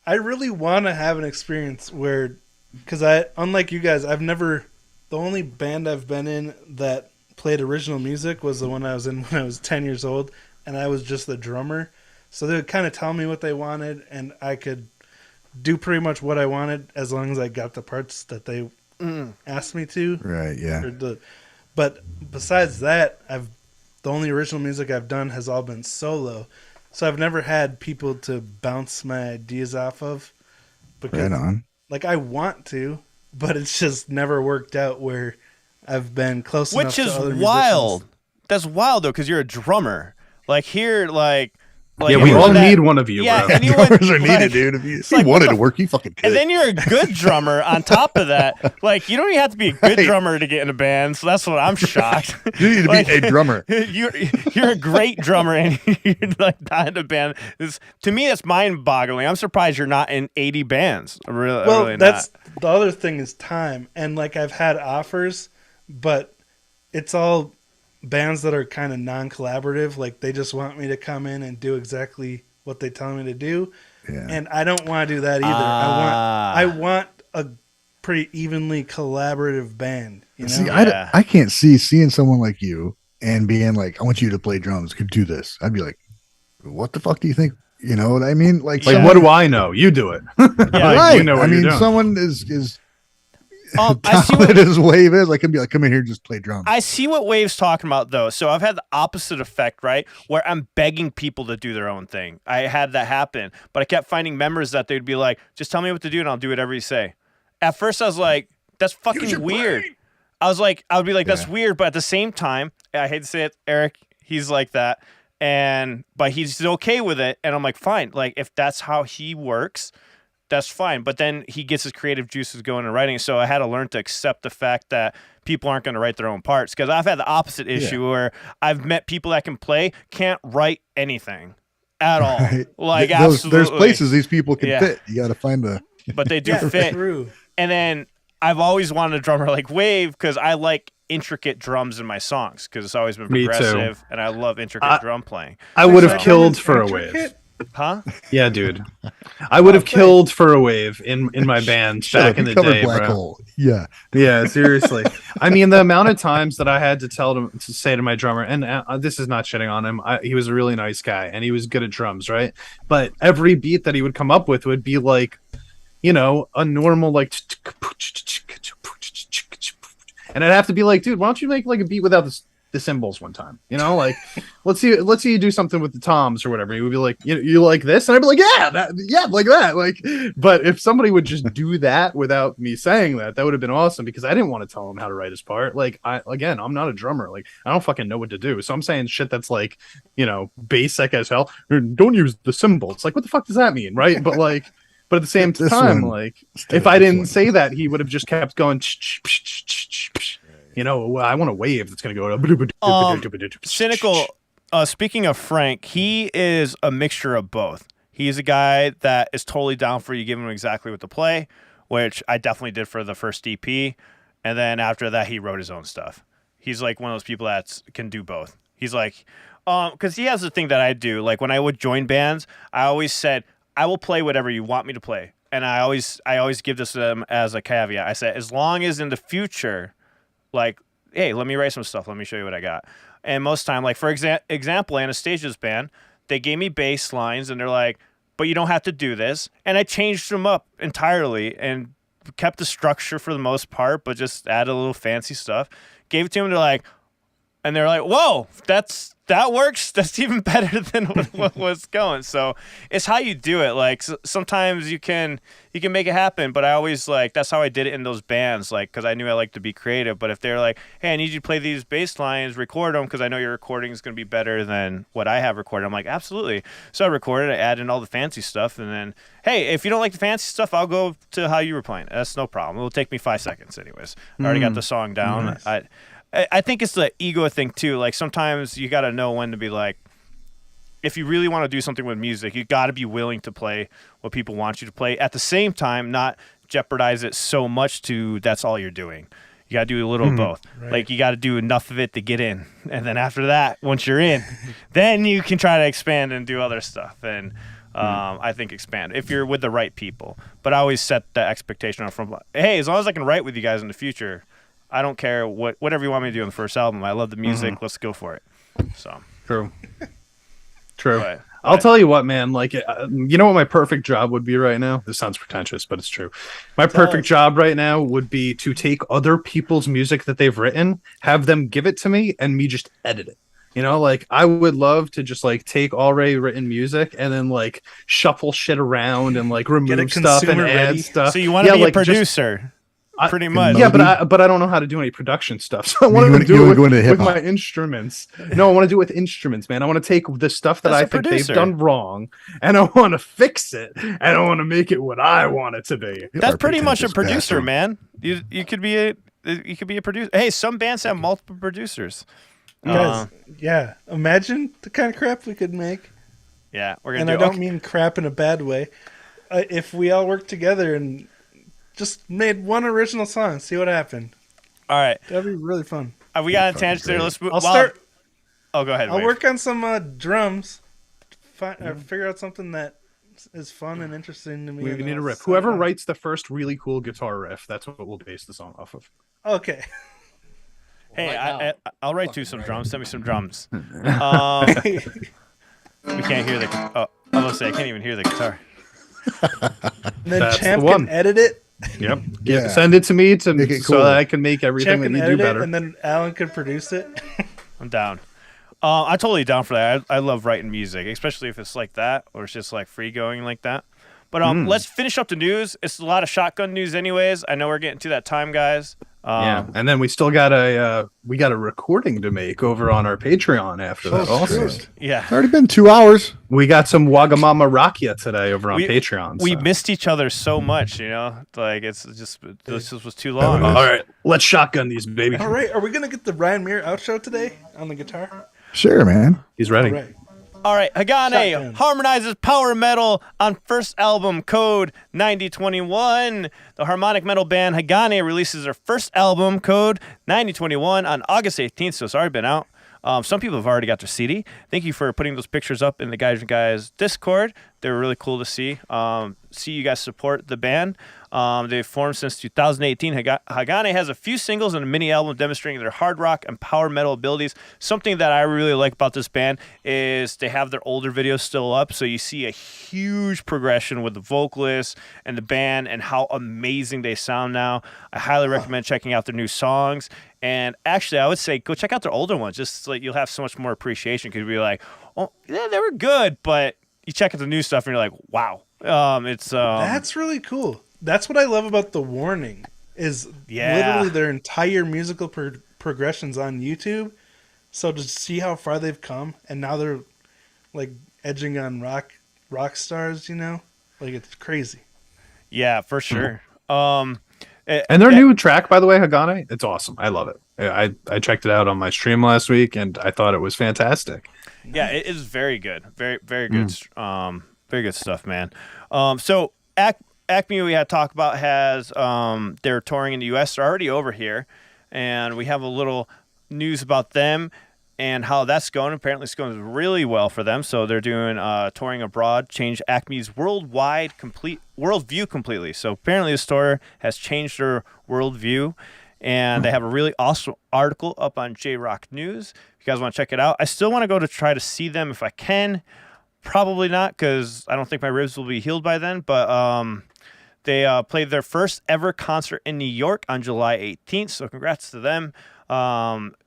I really want to have an experience where, because unlike you guys, the only band I've been in that played original music was the one I was in when I was 10 years old, and I was just the drummer. So they would kind of tell me what they wanted, and I could do pretty much what I wanted as long as I got the parts that they asked me to. Right, yeah. But besides that, the only original music I've done has all been solo. So I've never had people to bounce my ideas off of. Because, right on. Like, I want to, but it's just never worked out where I've been close enough to other musicians. Which is wild. That's wild, though, because you're a drummer. Like, here, like yeah, we all need one of you, bro. Drummers are needed, dude. If you wanted to work, you fucking could. And then you're a good drummer on top of that. Like, you don't even have to be a good drummer to get in a band, so that's what I'm shocked. You need to be a drummer. You're a great drummer, and you're like not in a band. To me, that's mind-boggling. I'm surprised you're not in 80 bands. Really that's the other thing is time. And, like, I've had offers, but it's all bands that are kind of non-collaborative. Like, they just want me to come in and do exactly what they tell me to do. Yeah. And I don't want to do that either. I want a pretty evenly collaborative band. You know? See, I can't seeing someone like you and being like, I want you to play drums, could do this. I'd be like, what the fuck do you think? You know what I mean? Like what do I know? You do it. Right. You know what I mean, you're doing. someone is I see what his Wave is. I can be like, come in here and just play drums. I see what Wave's talking about, though. So I've had the opposite effect, right? Where I'm begging people to do their own thing. I had that happen, but I kept finding members that they'd be like, just tell me what to do and I'll do whatever you say. At first I was like, that's fucking weird. Brain. I would be like, that's weird. But at the same time, I hate to say it, Eric, he's like that. But he's okay with it. And I'm like, fine. Like, if that's how he works, that's fine. But then he gets his creative juices going in writing. So I had to learn to accept the fact that people aren't going to write their own parts. Because I've had the opposite issue where I've met people that can play, can't write anything at all. Right. Like, absolutely. There's places these people can fit. You got to find the... But they do fit. True. And then I've always wanted a drummer like Wave because I like intricate drums in my songs because it's always been progressive. And I love intricate drum playing. I would have killed for a Wave. Huh? Yeah, dude. I would have killed for a Wave in my band back in the day, black bro. Hole. Yeah. Yeah, seriously. I mean, the amount of times that I had to say to my drummer, and this is not shitting on him. He was a really nice guy and he was good at drums, right? But every beat that he would come up with would be like, you know, a normal like, and I'd have to be like, dude, why don't you make like a beat without the cymbals one time, you know, like let's see you do something with the toms or whatever. He would be like, you like this, and I'd be like, yeah, like that, like. But if somebody would just do that without me saying that would have been awesome, because I didn't want to tell him how to write his part. Like, I'm not a drummer, like I don't fucking know what to do, so I'm saying shit that's like, you know, basic as hell. Don't use the cymbals. Like, what the fuck does that mean, right? But like, but at the same time, like, if I didn't say that, he would have just kept going. I want a wave that's going to go. Cynical. Speaking of Frank, he is a mixture of both. He's a guy that is totally down for you, giving him exactly what to play, which I definitely did for the first EP. And then after that, he wrote his own stuff. He's like one of those people that can do both. He's like, because he has the thing that I do. Like when I would join bands, I always said, I will play whatever you want me to play. And I always give this to them as a caveat. I said, as long as in the future, like, hey, let me write some stuff. Let me show you what I got. And most time, like for example, Anastasia's band, they gave me bass lines and they're like, but you don't have to do this. And I changed them up entirely and kept the structure for the most part, but just added a little fancy stuff. Gave it to them. And they're like, whoa, that works. That's even better than what was going. So it's how you do it. Like sometimes you can make it happen, but I always that's how I did it in those bands. Like, cause I knew I liked to be creative, but if they're like, hey, I need you to play these bass lines, record them. Cause I know your recording is going to be better than what I have recorded. I'm like, absolutely. So I recorded, I added in all the fancy stuff. And then, hey, if you don't like the fancy stuff, I'll go to how you were playing. That's no problem. It'll take me 5 seconds anyways. I already got the song down. Nice. I think it's the ego thing too. Like sometimes you got to know when to be like, if you really want to do something with music, you got to be willing to play what people want you to play. At the same time, not jeopardize it so much to that's all you're doing. You got to do a little of both. Right. Like you got to do enough of it to get in. And then after that, once you're in, then you can try to expand and do other stuff. And I think expand if you're with the right people. But I always set the expectation up from, hey, as long as I can write with you guys in the future, I don't care whatever you want me to do on the first album. I love the music. Let's go for it. So true. But I'll tell you what, man. Like, you know what my perfect job would be right now? This sounds pretentious, but it's true. My perfect job right now would be to take other people's music that they've written, have them give it to me, and me just edit it. Like I would love to just like take already written music and then like shuffle shit around and like remove stuff and add stuff. So you want to be a producer? Pretty much. Yeah, but I don't know how to do any production stuff. So I want to do it with my instruments. No, I want to do it with instruments, man. I want to take the stuff that I think they've done wrong and I want to fix it and I want to make it what I want it to be. That's pretty much a producer, man. You could be a producer. Hey, some bands have multiple producers. Guys, yeah. Imagine the kind of crap we could make. Yeah, we're gonna. And I don't mean crap in a bad way. If we all work together and just made one original song, see what happened. All right, that'd be really fun. We got a tangent there. Let's move. I'll start. Oh, go ahead. I'll work on some drums. Figure out something that is fun and interesting to me. We need a riff. Whoever writes the first really cool guitar riff, that's what we'll base the song off of. Okay. Hey, I'll write you some drums. Send me some drums. We can't hear the. Oh, I was gonna say I can't even hear the guitar. And then Champ can edit it. Yep. Yeah. Send it to me so that I can make everything that you do better. And then Alan could produce it. I'm down. I'm totally down for that. I love writing music, especially if it's like that or it's just like free going like that. But let's finish up the news. It's a lot of shotgun news, anyways. I know we're getting to that time, guys. Yeah, and then we still got a recording to make over on our Patreon after that. Also, yeah, it's already been 2 hours. We got some Wagamama Rakia today over on Patreon. We missed each other so much, like it's just this was too long. All right, let's shotgun these, baby. All right, are we gonna get the Ryan Muir outro today on the guitar? Sure, man. He's ready. All right, Hagane harmonizes power metal on first album Code 9021. The harmonic metal band Hagane releases their first album Code 9021 on August 18th, so it's already been out. Some people have already got their CD. Thank you for putting those pictures up in the guys Discord. They were really cool to see. See you guys support the band. They've formed since 2018. Hagane has a few singles and a mini album demonstrating their hard rock and power metal abilities. Something that I really like about this band is they have their older videos still up, so you see a huge progression with the vocalists and the band and how amazing they sound now. I highly recommend checking out their new songs. And actually, I would say go check out their older ones. Just like you'll have so much more appreciation because you'll be like, oh, yeah, they were good, but you check out the new stuff and you're like, wow. That's really cool. That's what I love about The Warning is literally their entire musical progressions on YouTube. So to see how far they've come, and now they're like edging on rock stars, like it's crazy. Yeah, for sure. And their new track, by the way, Hagane, it's awesome. I love it. I checked it out on my stream last week, and I thought it was fantastic. Yeah, it is very good. Very, very good. Very good stuff, man. So Acme, we had talked about, has they're touring in the U.S. They're already over here, and we have a little news about them and how that's going. Apparently, it's going really well for them. So they're doing touring abroad, change Acme's worldview completely. So apparently, the tour has changed their worldview. And they have a really awesome article up on J-Rock News. If you guys want to check it out. I still want to go to try to see them if I can. Probably not, because I don't think my ribs will be healed by then. But they played their first ever concert in New York on July 18th. So congrats to them.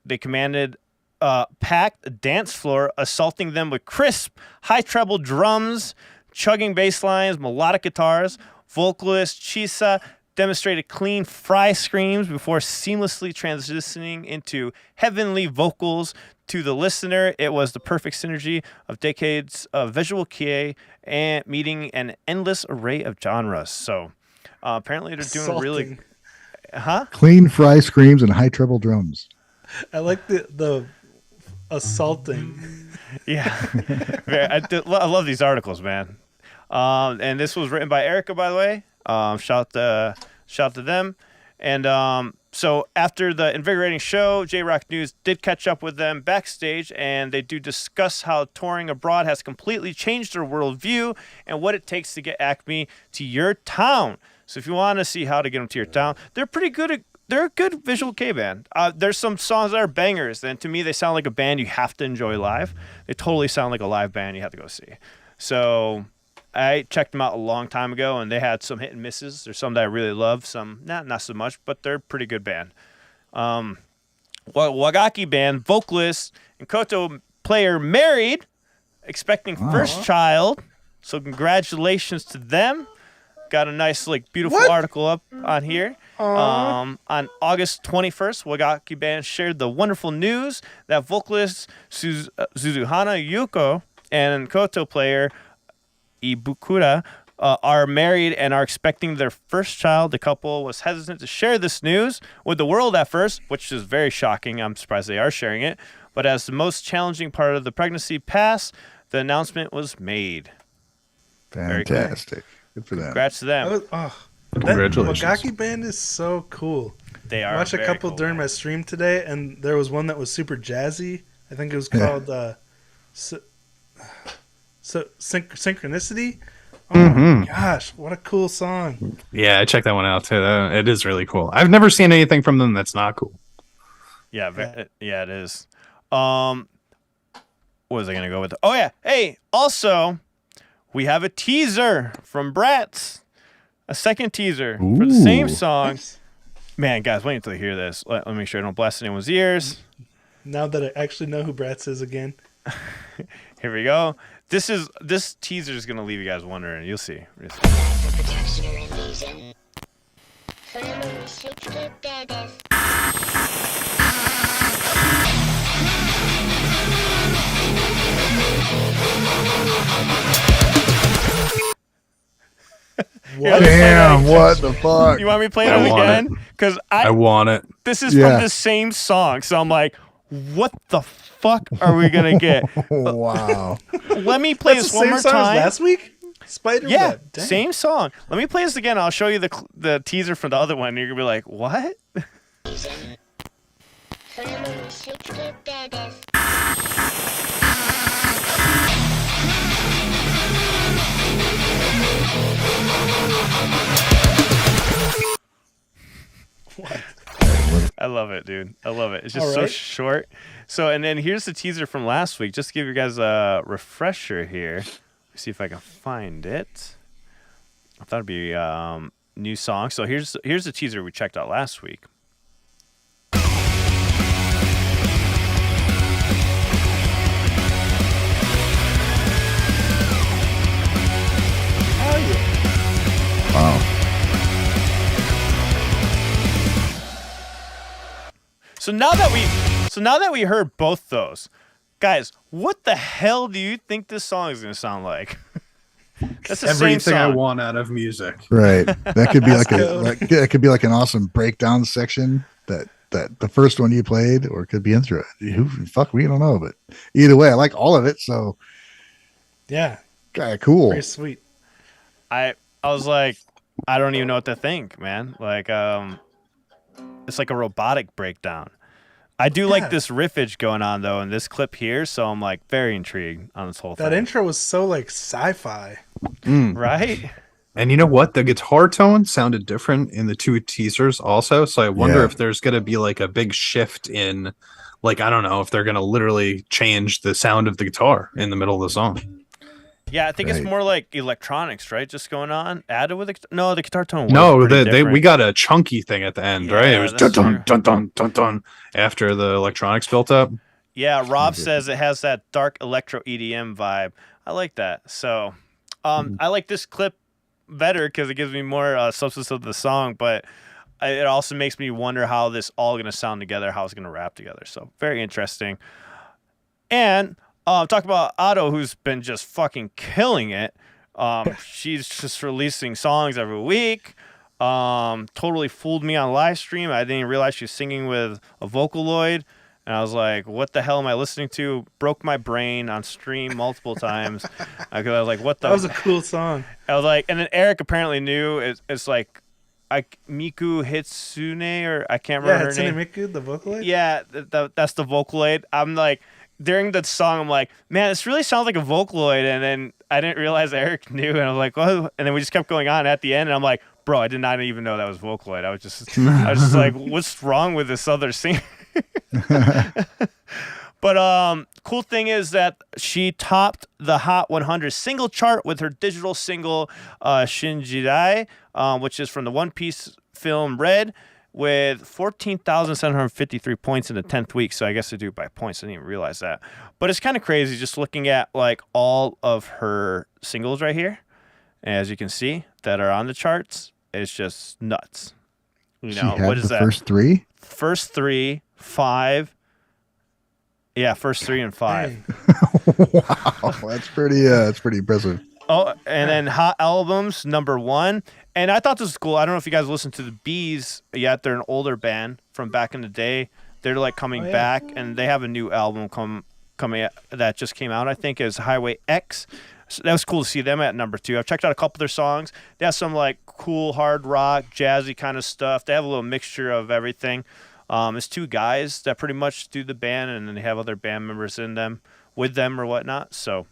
They commanded packed dance floor, assaulting them with crisp, high treble drums, chugging bass lines, melodic guitars. Vocalist Chisa demonstrated clean fry screams before seamlessly transitioning into heavenly vocals. To the listener, it was the perfect synergy of decades of visual kei and meeting an endless array of genres. So apparently they're doing really... Clean fry screams and high treble drums. I like the assaulting. Yeah. I love these articles, man. And this was written by Erica, by the way. Shout to them. And so after the invigorating show, J-Rock News did catch up with them backstage, and they do discuss how touring abroad has completely changed their worldview and what it takes to get Acme to your town. So if you want to see how to get them to your town, they're pretty good. They're a good visual K band. There's some songs that are bangers, and to me, they sound like a band you have to enjoy live. They totally sound like a live band you have to go see. So I checked them out a long time ago, and they had some hit and misses. There's some that I really love, some not so much, but they're a pretty good band. Wagaki band vocalist and koto player married, expecting first child. So congratulations to them. Got a nice, beautiful article up on here. On August 21st, Wagaki band shared the wonderful news that vocalist Suzuhana Yuko and koto player Ibukura are married and are expecting their first child. The couple was hesitant to share this news with the world at first, which is very shocking. I'm surprised they are sharing it. But as the most challenging part of the pregnancy passed, the announcement was made. Fantastic. Good for them. Congrats to them. Congratulations. That Wagaki band is so cool. They are. I watched a couple cool, during man. my stream today, and there was one that was super jazzy. I think it was called Synchronicity. Oh my gosh, what a cool song. Yeah, I checked that one out too. It is really cool. I've never seen anything from them that's not cool. Yeah, it is. What was I going to go with? Oh, yeah. Hey, also, we have a teaser from Bratz. A second teaser for the same song. Nice. Man, guys, wait until you hear this. Let me make sure I don't blast anyone's ears. Now that I actually know who Bratz is again. Here we go. This teaser is gonna leave you guys wondering. You'll see. Damn, what the fuck? You want me to play it I want again? Because I want it. this is from the same song. So I'm like, what the fuck are we gonna get? Wow. Let me play this one more time. Last week? Spider Yeah, Web. Dang. same song. Let me play this again. I'll show you the teaser from the other one. And you're gonna be like, what? I love it, dude. I love it. It's just so short. So, and then here's the teaser from last week. Just to give you guys a refresher here. See if I can find it. I thought it'd be new song. So here's the teaser we checked out last week. Wow. So now that we heard both those, guys, what the hell do you think this song is gonna sound like? That's the Everything same I song. want out of music. Right. That could be that could be like an awesome breakdown section that that the first one you played, or it could be intro. Fuck, we don't know, but either way, I like all of it. So Yeah, kind of cool. very sweet. I was like, I don't even know what to think, man. Like, it's like a robotic breakdown. I do like this riffage going on though in this clip here, so I'm like very intrigued on this whole That thing. intro was so like sci-fi. Right? And you know what? The guitar tone sounded different in the two teasers also. So I wonder Yeah. if there's going to be like a big shift in, like, I don't know, if they're going to literally change the sound of the guitar in the middle of the song. Yeah, I think it's Right. more like electronics, right? Just going on. Added with the guitar tone. Was No, pretty we different. got a chunky thing at the end, right? It Yeah, was that's dun true. dun dun dun dun after the electronics built up. Yeah, Rob says it has that dark electro EDM vibe. I like that. So, I like this clip better because it gives me more substance of the song, but it also makes me wonder how this all going to sound together, how it's going to rap together. So, very interesting. And talk about Otto, who's been just fucking killing it. She's just releasing songs every week. Totally fooled me on live stream. I didn't realize she was singing with a Vocaloid. And I was like, what the hell am I listening to? Broke my brain on stream multiple times. Because I was like, what the? That was a cool song. I was like, and then Eric apparently knew it's like Miku Hitsune, or I can't Yeah, remember her Hatsune name. Miku, the Vocaloid. Yeah, that's the Vocaloid. I'm like, during the song, I'm like, man, this really sounds like a Vocaloid. And then I didn't realize Eric knew. And I was like, what? And then we just kept going on at the end. And I'm like, bro, I did not even know that was Vocaloid. I was just like, what's wrong with this other singer? But cool thing is that she topped the Hot 100 single chart with her digital single Shinjidai, which is from the One Piece film Red, with 14,753 points in the 10th week. So I guess they do it by points. I didn't even realize that. But it's kind of crazy just looking at like all of her singles right here, as you can see, that are on the charts. It's just nuts. You She know, had what is the that? first three. First 3, 5. Yeah, first 3 and 5. Dang. Wow, that's pretty impressive. Oh, and then Hot Albums, number 1. And I thought this was cool. I don't know if you guys listened to the Bees yet. They're an older band from back in the day. They're like coming back, and they have a new album coming out that just came out, I think, is Highway X. So that was cool to see them at number 2. I've checked out a couple of their songs. They have some like cool hard rock, jazzy kind of stuff. They have a little mixture of everything. It's 2 guys that pretty much do the band, and then they have other band members with them or whatnot. So,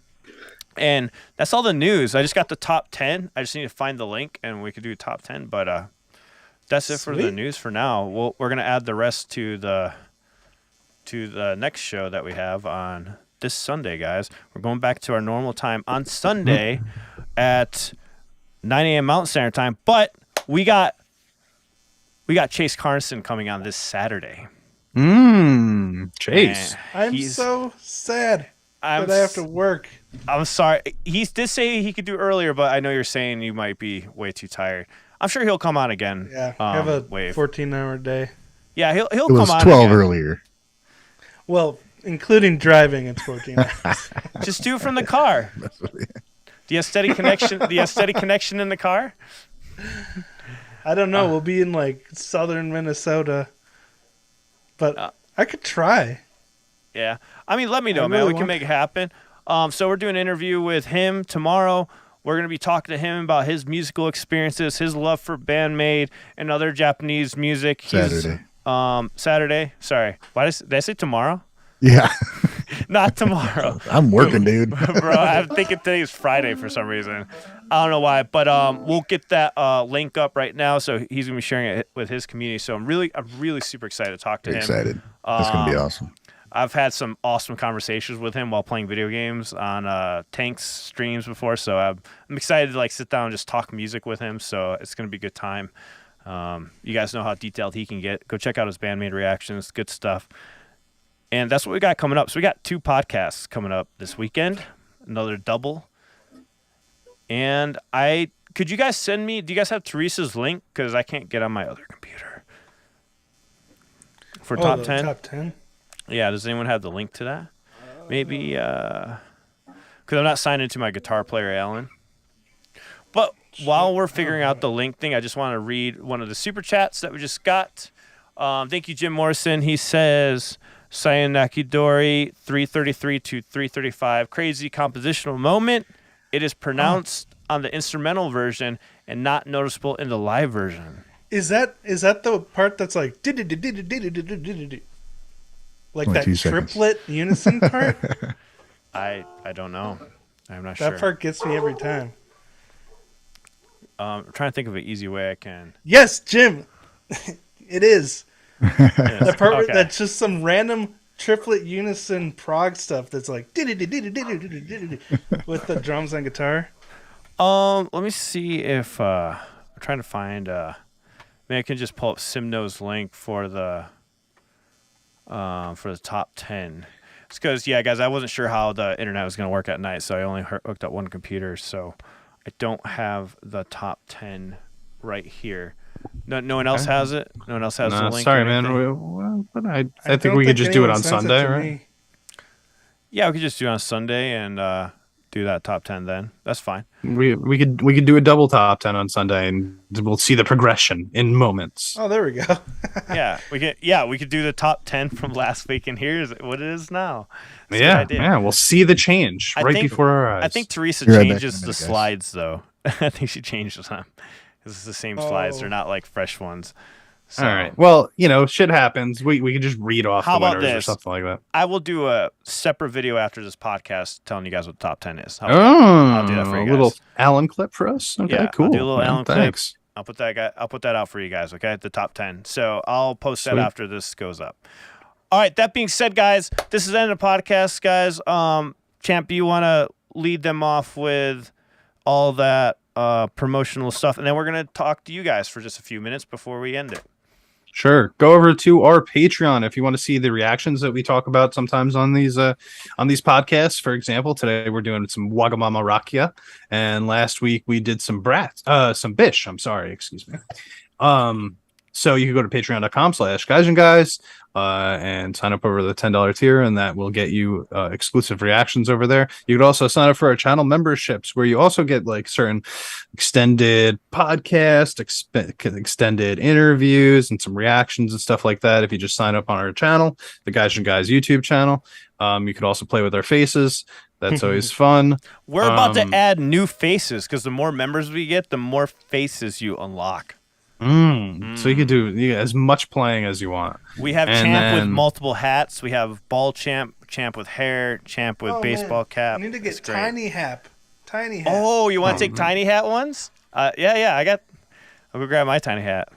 and that's all the news. I just got the top 10. I just need to find the link, and we could do top 10. But that's it for the Sweet. news for now. We're gonna add the rest to the next show that we have on this Sunday, guys. We're going back to our normal time on Sunday at 9 a.m. Mountain Standard Time. But we got Chase Carson coming on this Saturday. Chase. And I'm he's- so sad I'm that I have to work. I'm sorry. He did say he could do earlier, but I know you're saying you might be way too tired. I'm sure he'll come on again. Yeah, I have a Wave. 14-hour day. Yeah, he'll It come was on 12 again. earlier. Well, including driving, it's 14 hours. Just do it from the car. Do you have steady connection? Do you have steady connection in the car? I don't know. We'll be in like southern Minnesota, but I could try. Yeah. I mean, let me know, I man. really We can want- make it happen. So we're doing an interview with him tomorrow. We're going to be talking to him about his musical experiences, his love for band-maid and other Japanese music. Saturday. Saturday. Sorry. Did I say tomorrow? Yeah, Not tomorrow. I'm working, dude. Bro, I'm thinking today's Friday for some reason. I don't know why, but we'll get that link up right now. So he's gonna be sharing it with his community. So I'm really super excited to talk to him. Excited. That's gonna be awesome. I've had some awesome conversations with him while playing video games on Tank's streams before. So I'm excited to like sit down and just talk music with him. So it's gonna be a good time. You guys know how detailed he can get. Go check out his Band-Maid reactions. Good stuff. And that's what we got coming up. So we got 2 podcasts coming up this weekend, another double. And could you guys send me, do you guys have Teresa's link? Because I can't get on my other computer. For top the 10? Top 10. Yeah, does anyone have the link to that? Maybe, because I'm not signed into my guitar player, Alan. But while we're figuring out the link thing, I just want to read one of the super chats that we just got. Thank you, Jim Morrison. He says, Sayanakidori 333 to 335. Crazy compositional moment. It is pronounced on the instrumental version and not noticeable in the live version. Is that the part that's like like that 22 seconds. triplet unison part? I don't know. I'm not sure. That part gets me every time. I'm trying to think of an easy way I can. Yes, Jim. It is. Yes. That part Okay. that's just some random triplet unison prog stuff that's like with the drums and guitar. Let me see if I'm trying to find. Maybe I can just pull up Simno's link for the top 10. It's because guys, I wasn't sure how the internet was going to work at night, so I only hooked up one computer, so I don't have the top 10 right here. No one else has it. No one else has the link. Sorry, or man. anything? But I think we could just do it on Sunday, right? Yeah, we could just do it on Sunday and do that top 10 then. That's fine. We could do a double top 10 on Sunday, and we'll see the progression in moments. Oh, there we go. We could do the top 10 from last week, and here's what it is now. That's a good idea. Yeah, we'll see the change before our eyes. I think Teresa Be right back changes in a the minute, guys. slides though. I think she changes them. It's the same slides. They're not like fresh ones. So, All right. Well, shit happens. We can just read off How the about winners or this? something like that. I will do a separate video after this podcast telling you guys what the top 10 is. How Oh, about that? I'll do that for you a guys. little Allen clip for us. Okay, Yeah, cool. I'll do a little man. Allen clip. Thanks. I'll put that out for you guys, okay? The top 10. So I'll post that Sweet. after this goes up. All right, that being said, guys, this is the end of the podcast, guys. Champ, do you want to lead them off with all that promotional stuff? And then we're going to talk to you guys for just a few minutes before we end it. Sure. Go over to our Patreon if you want to see the reactions that we talk about sometimes on these podcasts. For example, today we're doing some Wagamama Rakia, and last week we did some Bish. I'm sorry, excuse me. So you can go to patreon.com/guys and guys and sign up over the $10 tier, and that will get you exclusive reactions over there. You could also sign up for our channel memberships, where you also get like certain extended podcast, extended interviews, and some reactions and stuff like that. If you just sign up on our channel, the Guys and Guys YouTube channel, you could also play with our faces. That's always fun. We're about to add new faces because the more members we get, the more faces you unlock. So you could do as much playing as you want. We have And Champ with then- multiple hats. We have Ball Champ, Champ with hair, Champ with baseball cap. I need to get It's great. Tiny Hat. Oh, you want to take tiny hat ones? Yeah. I'll go grab my tiny hat.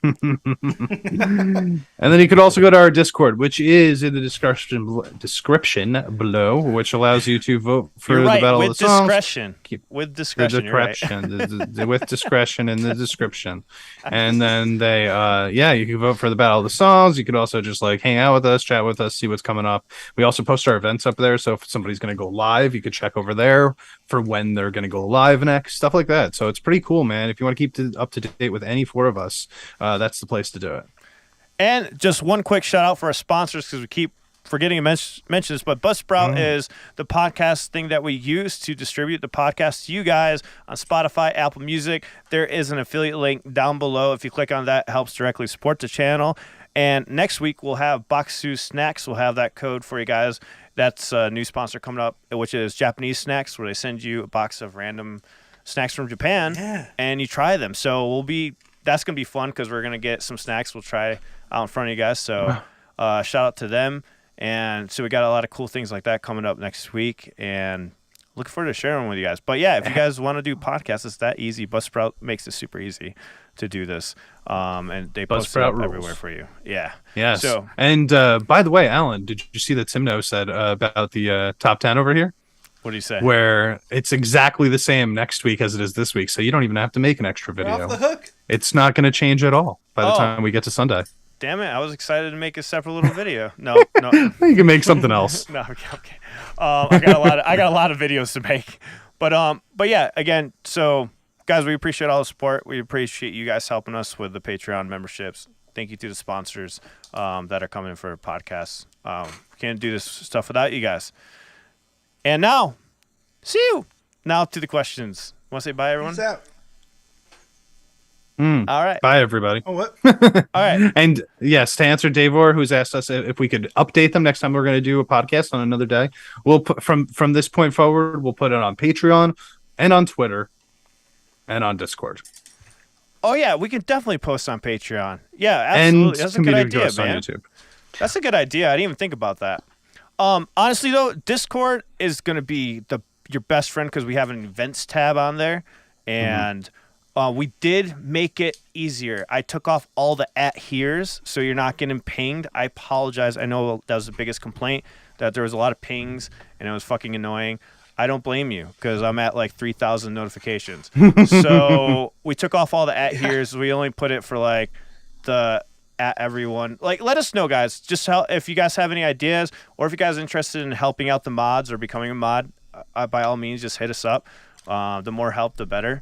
And then you could also go to our Discord, which is in the description below, which allows you to vote for You're the right. Battle With of the Songs. discretion. With discretion. You're right. With discretion in the description. And then you can vote for the Battle of the Songs. You could also just like hang out with us, chat with us, see what's coming up. We also post our events up there, so if somebody's going to go live, you could check over there for when they're going to go live next, stuff like that. So it's pretty cool, man. If you want to keep up to date with any four of us, that's the place to do it. And just one quick shout out for our sponsors because we keep forgetting to mention this, but Buzzsprout is the podcast thing that we use to distribute the podcast to you guys on Spotify, Apple Music. There is an affiliate link down below. If you click on that, it helps directly support the channel. And next week, we'll have Baksu Snacks. We'll have that code for you guys. That's a new sponsor coming up, which is Japanese Snacks, where they send you a box of random snacks from Japan, and you try them. So that's going to be fun because we're going to get some snacks we'll try out in front of you guys. So shout out to them. And so we got a lot of cool things like that coming up next week, and looking forward to sharing them with you guys. But yeah, if you guys want to do podcasts, it's that easy. Buzzsprout makes it super easy to do this. And they post it up Buzzsprout everywhere rules. for you. Yeah. Yes. So, and by the way, Alan, did you see that Timno said about the top 10 over here? what do you say? Where it's exactly the same next week as it is this week, so you don't even have to make an extra We're video. off the hook. It's not going to change at all by the Oh. time we get to Sunday. Damn it! I was excited to make a separate little video. No. You can make something else. No, okay. I got a lot of videos to make, but yeah. Again, so guys, we appreciate all the support. We appreciate you guys helping us with the Patreon memberships. Thank you to the sponsors that are coming in for podcasts. Can't do this stuff without you guys. And now, see you. Now to the questions. Want to say bye, everyone? Peace out. All right. Bye, everybody. Oh, what? All right. And yes, to answer Davor, who's asked us if we could update them next time we're going to do a podcast on another day, we'll put from this point forward, we'll put it on Patreon and on Twitter and on Discord. Oh yeah, we can definitely post on Patreon. Yeah, absolutely. And That's a good community idea, posts on man. YouTube. That's a good idea. I didn't even think about that. Honestly though, Discord is gonna be your best friend because we have an events tab on there, and we did make it easier. I took off all the @heres, so you're not getting pinged. I apologize. I know that was the biggest complaint, that there was a lot of pings and it was fucking annoying. I don't blame you because I'm at like 3,000 notifications. So we took off all the @heres. We only put it for like the @everyone. Like, let us know, guys. Just if you guys have any ideas, or if you guys are interested in helping out the mods or becoming a mod, by all means, just hit us up. The more help, the better.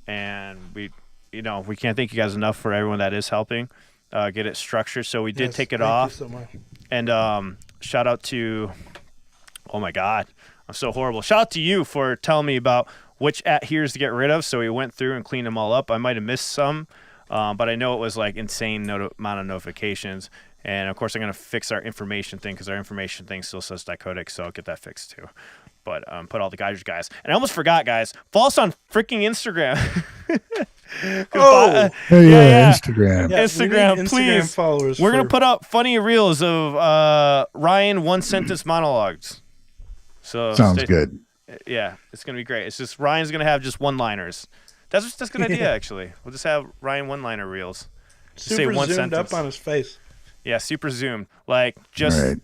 And we can't thank you guys enough for everyone that is helping get it structured. So we did take it off. Thank you so much. And shout out to, oh my God, I'm so horrible. Shout out to you for telling me about which @heres to get rid of. So we went through and cleaned them all up. I might have missed some, but I know it was like insane amount of notifications. And of course, I'm going to fix our information thing because our information thing still says dichotic. So I'll get that fixed too. But put all the guys. And I almost forgot, guys. Follow us on freaking Instagram. Oh, Instagram. Yeah, Instagram, we need please. Instagram followers. We're going to put up funny reels of Ryan one-sentence monologues. So Sounds good. Yeah, it's going to be great. It's just Ryan's going to have just one-liners. That's a good idea, actually. We'll just have Ryan one-liner reels. super say one zoomed sentence. up on his face. Yeah, super zoomed. Like, just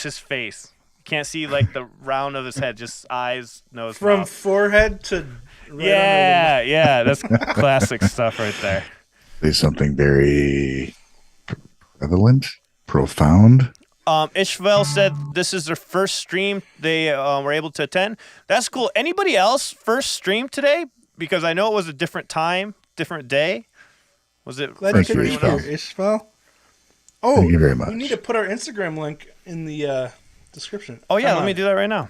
his face. You can't see, like, the round of his head. Just eyes, nose, From mouth. forehead to right Yeah, that's classic stuff right there. Say something very prevalent, profound. Ishvael said this is their first stream they were able to attend. That's cool. Anybody else first stream today? Because I know it was a different time, different day. Was it? Glad Thank you you, could be here, Ishval. Oh, Thank you very much. we need to put our Instagram link in the description. Oh yeah, let me do that right now.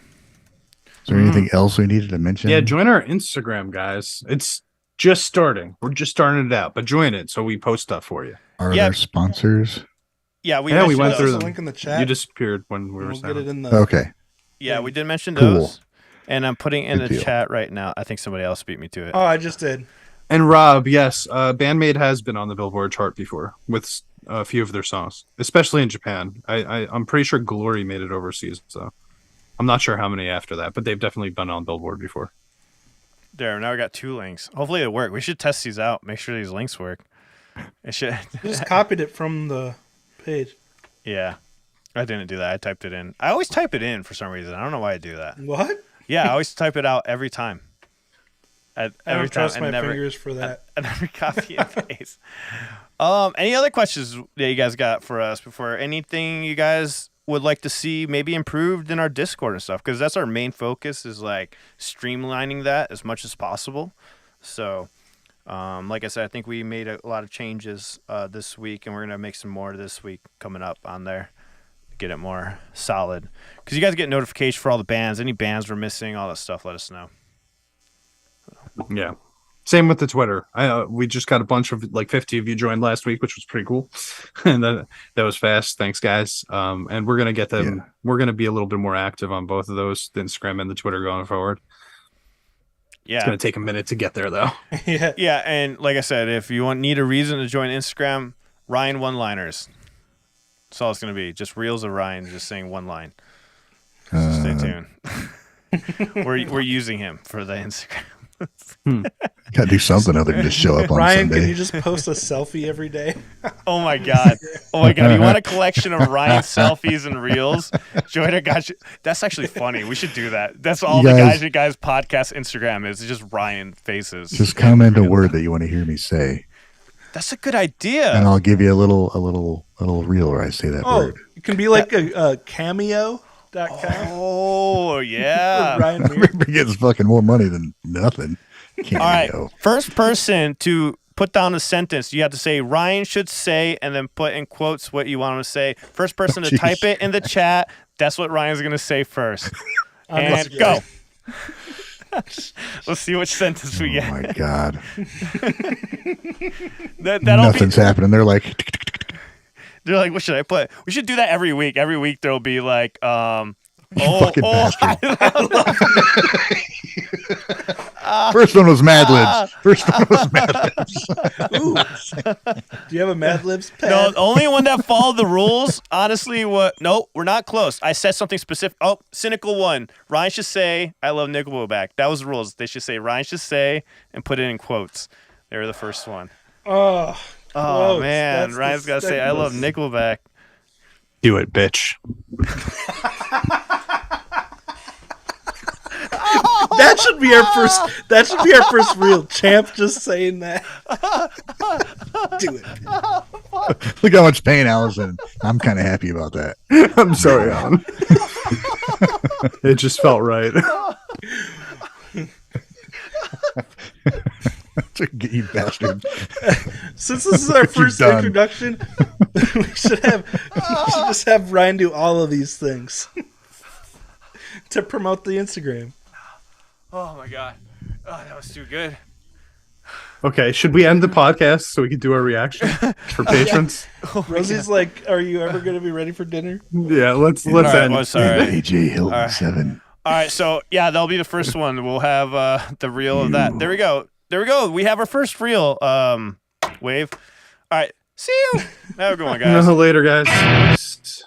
Is there anything else we needed to mention? Yeah, join our Instagram, guys. It's just starting. We're just starting it out, but join it so we post stuff for you. Are Yeah. there sponsors? Yeah, we Yeah, we mentioned went those. through There's a them. link in the chat. You disappeared when we were We'll get it saying. in the. Okay. Yeah, we did mention Cool. those. And I'm putting in Good the deal. chat right now. I think somebody else beat me to it. Oh, I just did. And Rob, yes, Band-Maid has been on the Billboard chart before with a few of their songs, especially in Japan. I'm pretty sure Glory made it overseas, so I'm not sure how many after that, but they've definitely been on Billboard before. There, now we got 2 links. Hopefully it work. We should test these out. Make sure these links work. It should. I just copied it from the page. Yeah, I didn't do that. I typed it in. I always type it in for some reason. I don't know why I do that. What? Yeah, I always type it out every time. I Every don't trust time, my and never, fingers for that. I never copy and paste. Any other questions that you guys got for us before? Anything you guys would like to see maybe improved in our Discord and stuff? Because that's our main focus, is like streamlining that as much as possible. So, like I said, I think we made a lot of changes this week, and we're gonna make some more this week coming up on there. Get it more solid. Because you guys get notification for all the bands. Any bands we're missing, all that stuff, let us know. Yeah. Same with the Twitter. We just got a bunch of like 50 of you joined last week, which was pretty cool. And that was fast. Thanks, guys. And we're gonna get them. Yeah. We're gonna be a little bit more active on both of those, the Instagram and the Twitter going forward. Yeah. It's gonna take a minute to get there, though. Yeah. Yeah, and like I said, if you need a reason to join Instagram, Ryan one-liners. That's all it's going to be. Just reels of Ryan just saying one line. So stay tuned. We're using him for the Instagram. Gotta do something other than just show up on Ryan, Sunday. can you just post a selfie every day? Oh my god. You want a collection of Ryan selfies and reels? Join our guys. That's actually funny. We should do that. That's all You the guys- guys podcast Instagram is. It's just Ryan faces. Just comment a word that you want to hear me say, That's a good idea. and I'll give you a little reel where I say that Oh, word. it can be like a cameo.com. Oh yeah. Ryan Mears. Everybody gets fucking more money than nothing. Can't All right. go. First person to put down a sentence, you have to say Ryan should say, and then put in quotes what you want him to say. First person to Jeez. type it in the chat. That's what Ryan's going to say first. On And this go. Let's see which sentence we Oh get. my god. That'll Nothing's happening. They're like, They're like, what should I put? We should do that every week. Every week there'll be like, fucking bastard. First one was Mad Libs. First one was Mad Libs. Ooh. Do you have a Mad Libs pad? No, the only one that followed the rules, honestly, no, we're not close. I said something specific. Oh, cynical one. Ryan should say, I love Nickelback. That was the rules. They should say, Ryan should say, and put it in quotes. They were the first one. Oh, Oh, quotes. man. That's Ryan's got to say, I love Nickelback. Do it, bitch. That should be our first. That should be our first real champ. Just saying that. Do it. Look how much pain I was in. I'm kind of happy about that. I'm sorry, Alan. It just felt right. You bastard. Since this is our What you first done? introduction, we should just have Ryan do all of these things to promote the Instagram. Oh, my God. Oh, that was too good. Okay, should we end the podcast so we can do our reaction for patrons? Rosie's like, "Are you ever going to be ready for dinner?" Yeah, let's All right, end. well, sorry. AJ Hilton All right. 7. All right, so, yeah, that'll be the first one. We'll have the reel of that. There we go. We have our first reel. Wave. All right, see you. Have a good one, guys. Later, guys.